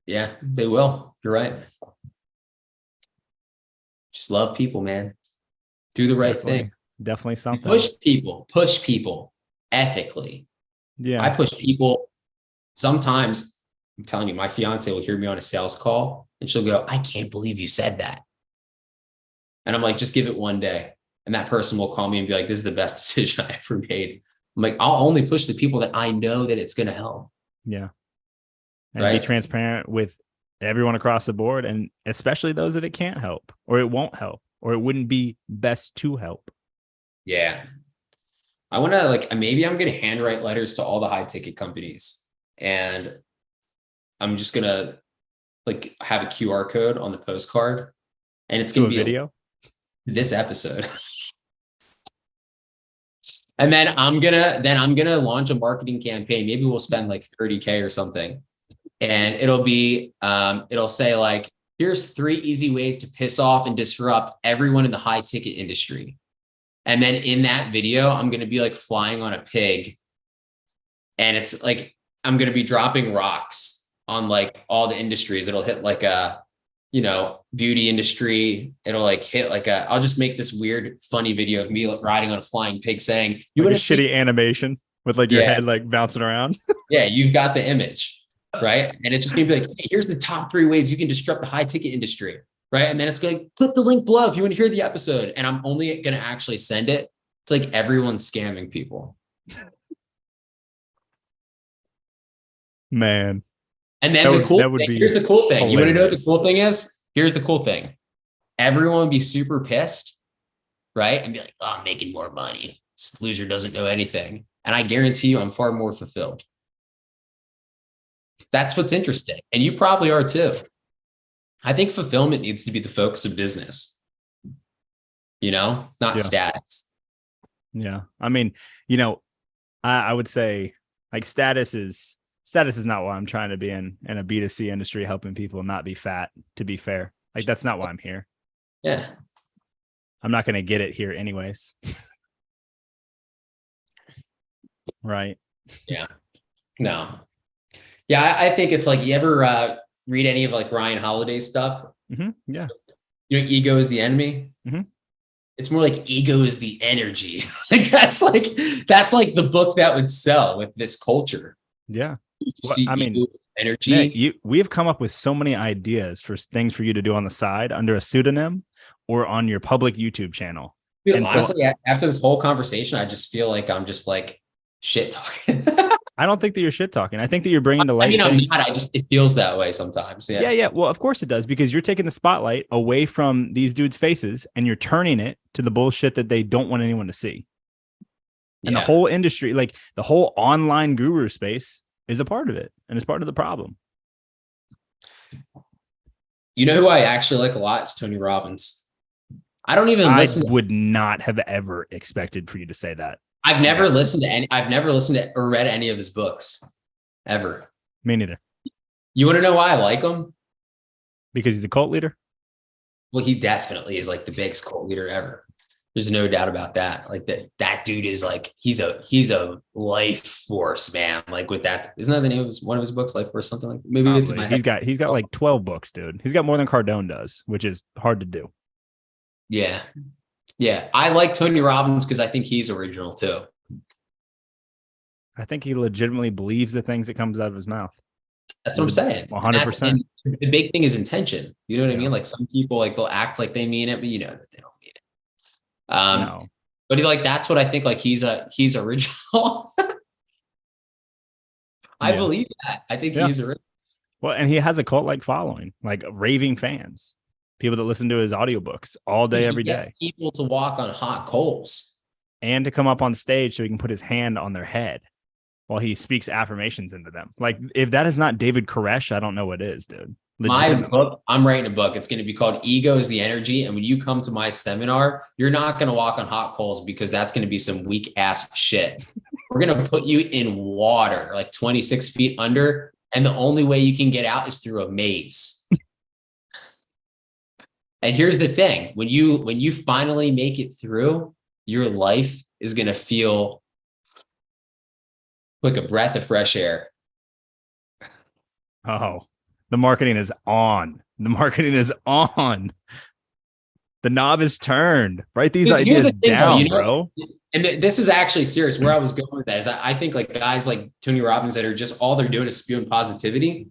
yeah, they will. You're right. Just love people, man. Do the right thing. Definitely something. Push people ethically. Yeah. I push people. Sometimes I'm telling you, my fiance will hear me on a sales call and she'll go, I can't believe you said that. And I'm like, just give it one day. And that person will call me and be like, this is the best decision I ever made. I'm like, I'll only push the people that I know that it's going to help. Yeah. And be transparent with everyone across the board, and especially those that it can't help or it won't help or it wouldn't be best to help. Yeah. I want to maybe I'm going to handwrite letters to all the high ticket companies, and I'm just going to have a QR code on the postcard, and it's going to be a video. This episode. And then I'm gonna launch a marketing campaign. Maybe we'll spend like $30K or something. And it'll say like, here's 3 easy ways to piss off and disrupt everyone in the high ticket industry. And then in that video, I'm going to be like flying on a pig. And it's like, I'm going to be dropping rocks on like all the industries. It'll hit like a, beauty industry. It'll like hit like I'll just make this weird, funny video of me riding on a flying pig saying, you want a shitty animation with like your head like bouncing around. Yeah. You've got the image, right? And it's just gonna be like, hey, here's the top 3 ways you can disrupt the high ticket industry. Right. And then it's going to click the link below if you want to hear the episode. And I'm only going to actually send it to like everyone scamming people. Man. And then here's the cool thing. Hilarious. You want to know what the cool thing is? Here's the cool thing. Everyone would be super pissed, right? And be like, oh, I'm making more money. This loser doesn't know anything. And I guarantee you I'm far more fulfilled. That's what's interesting. And you probably are too. I think fulfillment needs to be the focus of business, not status. Yeah. I mean, I would say like status is not why I'm trying to be in a B2C industry, helping people not be fat, to be fair. Like, that's not why I'm here. Yeah. I'm not going to get it here anyways. Right. Yeah. No. Yeah. I think it's like, you ever read any of like Ryan Holiday's stuff? Mm-hmm. Yeah. Ego is the enemy. Mm-hmm. It's more like ego is the energy. that's like the book that would sell with this culture. Yeah. Energy. Nick, we have come up with so many ideas for things for you to do on the side under a pseudonym or on your public YouTube channel. Dude, and honestly, after this whole conversation, I just feel like I'm just like shit talking. I don't think that you're shit talking. I think that you're bringing to light. I mean, I'm not. It feels that way sometimes. Yeah. Yeah. Well, of course it does, because you're taking the spotlight away from these dudes' faces and you're turning it to the bullshit that they don't want anyone to see. And the whole industry, like the whole online guru space, is a part of it, and it's part of the problem. You know who I actually like a lot is Tony Robbins. I don't even listen. I would not have ever expected for you to say that. I've never listened to or read any of his books ever. Me neither. You want to know why I like him? Because he's a cult leader. Well, he definitely is like the biggest cult leader ever. There's no doubt about that. Like that dude is like, he's a life force, man. Like with that, isn't that the name of one of his books, Life Force, something like? Maybe it's in my head. He's got like 12 books, dude. He's got more than Cardone does, which is hard to do. Yeah. Yeah. I like Tony Robbins because I think he's original too. I think he legitimately believes the things that comes out of his mouth. That's what I'm saying. 100%. The big thing is intention. You know what I mean? Like some people, like they'll act like they mean it, but they don't mean it. No. But that's what I think. Like he's original. I Yeah. believe that. I think Yeah. he's original. Well, and he has a cult-like following, like raving fans, people that listen to his audiobooks all day, every He gets day, people to walk on hot coals. and to come up on stage so he can put his hand on their head while he speaks affirmations into them. Like, if that is not David Koresh, I don't know what is, dude. My book, I'm writing a book. It's going to be called Ego is the Energy. And when you come to my seminar, you're not going to walk on hot coals because that's going to be some weak ass shit. We're going to put you in water, like 26 feet under. And the only way you can get out is through a maze. And here's the thing. When you finally make it through, your life is going to feel like a breath of fresh air. Oh, the marketing is on. The marketing is on. The knob is turned. Write these ideas down, bro. And this is actually serious. Where I was going with that is I think like guys like Tony Robbins that are just all they're doing is spewing positivity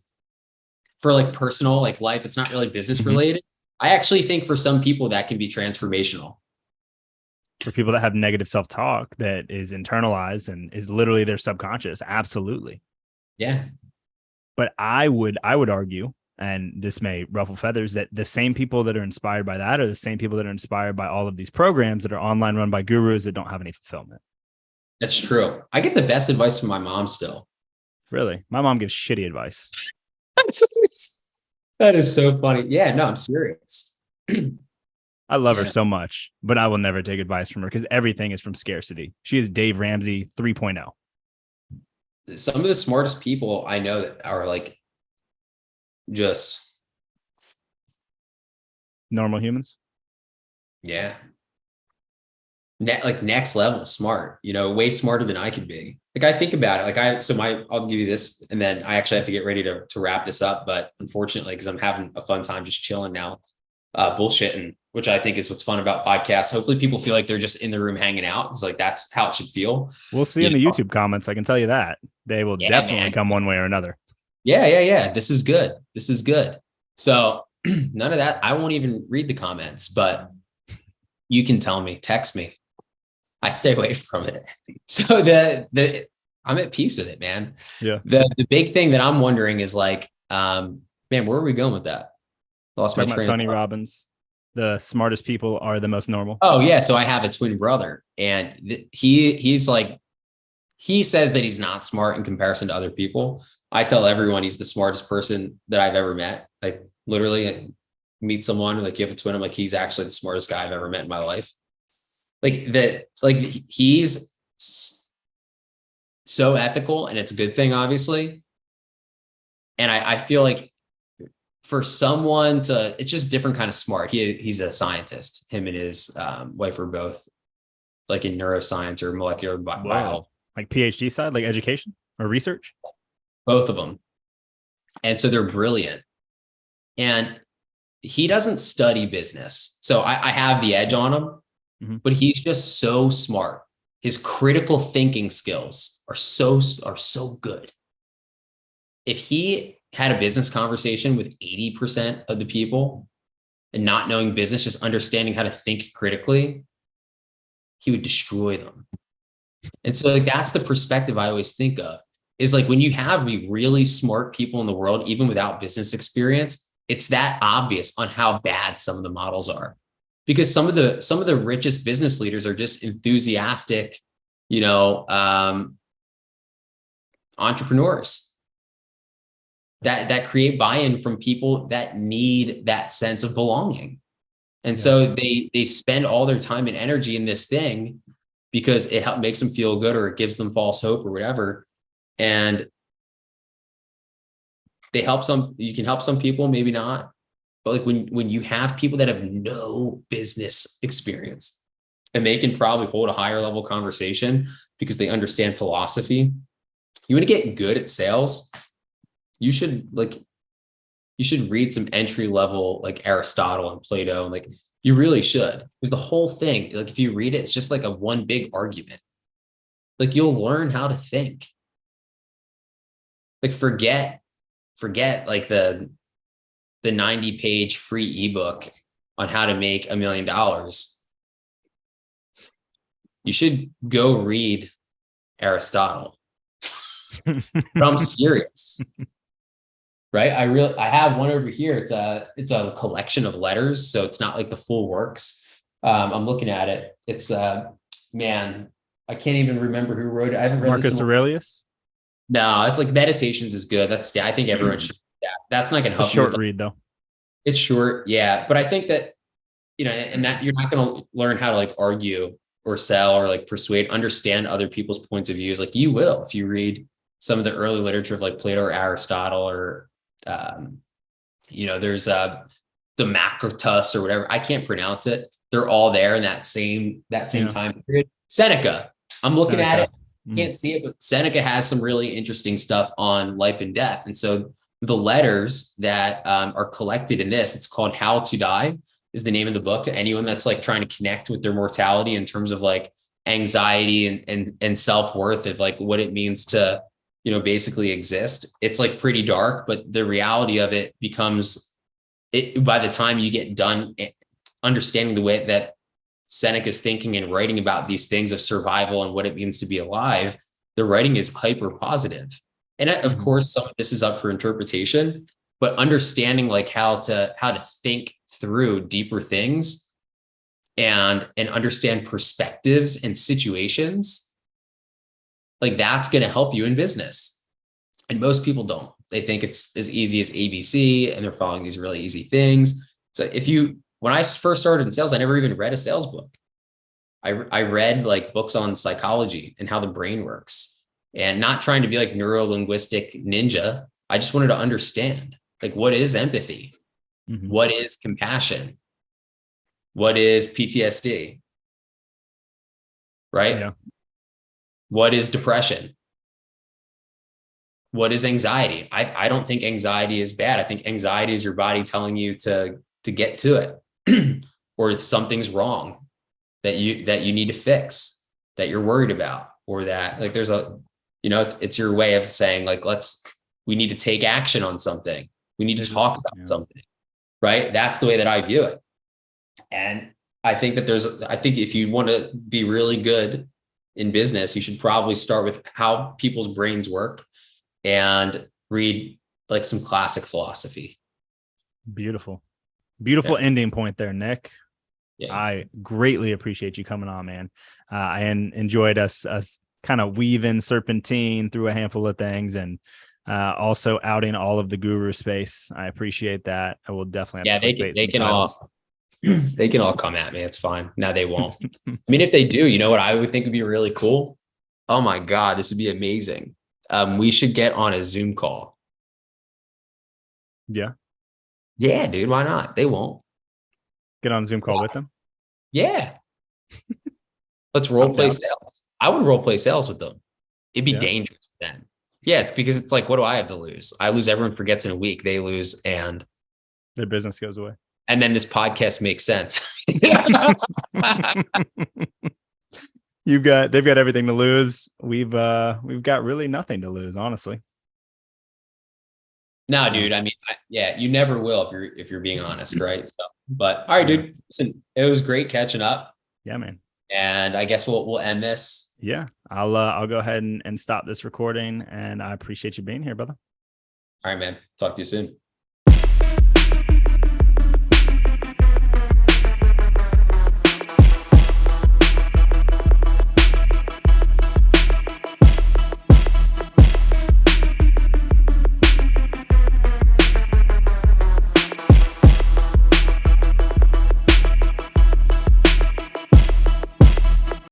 for like personal like life. It's not really business related. I actually think for some people that can be transformational. For people that have negative self-talk that is internalized and is literally their subconscious. Absolutely. Yeah. But I would argue, and this may ruffle feathers, that the same people that are inspired by that are the same people that are inspired by all of these programs that are online run by gurus that don't have any fulfillment. That's true. I get the best advice from my mom still. Really? My mom gives shitty advice. That is so funny. Yeah, no, I'm serious. I love her so much, but I will never take advice from her because everything is from scarcity. She is Dave Ramsey 3.0. Some of the smartest people I know that are like just normal humans. Yeah. Like next level smart, way smarter than I could be. Like I think about it. Like I'll give you this and then I actually have to get ready to wrap this up. But unfortunately, because I'm having a fun time just chilling now, bullshitting, which I think is what's fun about podcasts. Hopefully people feel like they're just in the room hanging out. Because like that's how it should feel. We'll see in the YouTube comments. I can tell you that. They will definitely come one way or another. Yeah. This is good. So none of that. I won't even read the comments, but you can tell me, text me. I stay away from it. So I'm at peace with it, man. Yeah. The big thing that I'm wondering is like, man, where are we going with that? Lost my train. Tony Robbins. The smartest people are the most normal. Oh yeah. So I have a twin brother and he's like, he says that he's not smart in comparison to other people. I tell everyone he's the smartest person that I've ever met. Like literally meet someone like you have a twin. I'm like, he's actually the smartest guy I've ever met in my life. He's so ethical and it's a good thing, obviously. And I feel like for someone it's just different kind of smart. He's a scientist. Him and his wife are both like in neuroscience or molecular biology. Like PhD side, like education or research? Both of them. And so they're brilliant. And he doesn't study business. So I have the edge on him. But he's just so smart. His critical thinking skills are so good. If he had a business conversation with 80% of the people and not knowing business, just understanding how to think critically, he would destroy them. And so like that's the perspective I always think of is like when you have really smart people in the world, even without business experience, it's that obvious on how bad some of the models are. Because some of the richest business leaders are just enthusiastic, entrepreneurs that create buy-in from people that need that sense of belonging. And so they spend all their time and energy in this thing because it makes them feel good or it gives them false hope or whatever. And you can help some people, maybe not. But like when you have people that have no business experience and they can probably hold a higher level conversation because they understand philosophy, you want to get good at sales, you should read some entry level like Aristotle and Plato, and like you really should, because the whole thing, like if you read it, it's just like a one big argument. Like you'll learn how to think. Like forget like the 90-page free ebook on how to make $1 million. you should go read Aristotle. But I'm serious. Right. I have one over here. It's a collection of letters. So it's not like the full works. I'm looking at it. It's man, I can't even remember who wrote it. I haven't read Marcus Aurelius. No, it's like Meditations is good. I think everyone should. Yeah, that's not going to help you. Short read though. It's short. Yeah. But I think that, and that you're not going to learn how to like argue or sell or like persuade, understand other people's points of views. Like you will, if you read some of the early literature of like Plato or Aristotle or, there's Democritus or whatever. I can't pronounce it. They're all there in that same time period. Seneca. I'm looking at it. Can't see it, but Seneca has some really interesting stuff on life and death. And so the letters that are collected in this, it's called How to Die is the name of the book. Anyone that's like trying to connect with their mortality in terms of like anxiety and self-worth of like what it means to, basically exist. It's like pretty dark, but the reality of it becomes by the time you get done understanding the way that Seneca's thinking and writing about these things of survival and what it means to be alive, the writing is hyper positive. And of course, some of this is up for interpretation, but understanding like how to think through deeper things and understand perspectives and situations, like that's going to help you in business. And most people don't. They think it's as easy as ABC and they're following these really easy things. So when I first started in sales, I never even read a sales book. I read like books on psychology and how the brain works, and not trying to be like neuro-linguistic ninja. I just wanted to understand like, what is empathy? What is compassion? What is PTSD? Right? Yeah. What is depression? What is anxiety? I don't think anxiety is bad. I think anxiety is your body telling you to get to it, or if something's wrong that you need to fix, that you're worried about, or that like there's it's your way of saying like, we need to take action on something. We need to talk about something, right? That's the way that I view it. And I think if you want to be really good in business, you should probably start with how people's brains work and read like some classic philosophy. Beautiful ending point there, Nick. Yeah. I greatly appreciate you coming on, man. I enjoyed us kind of weaving serpentine through a handful of things, and also outing all of the guru space. I appreciate that. I will definitely have to they can all they can all come at me. It's fine. No, they won't. I mean, if they do, you know what I would think would be really cool? Oh my God, this would be amazing. We should get on a Zoom call. Yeah. Yeah, dude. Why not? They won't. Get on a Zoom call with them? Yeah. Let's role play sales. I would role play sales with them. It'd be dangerous then. Yeah, it's because it's like, what do I have to lose? I lose, everyone forgets in a week. They lose, and their business goes away. And then this podcast makes sense. They've got everything to lose. We've got really nothing to lose, honestly. No, dude. I mean, you never will if you're being honest, right? So, but all right, dude. Listen, it was great catching up. Yeah, man. And I guess we'll end this. Yeah, I'll go ahead and stop this recording. And I appreciate you being here, brother. All right, man. Talk to you soon.